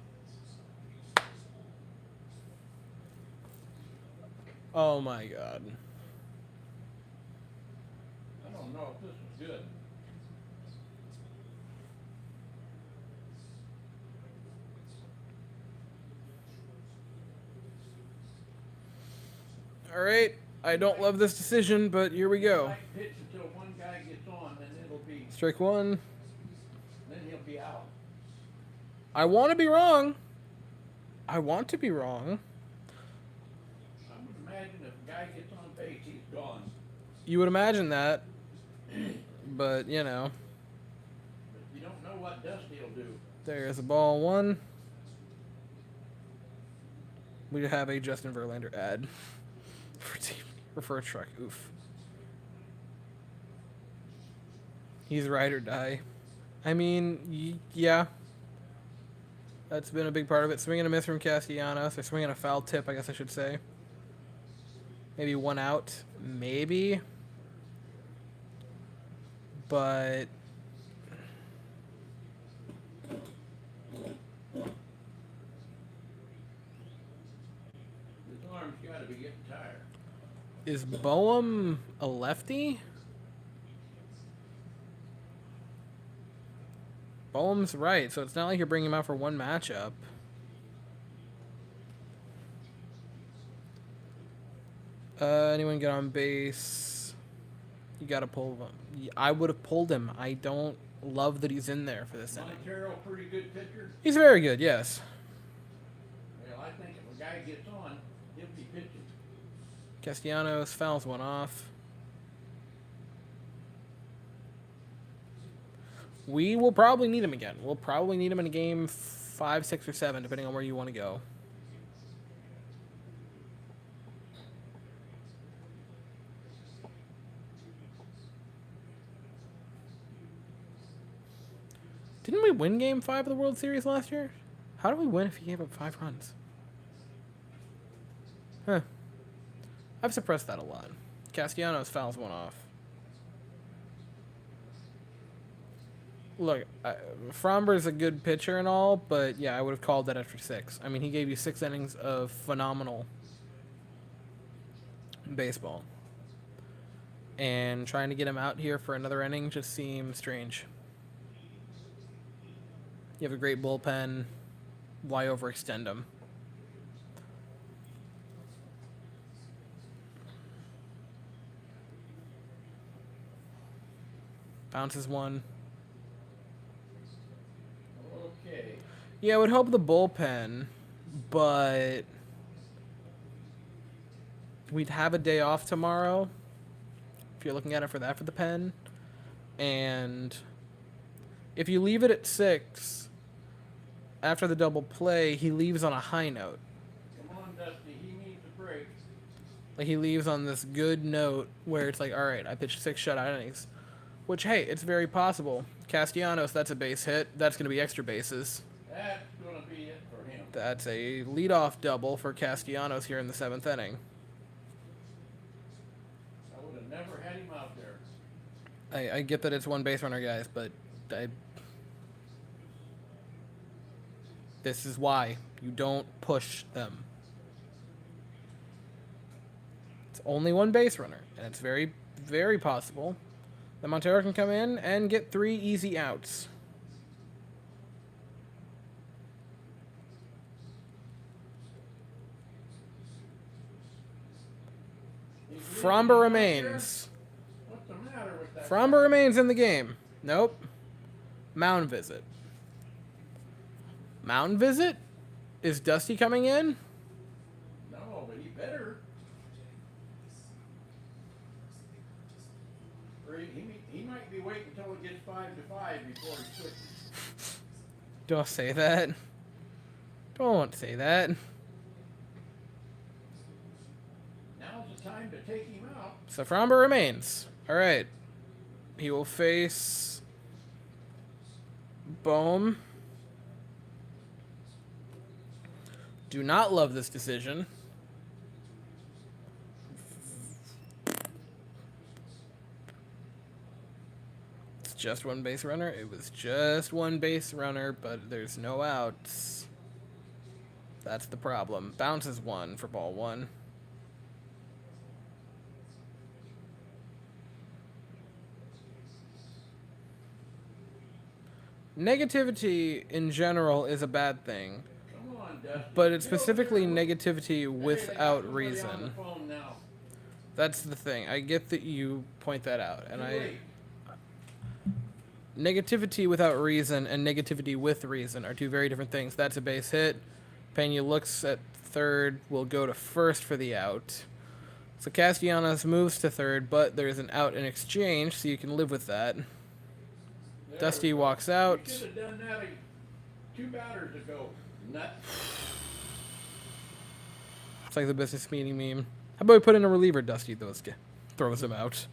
Oh my god. I don't know if this is good. Alright, I don't love this decision, but here we go. Might pitch until one guy gets on, then it'll be, Strike one. then he'll be out. I want to be wrong. I want to be wrong. I would imagine if a guy gets on base, he's gone. You would imagine that. But, you know. But you don't know what Dusty'll do. There's a ball one. We have a Justin Verlander ad for team or for a truck. Oof. He's ride or die. I mean, yeah. That's been a big part of it. Swing and a miss from Castellanos. Or swing and a foul tip, I guess I should say. Maybe one out. Maybe. But... His arm's got to be getting tired. is Boehm a lefty? Boehm's right, so it's not like you're bringing him out for one matchup. Anyone get on base? You gotta pull him. I would have pulled him. I don't love that he's in there for this inning. Montero, pretty good pitcher. He's very good, yes. Well, I think if a guy gets on, he'll be pitching. Castellanos fouls one off. We will probably need him again. We'll probably need him in a game 5, 6, or 7, depending on where you want to go. Didn't we win Game 5 of the World Series last year? How did we win if he gave up 5 runs? Huh. I've suppressed that a lot. Castellanos fouls one off. Look, Fromber's a good pitcher and all, but yeah, I would have called that after 6. I mean, he gave you 6 innings of phenomenal baseball. And trying to get him out here for another inning just seems strange. You have a great bullpen. Why overextend him? Bounces one. Okay. Yeah, I would hope the bullpen, but we'd have a day off tomorrow, if you're looking at it for that for the pen. And if you leave it at 6, after the double play, he leaves on a high note. Come on, Dusty. He needs a break. Like, he leaves on this good note where it's like, all right, I pitched 6 shutout innings. Which, hey, it's very possible. Castellanos, that's a base hit. That's going to be extra bases. That's going to be it for him. That's a leadoff double for Castellanos here in the 7th inning. I would have never had him out there. I get that it's one base runner, guys, but this is why you don't push them. It's only one base runner, and it's very, very possible that Montero can come in and get 3 easy outs. Fromber remains. What's the matter with that? Fromber remains in the game. Nope. Mound visit. Mound visit? Is Dusty coming in? No, but he better. Or he might be waiting until it gets 5-5 before he switches. Don't say that. Don't say that. Now's the time to take him out. So Fromber remains. All right. He will face Bohm. Do not love this decision. It's just one base runner. It was just one base runner, but there's no outs. That's the problem. Bounces one for ball one. Negativity in general is a bad thing, Come on, Dusty. but it's Get over specifically there. negativity Hey, they got without somebody on the reason. phone now. That's the thing. I get that you point that out, and Too late. negativity without reason and negativity with reason are two very different things. That's a base hit. Pena looks at third, will go to first for the out. So Castellanos moves to third, but there's an out in exchange, so you can live with that. There Dusty we go. walks We out. should have done that 2 batters ago. Nut. It's like the business meeting meme. How about we put in a reliever? Dusty throws him out.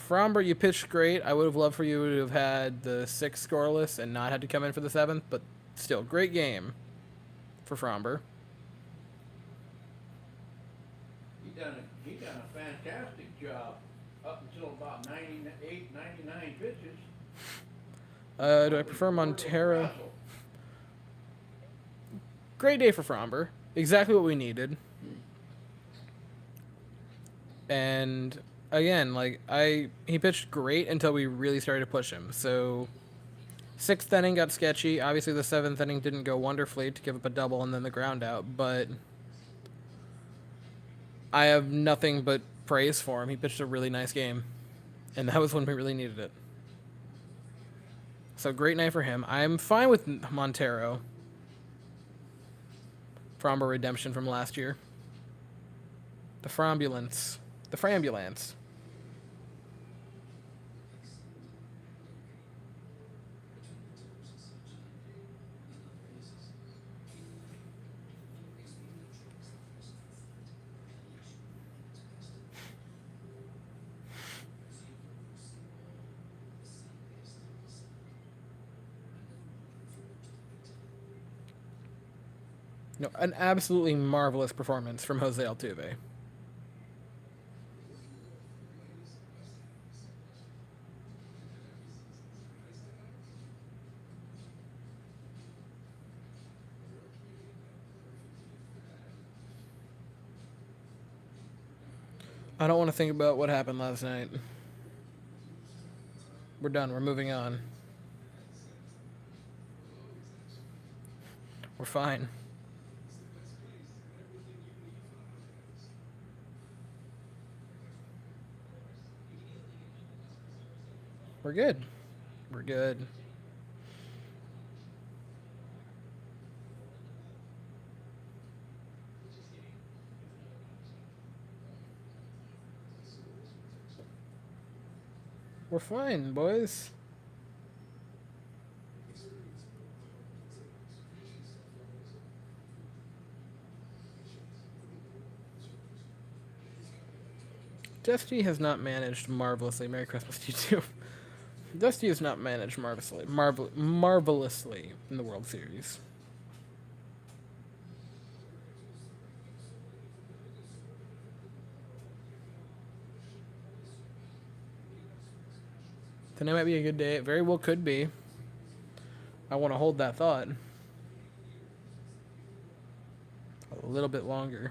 Fromber, you pitched great. I would have loved for you to have had the 6th scoreless and not had to come in for the 7th, but still, great game for Fromber. He done a fantastic job up until about 98, 99 pitches. Do I prefer Montero? Great day for Fromber. Exactly what we needed. And again, he pitched great until we really started to push him. So 6th inning got sketchy. Obviously the 7th inning didn't go wonderfully to give up a double and then the ground out, but I have nothing but praise for him. He pitched a really nice game. And that was when we really needed it. So great night for him. I'm fine with Montero. Fromber redemption from last year. The Frambulance. The Frambulance. No, an absolutely marvelous performance from Jose Altuve. I don't want to think about what happened last night. We're done. We're moving on. We're fine. We're good. We're good. We're fine, boys. Dusty has not managed marvelously. Merry Christmas to you too. Dusty has not managed marvelously in the World Series. Tonight might be a good day. It very well could be. I want to hold that thought a little bit longer.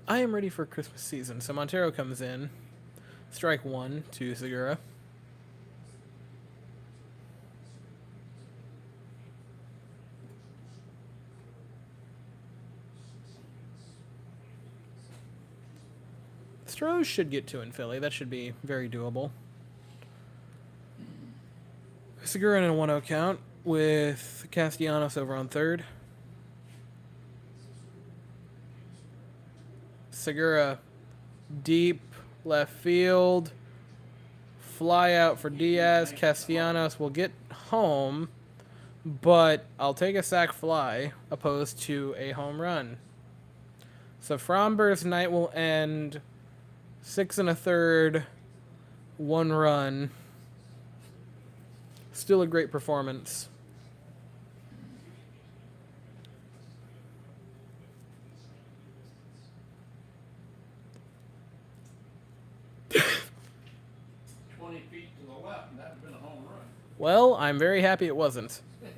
I am ready for Christmas season. So Montero comes in. Strike one to Segura. Astros should get two in Philly. That should be very doable. Segura in a 1-0 count with Castellanos over on third. Segura deep left field. Fly out for Diaz. Castellanos will get home, but I'll take a sac fly opposed to a home run. So Fromber's night will end 6 1/3, 1 run. Still a great performance. Feet to the left, and that'd been a home run. Well, I'm very happy it wasn't. Yeah.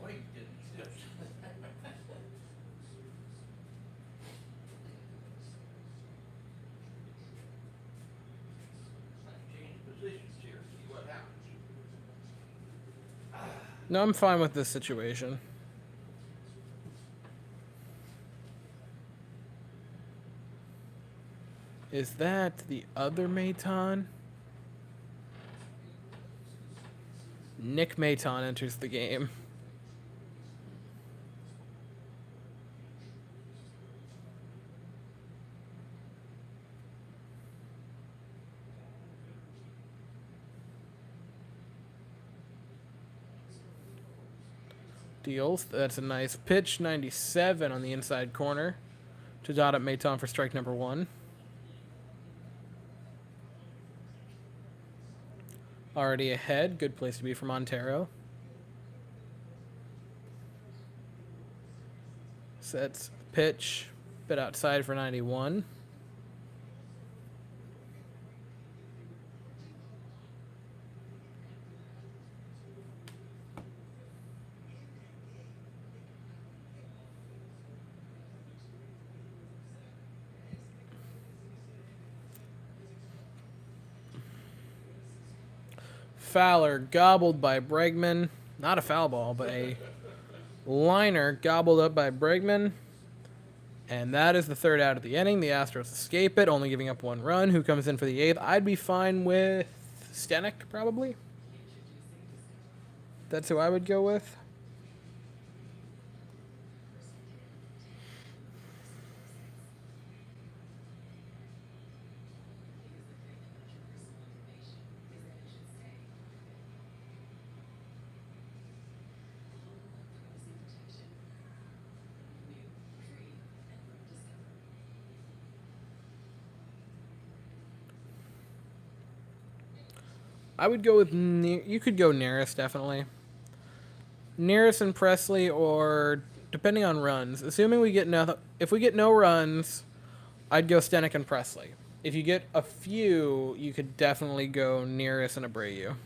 Boy, he didn't sit. Change positions here, see what happens. No, I'm fine with this situation. Is that the other Maton? Nick Maton enters the game. Deals. That's a nice pitch. 97 on the inside corner to dot up Maton for strike number one. Already ahead. Good place to be for Montero. Sets pitch. Bit outside for 91. Fowler gobbled by Bregman. Not a foul ball, but a liner gobbled up by Bregman. And that is the third out of the inning. The Astros escape it, only giving up 1 run. Who comes in for the 8th? I'd be fine with Stanek, probably. That's who I would go with. I would go with you could go Nearest, definitely. Nearest and Presley, or depending on runs. Assuming we get if we get no runs, I'd go Stanek and Presley. If you get a few, you could definitely go Nearest and Abreu.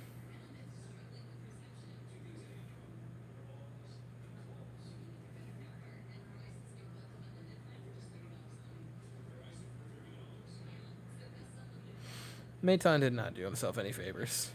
Maton did not do himself any favors.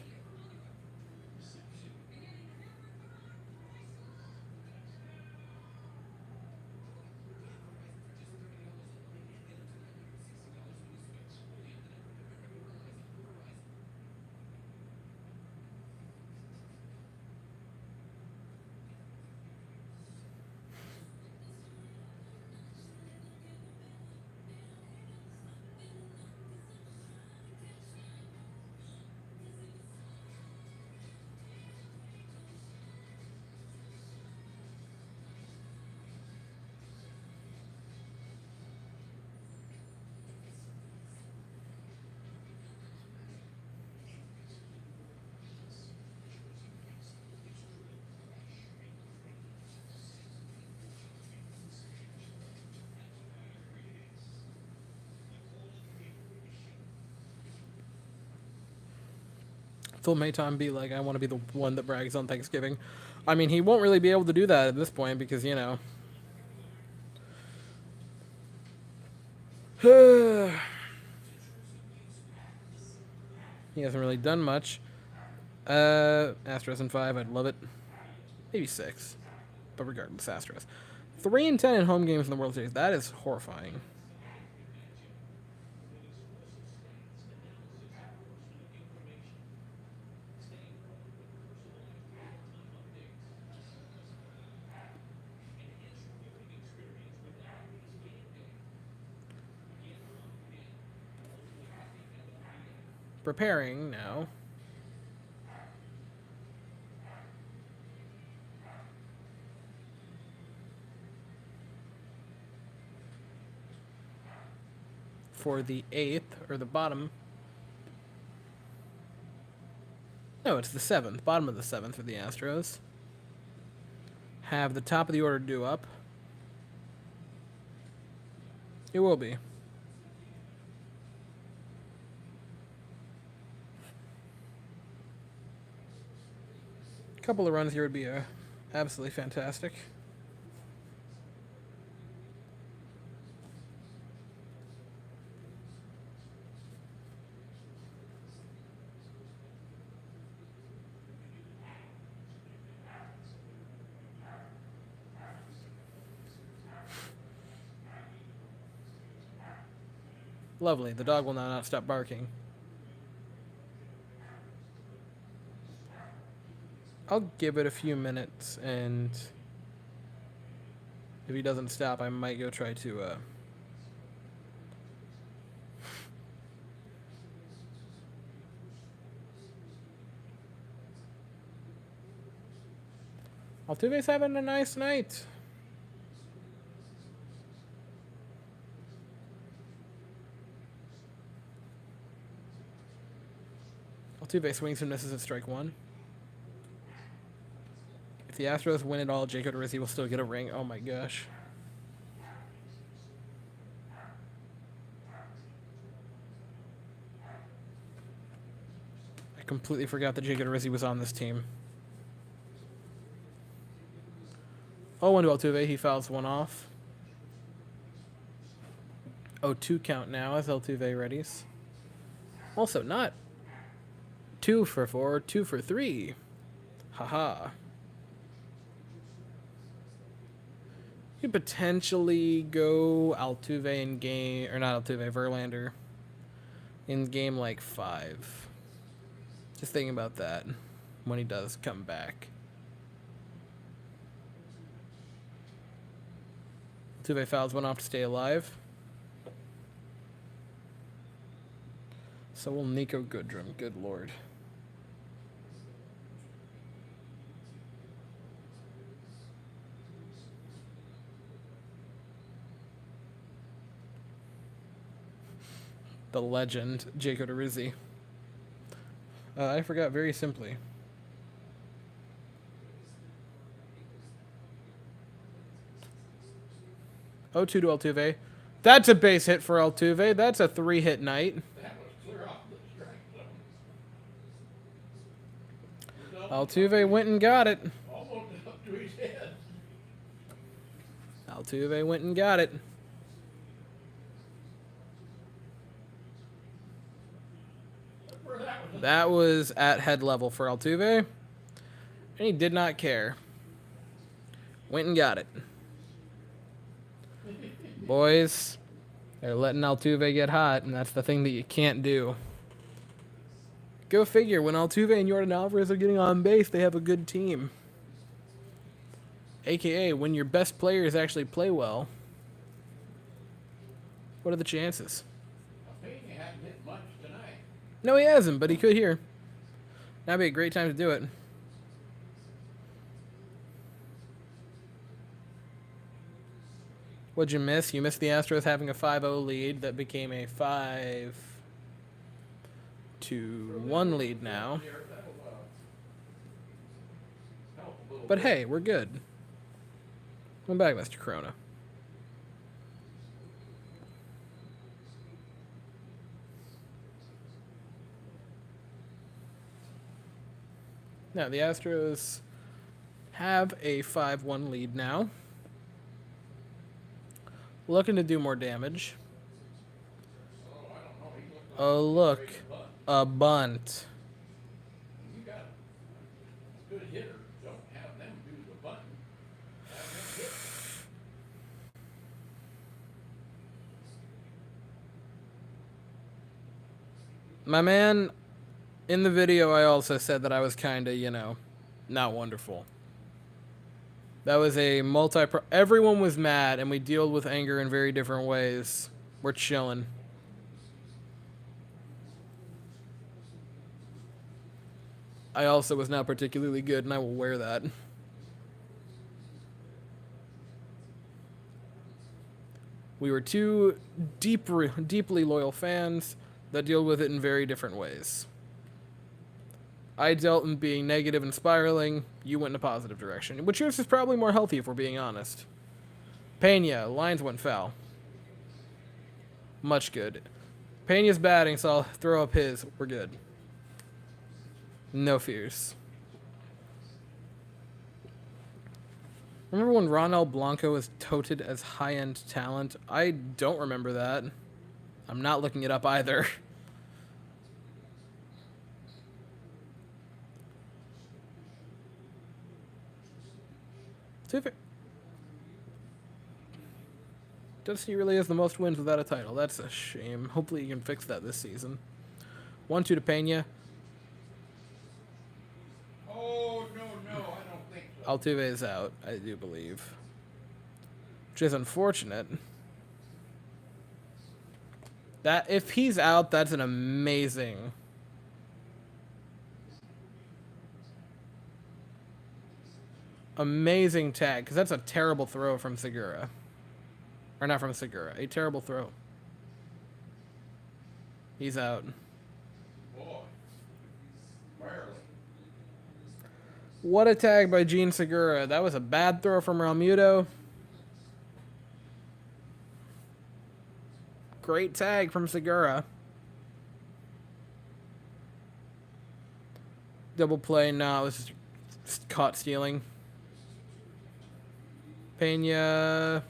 Phil Mayton be like, I want to be the one that brags on Thanksgiving. I mean, he won't really be able to do that at this point because, you know. He hasn't really done much. Astros in 5, I'd love it. Maybe 6. But regardless, Astros. 3-10 in home games in the World Series. That is horrifying. Preparing now. For the 8th, or the bottom. No, it's the 7th. Bottom of the 7th for the Astros. Have the top of the order due up. It will be. A couple of runs here would be absolutely fantastic. Lovely. The dog will now not stop barking. I'll give it a few minutes, and if he doesn't stop, I might go try to, Altuve's having a nice night. Altuve swings and misses at strike 1. If the Astros win it all, Jacob DeRizzi will still get a ring. Oh my gosh. I completely forgot that Jacob DeRizzi was on this team. 0-1 to Altuve. He fouls one off. 0-2 count now as Altuve readies. Also not 2 for 4, 2 for 3. Haha. You could potentially go Altuve in game, or not Altuve, Verlander in game like 5. Just thinking about that when he does come back. Altuve fouls one off to stay alive. So will Nico Goodrum. Good lord. The legend, Jacob DeRizzi. I forgot very simply. Oh, 2 to Altuve. That's a base hit for Altuve. That's a 3-hit night. That was clear off the strike zone. Altuve went and got it. Almost up to his head. Altuve went and got it. Where that was. That was at head level for Altuve. And he did not care. Went and got it. Boys, they're letting Altuve get hot, and that's the thing that you can't do. Go figure, when Altuve and Yordan Alvarez are getting on base, they have a good team. AKA, when your best players actually play well, what are the chances? Pena hadn't hit much tonight. No, he hasn't, but he could here. That'd be a great time to do it. What'd you miss? You missed the Astros having a 5-0 lead that became a 5-1 lead now. But hey, we're good. Come back, Mr. Corona. Now, the Astros have a 5-1 lead now. Looking to do more damage. Oh, I don't know. He looked like Oh, he was look. ready to bunt. A bunt. You got a good hitter. Don't have them do the bunting. Have them hit. My man, in the video, I also said that I was kind of, not wonderful. That was a everyone was mad, and we dealt with anger in very different ways. We're chilling. I also was not particularly good, and I will wear that. We were two deeply loyal fans that deal with it in very different ways. I dealt in being negative and spiraling. You went in a positive direction, which yours is probably more healthy if we're being honest. Pena, lines went foul. Much good. Pena's batting, so I'll throw up his. We're good. No fears. Remember when Ronel Blanco was touted as high-end talent? I don't remember that. I'm not looking it up either. Dusty really has the most wins without a title. That's a shame. Hopefully you can fix that this season. 1-2 to Pena. Oh, no, I don't think so. Altuve is out, I do believe. Which is unfortunate. That if he's out, that's an amazing tag, because that's a terrible throw from Segura. Or not from Segura. A terrible throw. He's out. Boy. Barely. What a tag by Gene Segura. That was a bad throw from Realmuto. Great tag from Segura. Double play. No, it was just caught stealing. Pena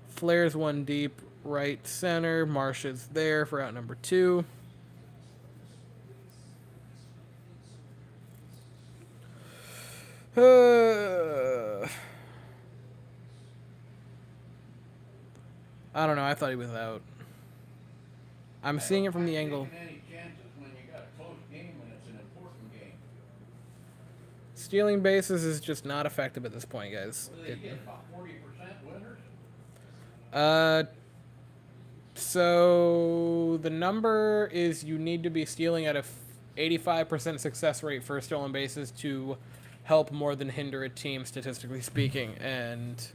flares one deep right center. Marsh is there for out number 2. I don't know. I thought he was out. I'm seeing it from the angle. Taking any chances when you got a close game and it's an important game. Stealing bases is just not effective at this point, guys. What do they get? About 40% winners? So the number is you need to be stealing at a 85% success rate for stolen bases to help more than hinder a team, statistically speaking. And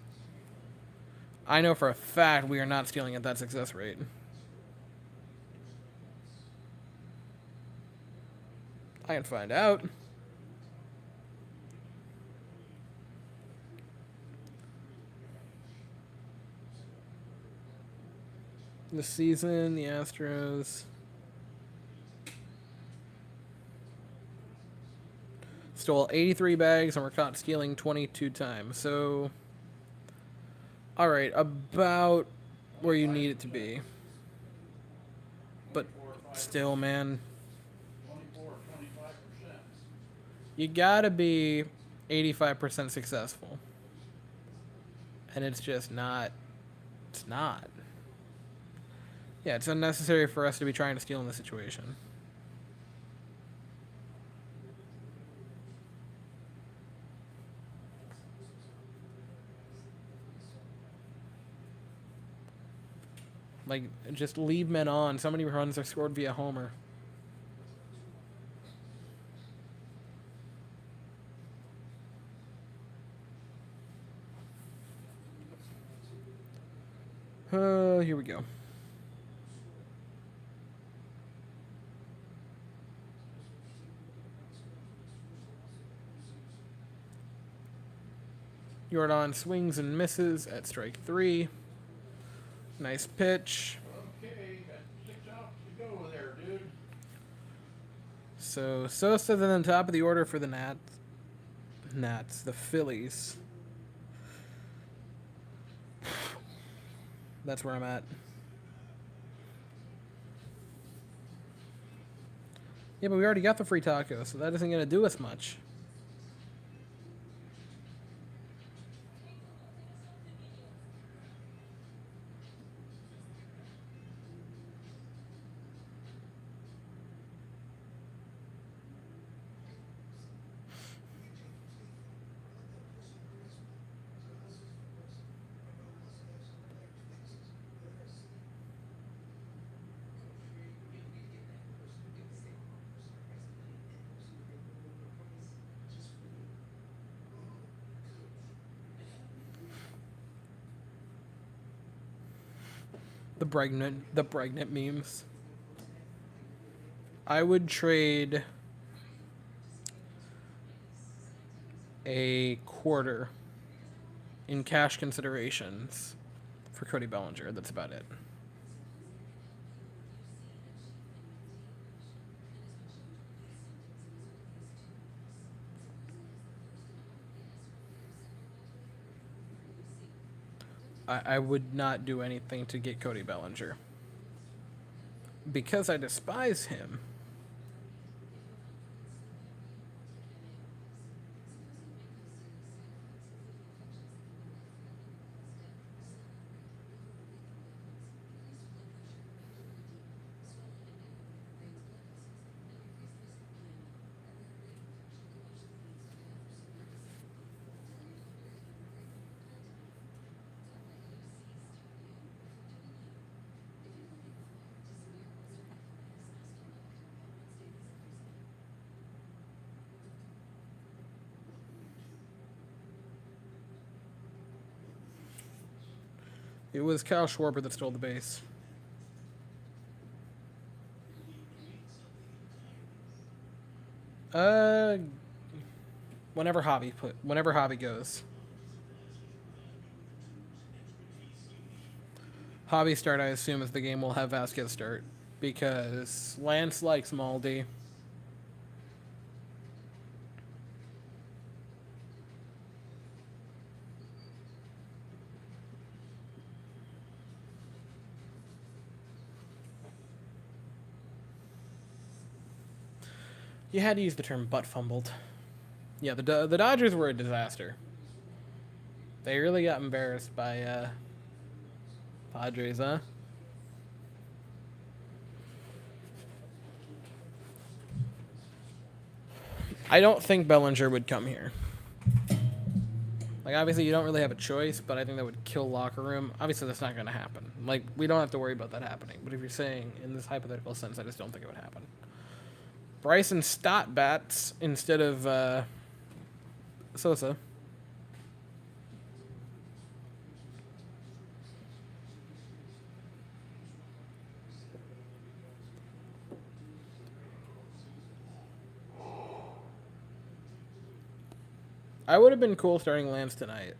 I know for a fact we are not stealing at that success rate. I can find out. This season, the Astros stole 83 bags and were caught stealing 22 times. So, all right, about where you need it to be. But still, man, 24 or 25%. you gotta be 85% successful. And it's just not. It's not. Yeah, it's unnecessary for us to be trying to steal in this situation. Like, just leave men on. So many runs are scored via homer. Here we go. Jordan swings and misses at strike 3. Nice pitch. Okay, got 6 outs to go there, dude. So Sosa's in the top of the order for the the Phillies. That's where I'm at. Yeah, but we already got the free taco, so that isn't going to do us much. The pregnant memes. I would trade a quarter in cash considerations for Cody Bellinger. That's about it. I would not do anything to get Cody Bellinger. Because I despise him. It was Kyle Schwarber that stole the base. Whenever Hobby goes. Hobby start, I assume, is the game will have Vasquez start because Lance likes Maldi. You had to use the term butt fumbled. Yeah, the Dodgers were a disaster. They really got embarrassed by Padres, huh? I don't think Bellinger would come here. Like, obviously, you don't really have a choice, but I think that would kill locker room. Obviously, that's not going to happen. Like, we don't have to worry about that happening. But if you're saying in this hypothetical sense, I just don't think it would happen. Bryson Stott bats instead of Sosa. I would have been cool starting Lance tonight.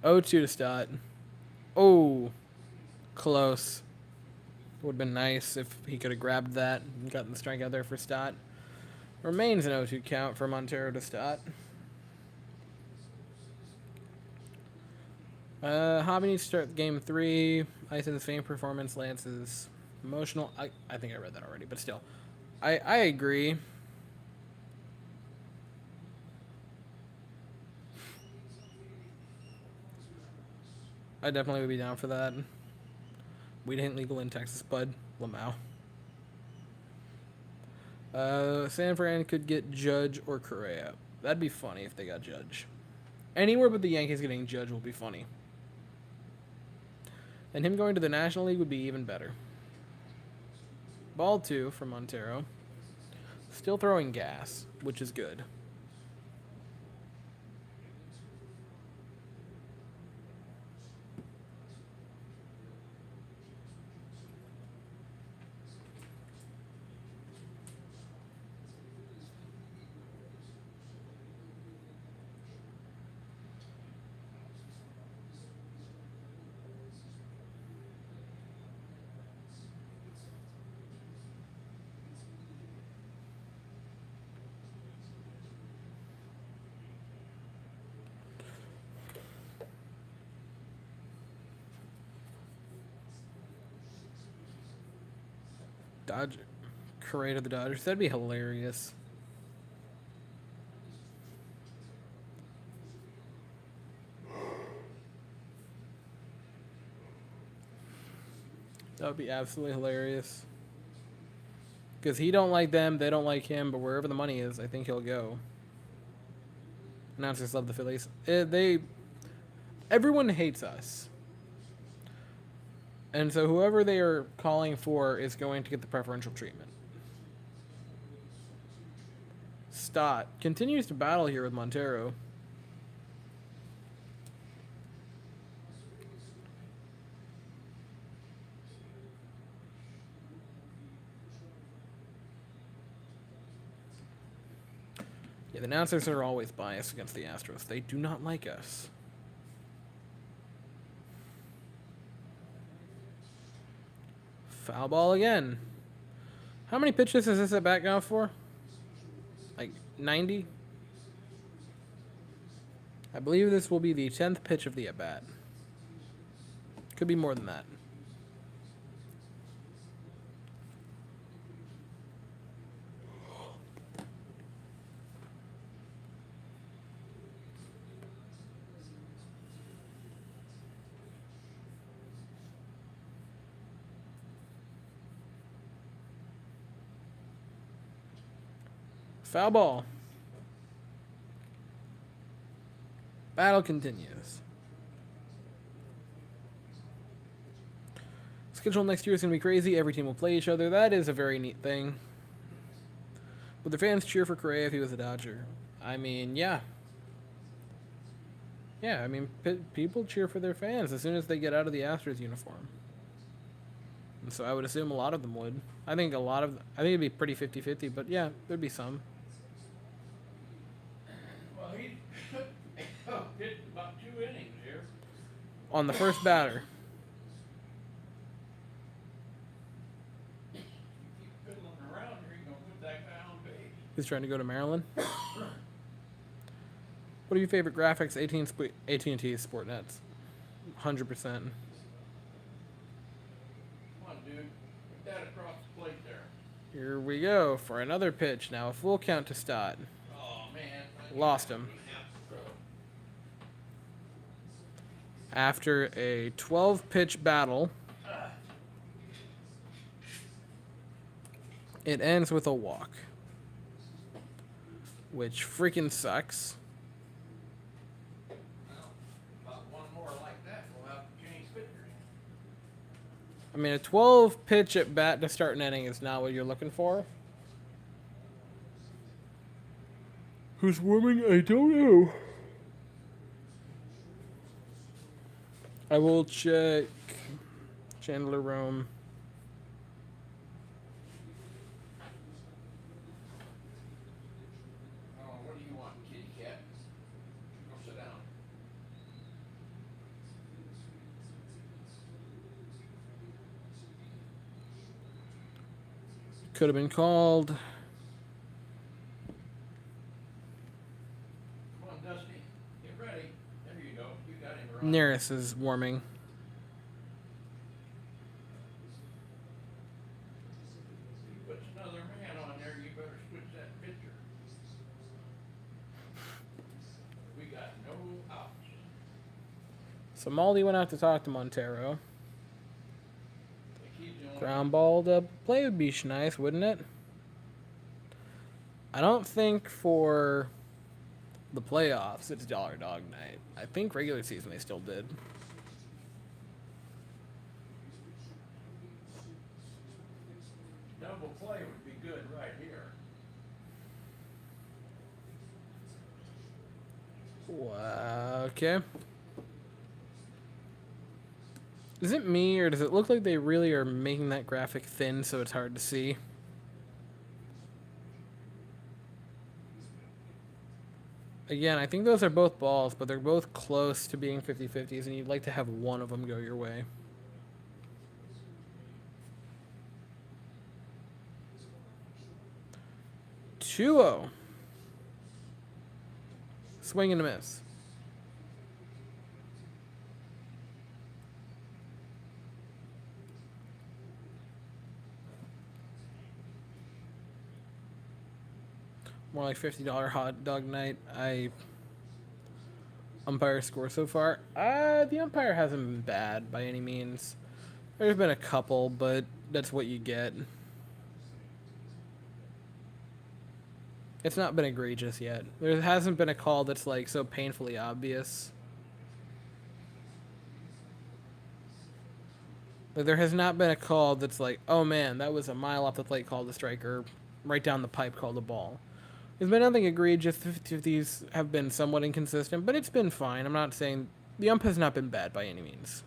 Oh, 2 to Stott. Oh, close. Would have been nice if he could have grabbed that and gotten the strikeout there for Stott. Remains an 0-2 count for Montero to Stott. Hobby needs to start game 3. Ice in the same performance. Lance is emotional. I think I read that already, but still. I agree. I definitely would be down for that. Weed ain't legal in Texas, bud. Lamau. San Fran could get Judge or Correa. That'd be funny if they got Judge. Anywhere but the Yankees getting Judge will be funny. And him going to the National League would be even better. Ball 2 from Montero. Still throwing gas, which is good. Dodger. Correa to the Dodgers. That'd be hilarious. That would be absolutely hilarious. Because he don't like them, they don't like him, but wherever the money is, I think he'll go. Announcers love the Phillies. Everyone hates us. And so whoever they are calling for is going to get the preferential treatment. Stott continues to battle here with Montero. Yeah, the announcers are always biased against the Astros. They do not like us. Foul ball again. How many pitches is this at bat going for? Like 90? I believe this will be the 10th pitch of the at bat. Could be more than that. Foul ball. Battle continues. Schedule next year is going to be crazy. Every team will play each other. That is a very neat thing. Would the fans cheer for Correa if he was a Dodger? I mean, yeah. Yeah, I mean, people cheer for their fans as soon as they get out of the Astros uniform. And so I would assume a lot of them would. I think it'd be pretty 50-50, but yeah, there'd be some. Well, he hit about 2 innings here. On the first batter. Keep fiddling around here, you're gonna put that guy on base. He's trying to go to Maryland. What are your favorite graphics? AT&T Sportnets. 100%. Come on, dude. Put that across the plate there. Here we go for another pitch. Now a full count to Stott. Oh, man. Lost him. After a 12-pitch battle, it ends with a walk, which freaking sucks. Well, about one more like that, we'll have to change pitchers. I mean, a 12-pitch at bat to start an inning is not what you're looking for. Who's warming? I don't know. I will check. Chandler Rome. Oh, what do you want, kitty cat? Go sit down. Could have been called. Come on, Dusty. Get ready. There you go. You got him right. Nearest is warming. If he puts another man on there, you better switch that pitcher. We got no outs. So Maldi went out to talk to Montero. They keep doing Ground ball to play would be nice, wouldn't it? I don't think for the playoffs it's dollar dog night. I think regular season they still did. double play would be good right here. Wow, okay. Is it me, or does it look like they really are making that graphic thin so it's hard to see? Again, I think those are both balls, but they're both close to being 50-50s, and you'd like to have one of them go your way. Two-0. Swing and a miss. More like $50 hot dog night. Umpire score so far. The umpire hasn't been bad by any means. There's been a couple, but that's what you get. It's not been egregious yet. There hasn't been a call that's like so painfully obvious. Like, there has not been a call that's like, oh man, that was a mile off the plate call the striker, right down the pipe called the ball. There's been nothing egregious. These have been somewhat inconsistent, but it's been fine. I'm not saying the ump has not been bad by any means.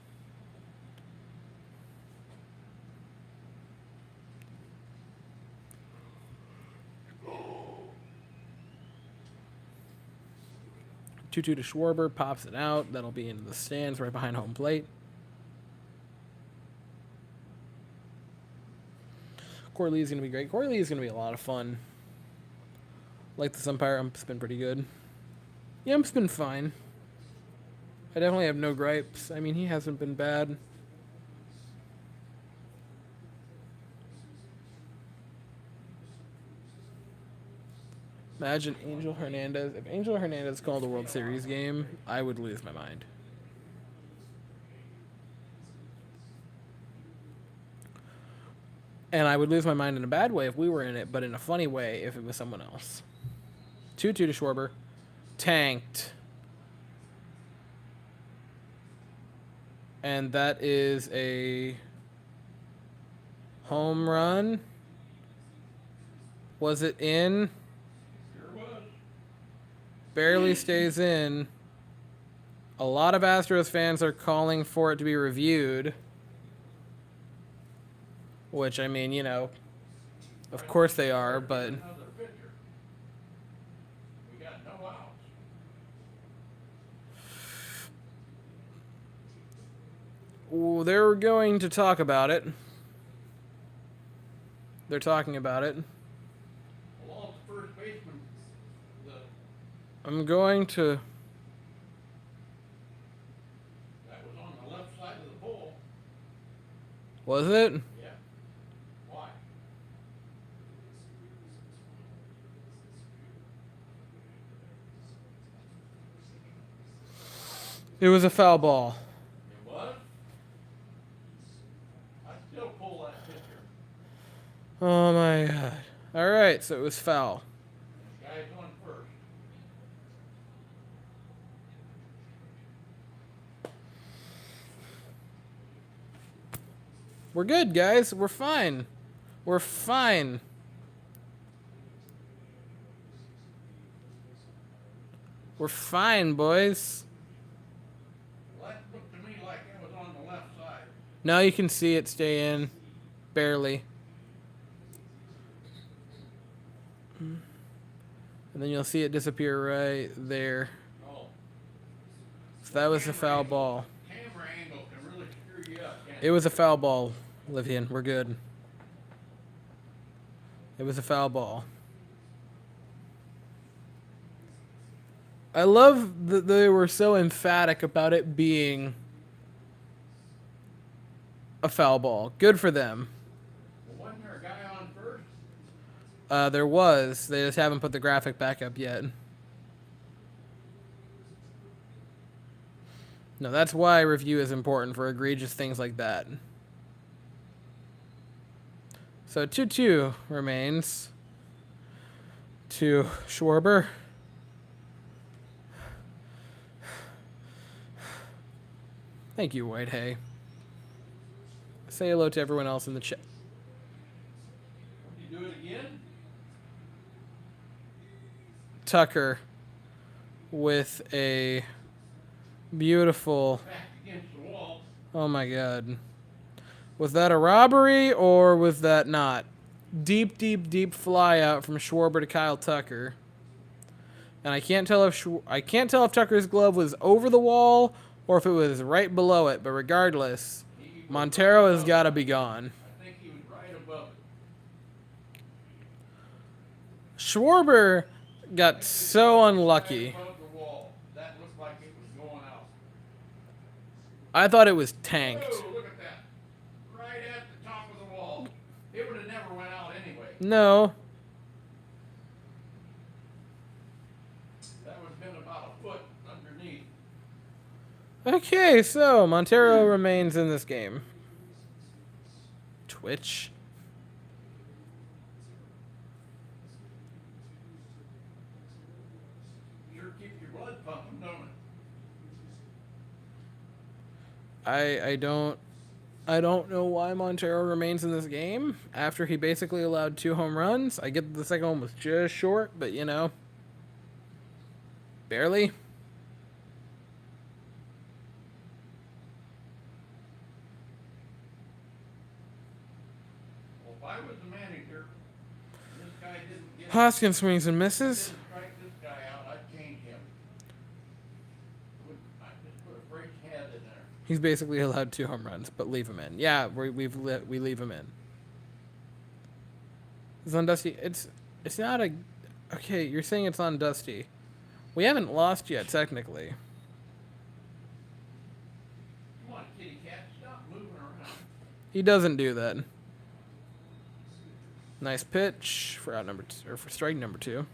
Two-two to Schwarber, pops it out. That'll be into the stands right behind home plate. Corey Lee's gonna be great. Corey Lee is gonna be a lot of fun. Like this umpire, ump's been pretty good. The ump's been fine. I definitely have no gripes. I mean, he hasn't been bad. Imagine Angel Hernandez. If Angel Hernandez called a World Series game, I would lose my mind. And I would lose my mind in a bad way if we were in it, but in a funny way if it was someone else. 2-2 to Schwarber. Tanked. And that is a home run. Was it in? Sure was. Barely stays in. A lot of Astros fans are calling for it to be reviewed. Which, I mean, you know, of course they are, but... Another pitcher. We got no outs. Ooh, they're going to talk about it. They're talking about it. Well, the first baseman, I'm going to... that was on the left side of the pole. Was it? Yeah. Why? It was a foul ball. It was? I'd still pull that pitcher. Oh my god. Alright, so it was foul. This guy's on first. We're good, guys. We're fine. We're fine. We're fine, boys. Well, that looked to me like it was on the left side. Now you can see it stay in. Barely. And then you'll see it disappear right there. Oh. So that was a foul ball. Camera angle can really screw you up, can't It was a foul ball, Livian. We're good. It was a foul ball. I love that they were so emphatic about it being a foul ball. Good for them. Well, wasn't there a guy on first? There was. They just haven't put the graphic back up yet. No, that's why review is important for egregious things like that. So 2-2 remains to Schwarber. Thank you, Whitehay. Say hello to everyone else in the chat. You do it again? Tucker with a beautiful... Back against the wall. Oh my god. Was that a robbery or was that not? Deep, deep, deep fly out from Schwarber to Kyle Tucker. And I can't tell if Tucker's glove was over the wall or if it was right below it, but regardless, He was Montero right has above got to it. be gone. I think he was right above it. Schwarber got so unlucky. Right above the wall. That looked like it was going out. I thought it was tanked. Oh, look at that. Right at the top of the wall. It would have never went out anyway. No. Okay, so Montero remains in this game. Twitch. Sure keeps your blood pumping, don't it? I don't know why Montero remains in this game after he basically allowed 2 home runs. I get that the second one was just short, but you know, barely. Well, if I was the manager, and this guy didn't get Hoskins swings and misses. didn't strike this guy out, I'd change him. I'd just put a fresh head in there. He's basically allowed 2 home runs, but leave him in. Yeah, we leave him in. It's on Dusty. It's not a. Okay, you're saying it's on Dusty. We haven't lost yet, technically. Come on, kitty cat, stop moving around. He doesn't do that. Nice pitch for out number or for strike number 2.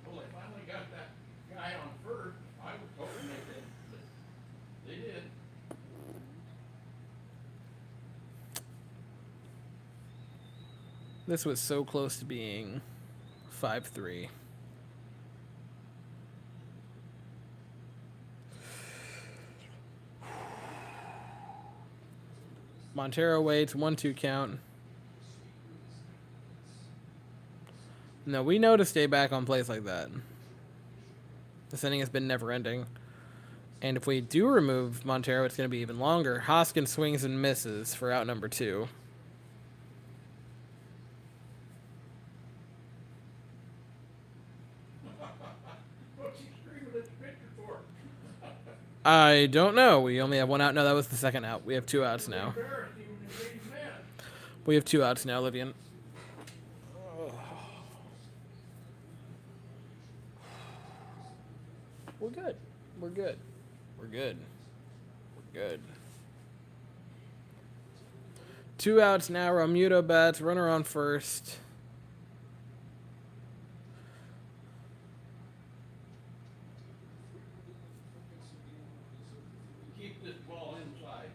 Well, they finally got that guy on first. I was hoping they did, but they did. This was so close to being 5-3. Montero waits, 1-2 count. No, we know to stay back on plays like that. This inning has been never ending. And if we do remove Montero, it's going to be even longer. Hoskins swings and misses for out number 2. What's he screaming at the pitcher for? I don't know. We only have 1 out. No, that was the second out. We have 2 outs now. Embarrassed him and made him mad. We have 2 outs now, Livian. We're good. We're good. We're good. We're good. 2 outs now. Romuto bats. Runner on first. Keep this ball inside.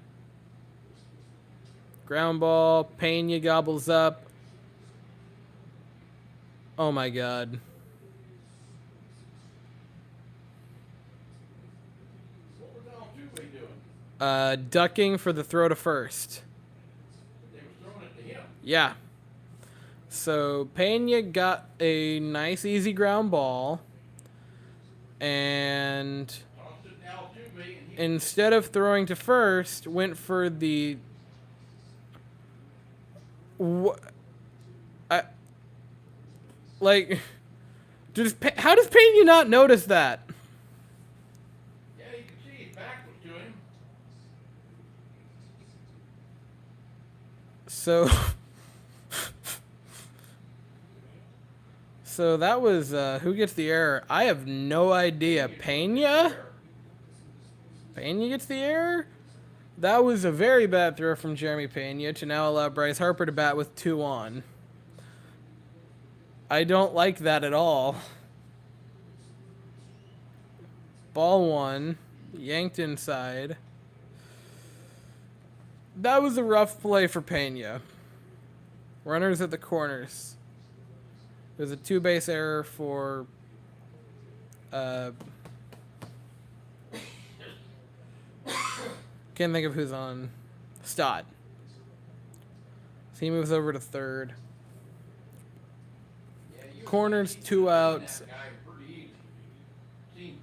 Ground ball. Pena gobbles up. Oh my god. What was Altuve doing? Ducking for the throw to first. They were throwing it to him. Yeah. So Pena got a nice easy ground ball. And Tossed it to Altuve and he instead of throwing to first, went for the. Like, how does Pena not notice that? yeah, you could see his back was to him. So. So that was who gets the error? I have no idea. Pena? Pena gets the error? That was a very bad throw from Jeremy Pena to now allow Bryce Harper to bat with 2 on. I don't like that at all. Ball 1. Yanked inside. That was a rough play for Pena. Runners at the corners. There's a 2-base error for can't think of who's on. Stott. So he moves over to third. Yeah, you Corners, he's 2 looking at outs. that guy pretty easy. Seems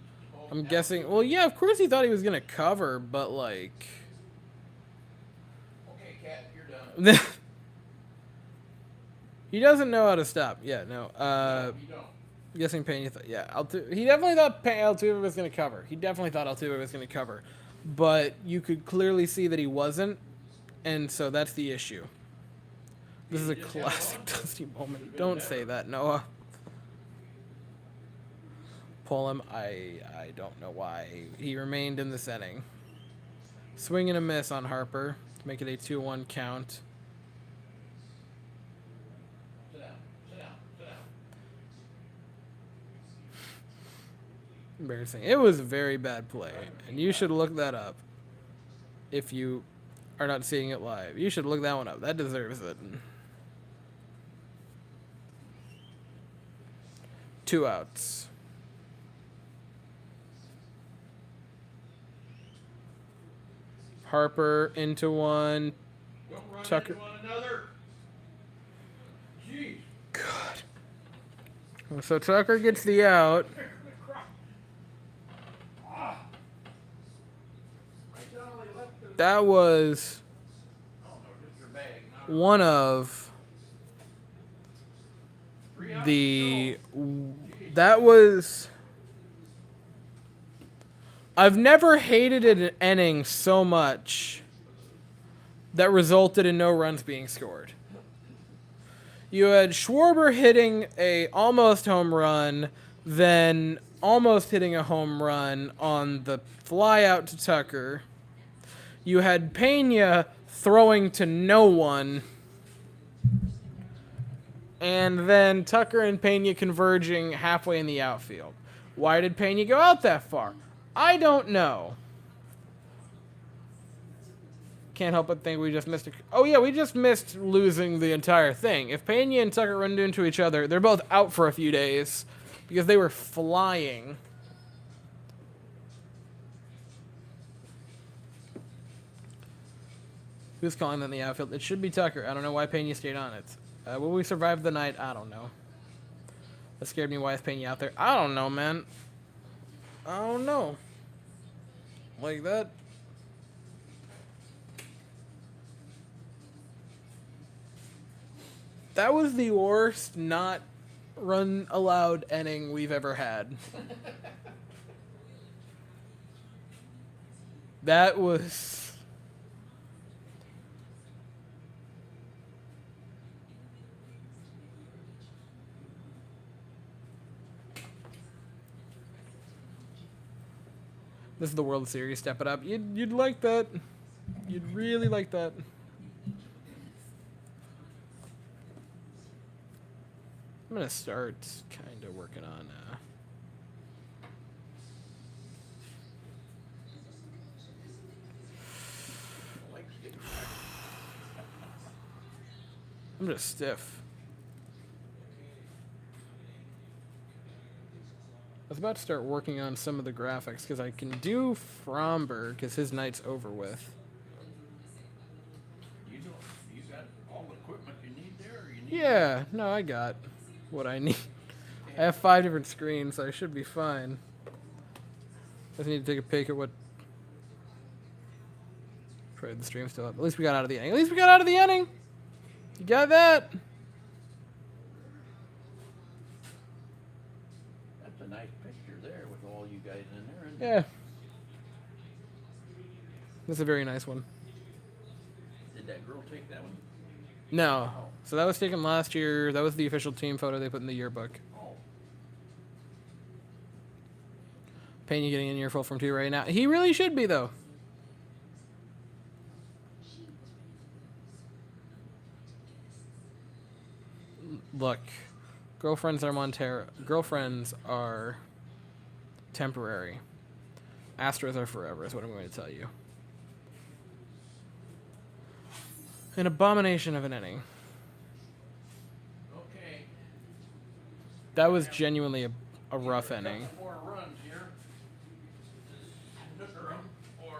I'm guessing. Well, yeah, of course he thought he was gonna cover, but like. Okay, Cat, you're done. He doesn't know how to stop. Yeah, no. No, you don't. Guessing Pena. Yeah, he definitely thought Altuve was gonna cover. He definitely thought Altuve was gonna cover, but you could clearly see that he wasn't, and so that's the issue. This is a classic Dusty moment. Don't say that, Noah. Pull him. I don't know why he remained in this inning. Swing and a miss on Harper to make it a 2-1 count. Sit down, sit down, sit down. Embarrassing. It was a very bad play, and you should look that up. If you are not seeing it live, you should look that one up. That deserves it. 2 outs. Harper into one. Don't run Tucker. into one another. Jeez. God. So Tucker gets the out. Ah. I thought they left the, That was oh no, just your bag. Not one of 3 outs the. to go. That was. I've never hated an inning so much that resulted in no runs being scored. You had Schwarber hitting a almost home run, then almost hitting a home run on the fly out to Tucker. You had Pena throwing to no one. And then Tucker and Pena converging halfway in the outfield. Why did Pena go out that far? I don't know. Can't help but think we just missed oh yeah, we just missed losing the entire thing. If Pena and Tucker run into each other, they're both out for a few days because they were flying. Who's calling in the outfield? It should be Tucker. I don't know why Pena stayed on it. Will we survive the night? I don't know. That scared me. Why is Pena out there? I don't know, man. I don't know. Like that. That was the worst not run allowed inning we've ever had. That was. This is the World Series. Step it up. You'd like that. You'd really like that. I'm gonna start kind of working on. I'm just stiff. I was about to start working on some of the graphics because I can do Fromberg because his night's over with. You got all the equipment you need there? Or you need Yeah, no, I got what I need. I have 5 different screens, so I should be fine. Just need to take a peek at what. Pray the stream's still up. At least we got out of the inning. At least we got out of the inning. You got that? That's a nice picture there with all you guys in there. Isn't it? Yeah. That's a very nice one. Did that girl take that one? No. So that was taken last year. That was the official team photo they put in the yearbook. Oh. Pena getting an earful from 2 right now. He really should be, though. Look, girlfriends are temporary. Astros are forever, is what I'm going to tell you. An abomination of an inning. Okay. That was genuinely a rough Got inning. some more runs here. Snooker 'em or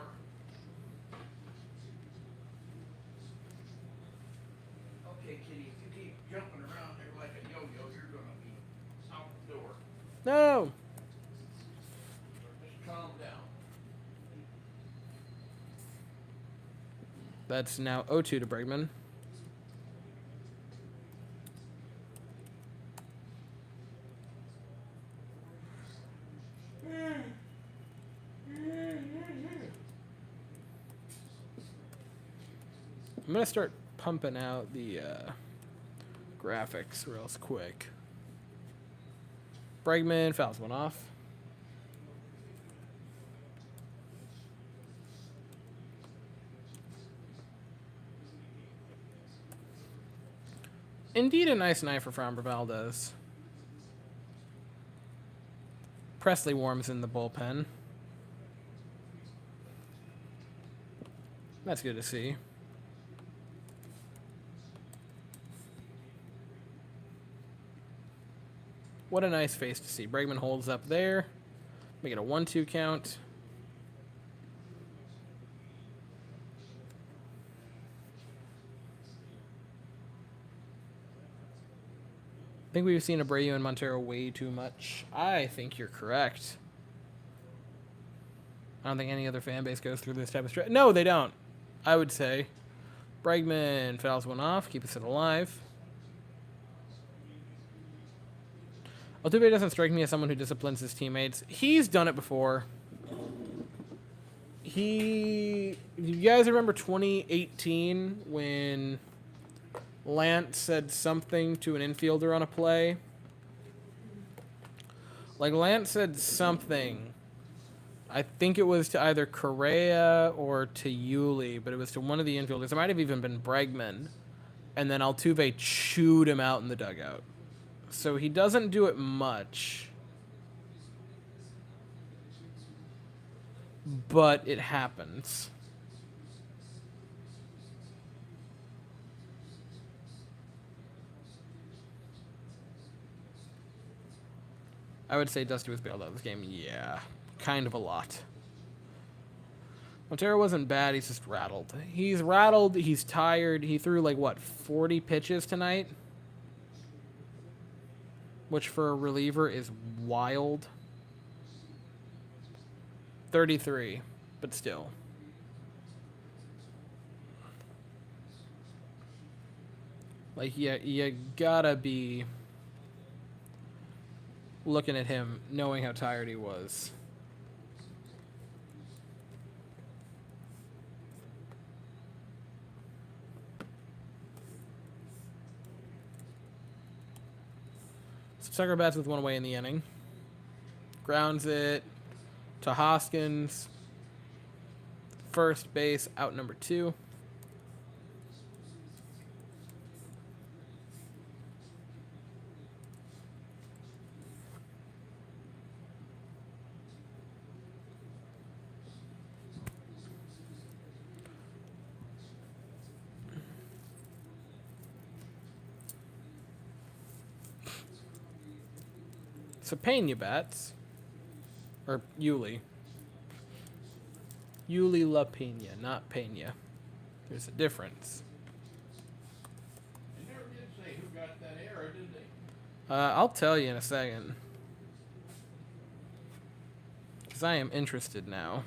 okay, kitty, if you keep jumping around there like a yo-yo, you're gonna be out the door. No! Just calm down. That's now 0-2 to Bregman. I'm going to start pumping out the graphics real quick. Bregman fouls one off. Indeed a nice night for Framber Valdez. Presley Warm's in the bullpen. That's good to see. What a nice face to see. Bregman holds up there. Make it a 1-2 count. I think we've seen Abreu and Montero way too much. I think you're correct. I don't think any other fan base goes through this type of stretch. No, they don't. I would say. Bregman fouls one off, keeps it alive. Altuve doesn't strike me as someone who disciplines his teammates. He's done it before. You guys remember 2018 when Lance said something to an infielder on a play? Like, Lance said something. I think it was to either Correa or to Yuli, but it was to one of the infielders. It might have even been Bregman. And then Altuve chewed him out in the dugout. So he doesn't do it much. But it happens. I would say Dusty was bailed out of this game. Yeah, kind of a lot. Montero wasn't bad. He's just rattled. He's rattled. He's tired. He threw, like, what, 40 pitches tonight? Which for a reliever is wild. 33, but still. Like, yeah, you gotta be looking at him, knowing how tired he was. Sucker bats with one away in the inning. Grounds it to Hoskins. First base, out number 2. So Pena bats. Or Yuli. Yuli La Pena, not Pena. There's a difference. They never did say who got that error, did they? I'll tell you in a second. Because I am interested now.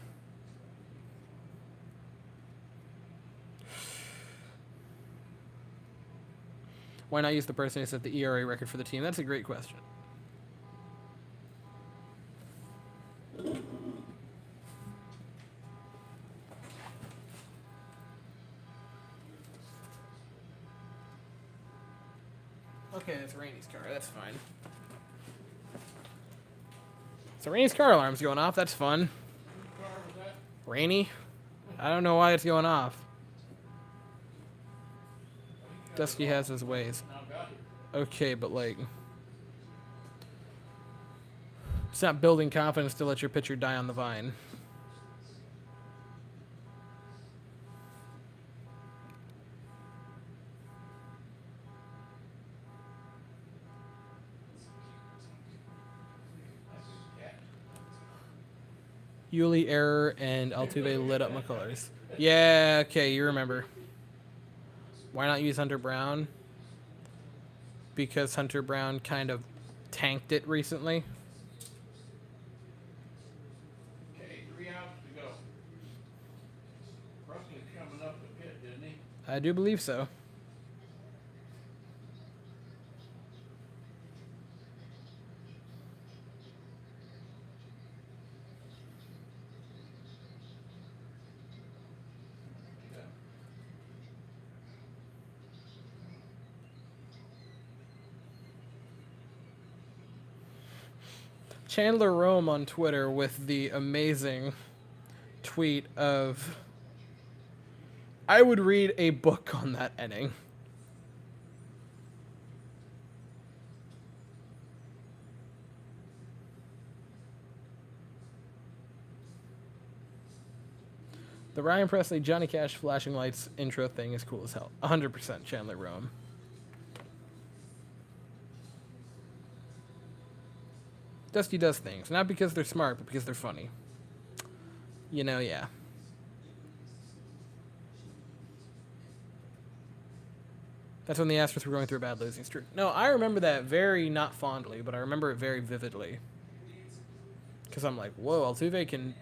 Why not use the person who set the ERA record for the team? That's a great question. Okay, that's Rainey's car. That's fine. So Rainey's car alarm's going off. That's fun. Whose car was that? Rainey? I don't know why it's going off. Dusty has his ways. Now got it. Okay, but like, it's not building confidence to let your pitcher die on the vine. Yuli error and Altuve lit up McCullers. Yeah, okay, you remember. Why not use Hunter Brown? Because Hunter Brown kind of tanked it recently. Okay, 3 outs to go. Russell's coming up the pit, didn't he? I do believe so. Chandler Rome on Twitter with the amazing tweet of, I would read a book on that inning. The Ryan Presley, Johnny Cash flashing lights intro thing is cool as hell. 100% Chandler Rome. Dusty does things, not because they're smart, but because they're funny. You know, yeah. That's when the Astros were going through a bad losing streak. No, I remember that very not fondly, but I remember it very vividly. Because I'm like, whoa, Altuve can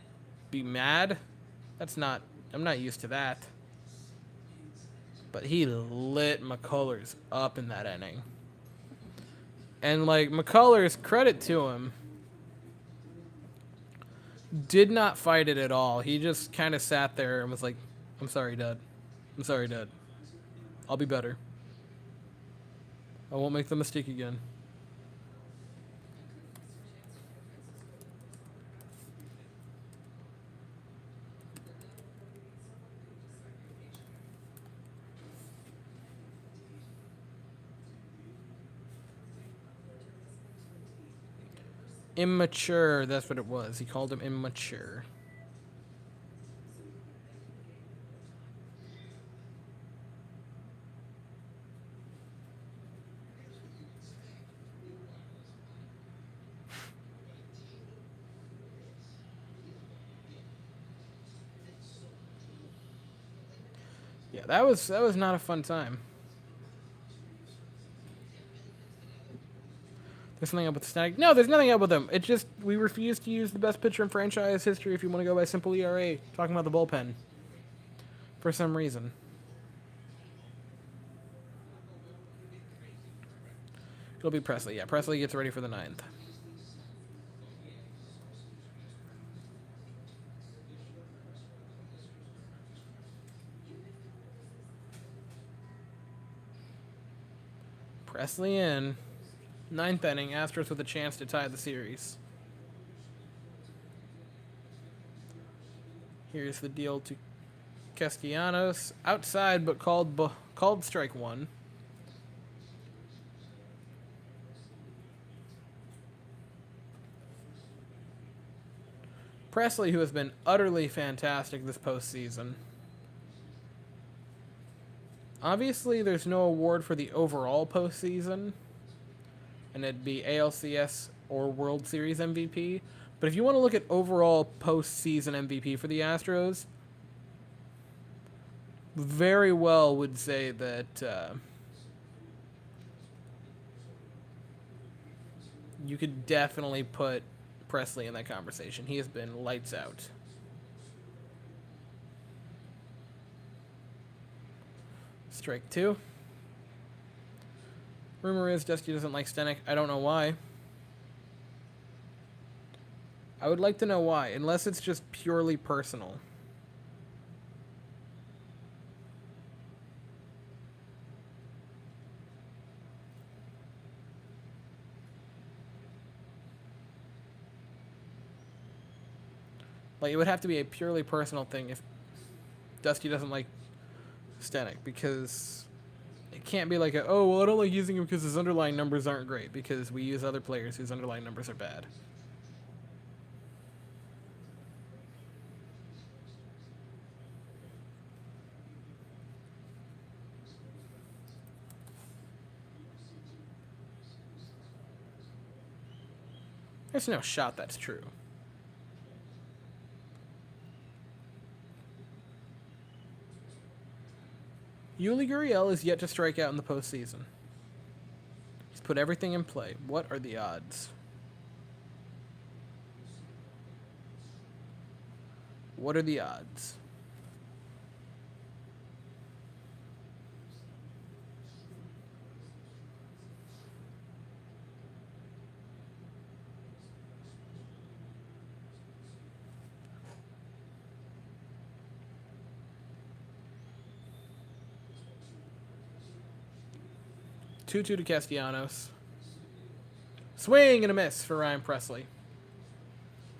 be mad? I'm not used to that. But he lit McCullers up in that inning. And, like, McCullers, credit to him, did not fight it at all. He just kind of sat there and was like, I'm sorry, Dad. I'm sorry, Dad. I'll be better. I won't make the mistake again. Immature, that's what it was. He called him immature. Yeah, that was not a fun time. There's something up with Static. No, there's nothing up with him. It's just we refuse to use the best pitcher in franchise history if you want to go by simple ERA. Talking about the bullpen. For some reason. It'll be Presley. Yeah, Presley gets ready for the 9th. Presley in. 9th inning, Astros with a chance to tie the series. Here's the deal to Castellanos. Outside, but called strike one. Presley, who has been utterly fantastic this postseason. Obviously, there's no award for the overall postseason. And it'd be ALCS or World Series MVP. But if you want to look at overall postseason MVP for the Astros, very well would say that you could definitely put Presley in that conversation. He has been lights out. Strike two. Rumor is Dusty doesn't like Stenik. I don't know why. I would like to know why, unless it's just purely personal. Like, it would have to be a purely personal thing if Dusty doesn't like Stenik, because it can't be like, oh, well, I don't like using him because his underlying numbers aren't great, because we use other players whose underlying numbers are bad. There's no shot that's true. Yuli Gurriel is yet to strike out in the postseason. He's put everything in play. What are the odds? What are the odds? Two to Castellanos. Swing and a miss for Ryan Presley.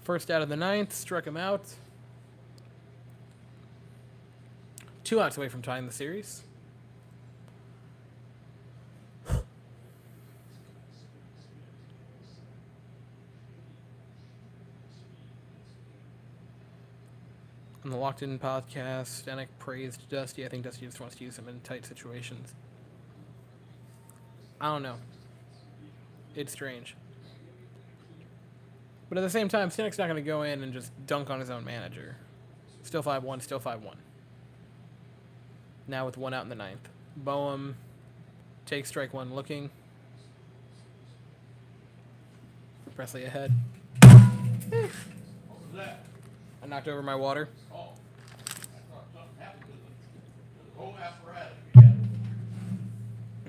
First out of the 9th, struck him out. 2 outs away from tying the series. On the Locked In podcast, Danik praised Dusty. I think Dusty just wants to use him in tight situations. I don't know. It's strange. But at the same time, Stanik's not going to go in and just dunk on his own manager. Still 5-1, still 5-1. Now with 1 out in the 9th. Boehm takes strike 1 looking. Presley ahead. What was that? I knocked over my water. Oh. I thought something happened to the whole apparatus we had.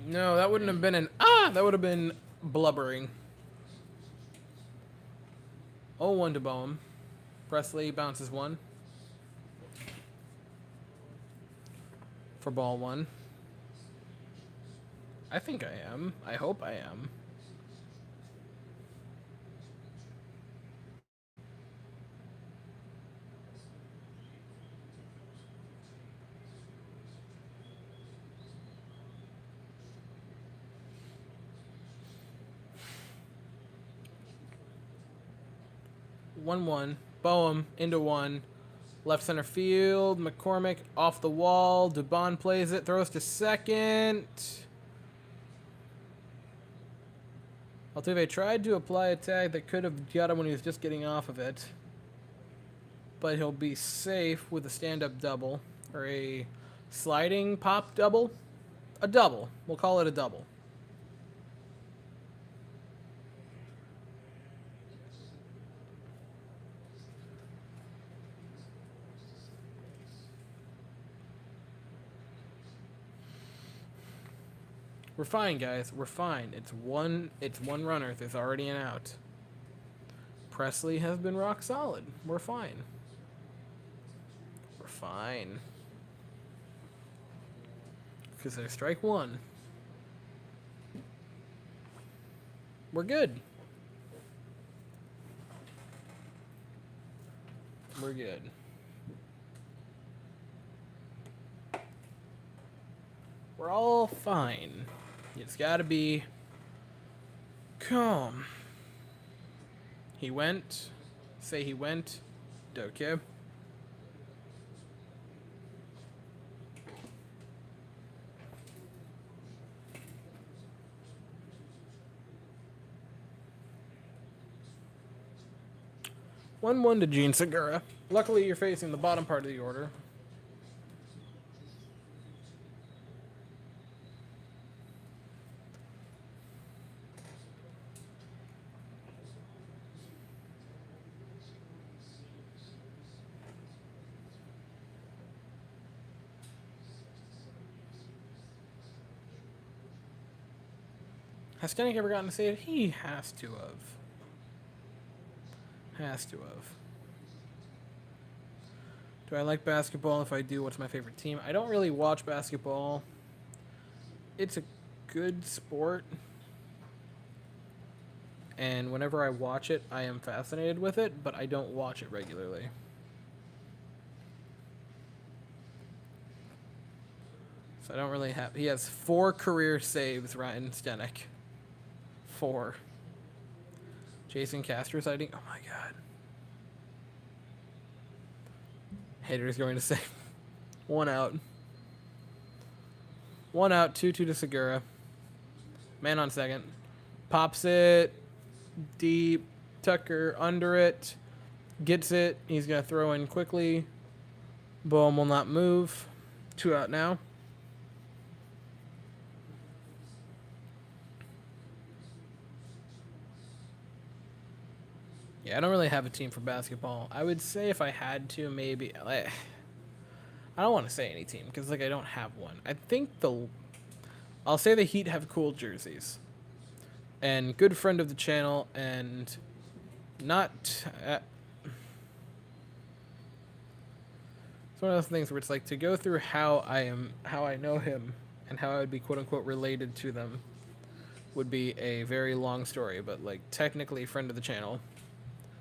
No, that wouldn't have been that would have been blubbering. 0-1 to Boehm. Presley bounces 1. For ball 1. I think I am. I hope I am. One. Boehm into 1. Left center field. McCormick off the wall. Dubon plays it. Throws to second. Altuve tried to apply a tag that could have got him when he was just getting off of it. But he'll be safe with a stand-up double. Or a sliding pop double. A double. We'll call it a double. We're fine, guys. We're fine. It's one runner. There's already an out. Presley has been rock solid. We're fine. We're fine. Because there's strike 1. We're good. We're good. We're all fine. It's gotta be calm. He went. Say he went. Okay. One to Gene Segura. Luckily, you're facing the bottom part of the order. Has Stanek ever gotten to save? He has to have. Has to have. Do I like basketball? If I do, what's my favorite team? I don't really watch basketball. It's a good sport. And whenever I watch it, I am fascinated with it, but I don't watch it regularly. So I don't really have... He has 4 career saves, Ryan Stanek. 4. Jason Castro sighting. Oh my god. Hater's going to say 1 out. 1 out, 2-2 to Segura. Man on second. Pops it. Deep. Tucker under it. Gets it. He's going to throw in quickly. Boehm will not move. 2 out now. Yeah, I don't really have a team for basketball. I would say if I had to, maybe... I don't want to say any team, because I don't have one. I think I'll say the Heat have cool jerseys. And good friend of the channel, and not... it's one of those things where it's like, to go through how I know him, and how I would be quote-unquote related to them, would be a very long story, but technically friend of the channel,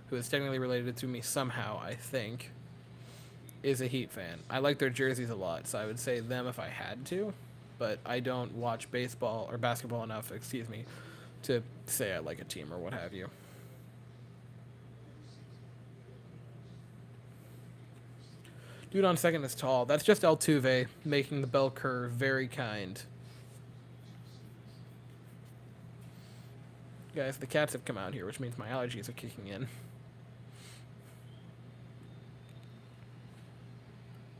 who is technically related to me somehow, I think, is a Heat fan. I like their jerseys a lot, so I would say them if I had to, but I don't watch baseball or basketball enough, to say I like a team or what have you. Dude on second is tall. That's just Altuve making the bell curve very kind. Guys, the cats have come out here, which means my allergies are kicking in.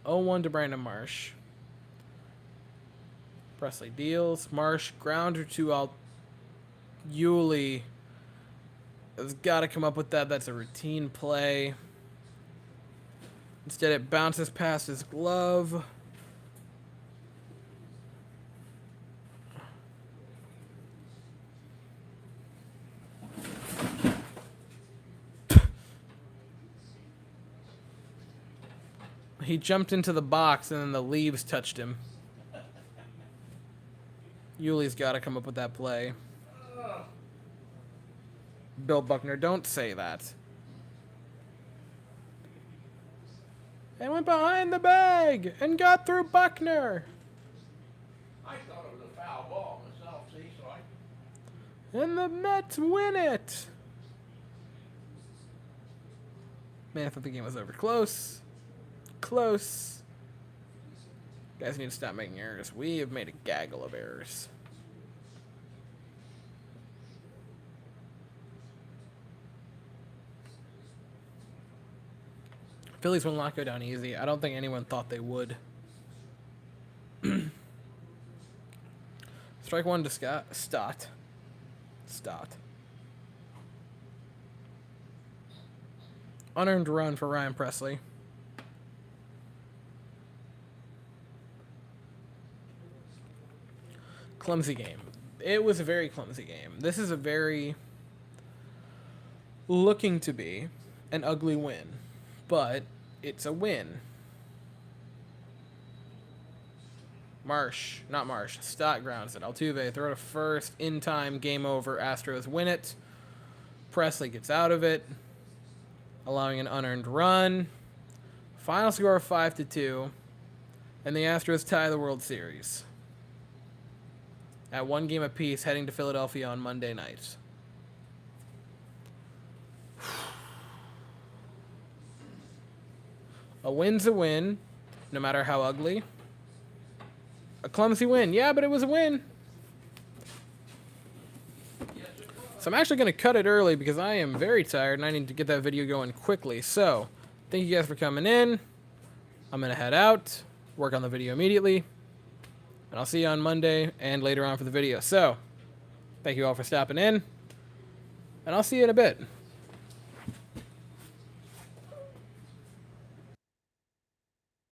0-1 to Brandon Marsh. Presley deals. Marsh, grounder to Yuli has got to come up with that. That's a routine play. Instead, it bounces past his glove. He jumped into the box and then the leaves touched him. Yuli's got to come up with that play. Bill Buckner, don't say that. And went behind the bag and got through Buckner. I thought it was a foul ball myself, see, so I... And the Mets win it. Man, I thought the game was over. Close. Close. Guys need to stop making errors. We have made a gaggle of errors. Phillies will not go down easy. I don't think anyone thought they would. Strike one to Stott. Unearned run for Ryan Presley. Clumsy game. It was a very clumsy game. This is a very looking to be an ugly win, but it's a win. Stott grounds it. Altuve throw to first, in time, game over. Astros win it. Presley gets out of it, allowing an unearned run. Final score 5-2, and the Astros tie the World Series at 1 game apiece, heading to Philadelphia on Monday night. A win's a win, no matter how ugly. A clumsy win. Yeah, but it was a win. So I'm actually going to cut it early because I am very tired and I need to get that video going quickly. So, thank you guys for coming in. I'm going to head out, work on the video immediately. And I'll see you on Monday and later on for the video. So, thank you all for stopping in. And I'll see you in a bit.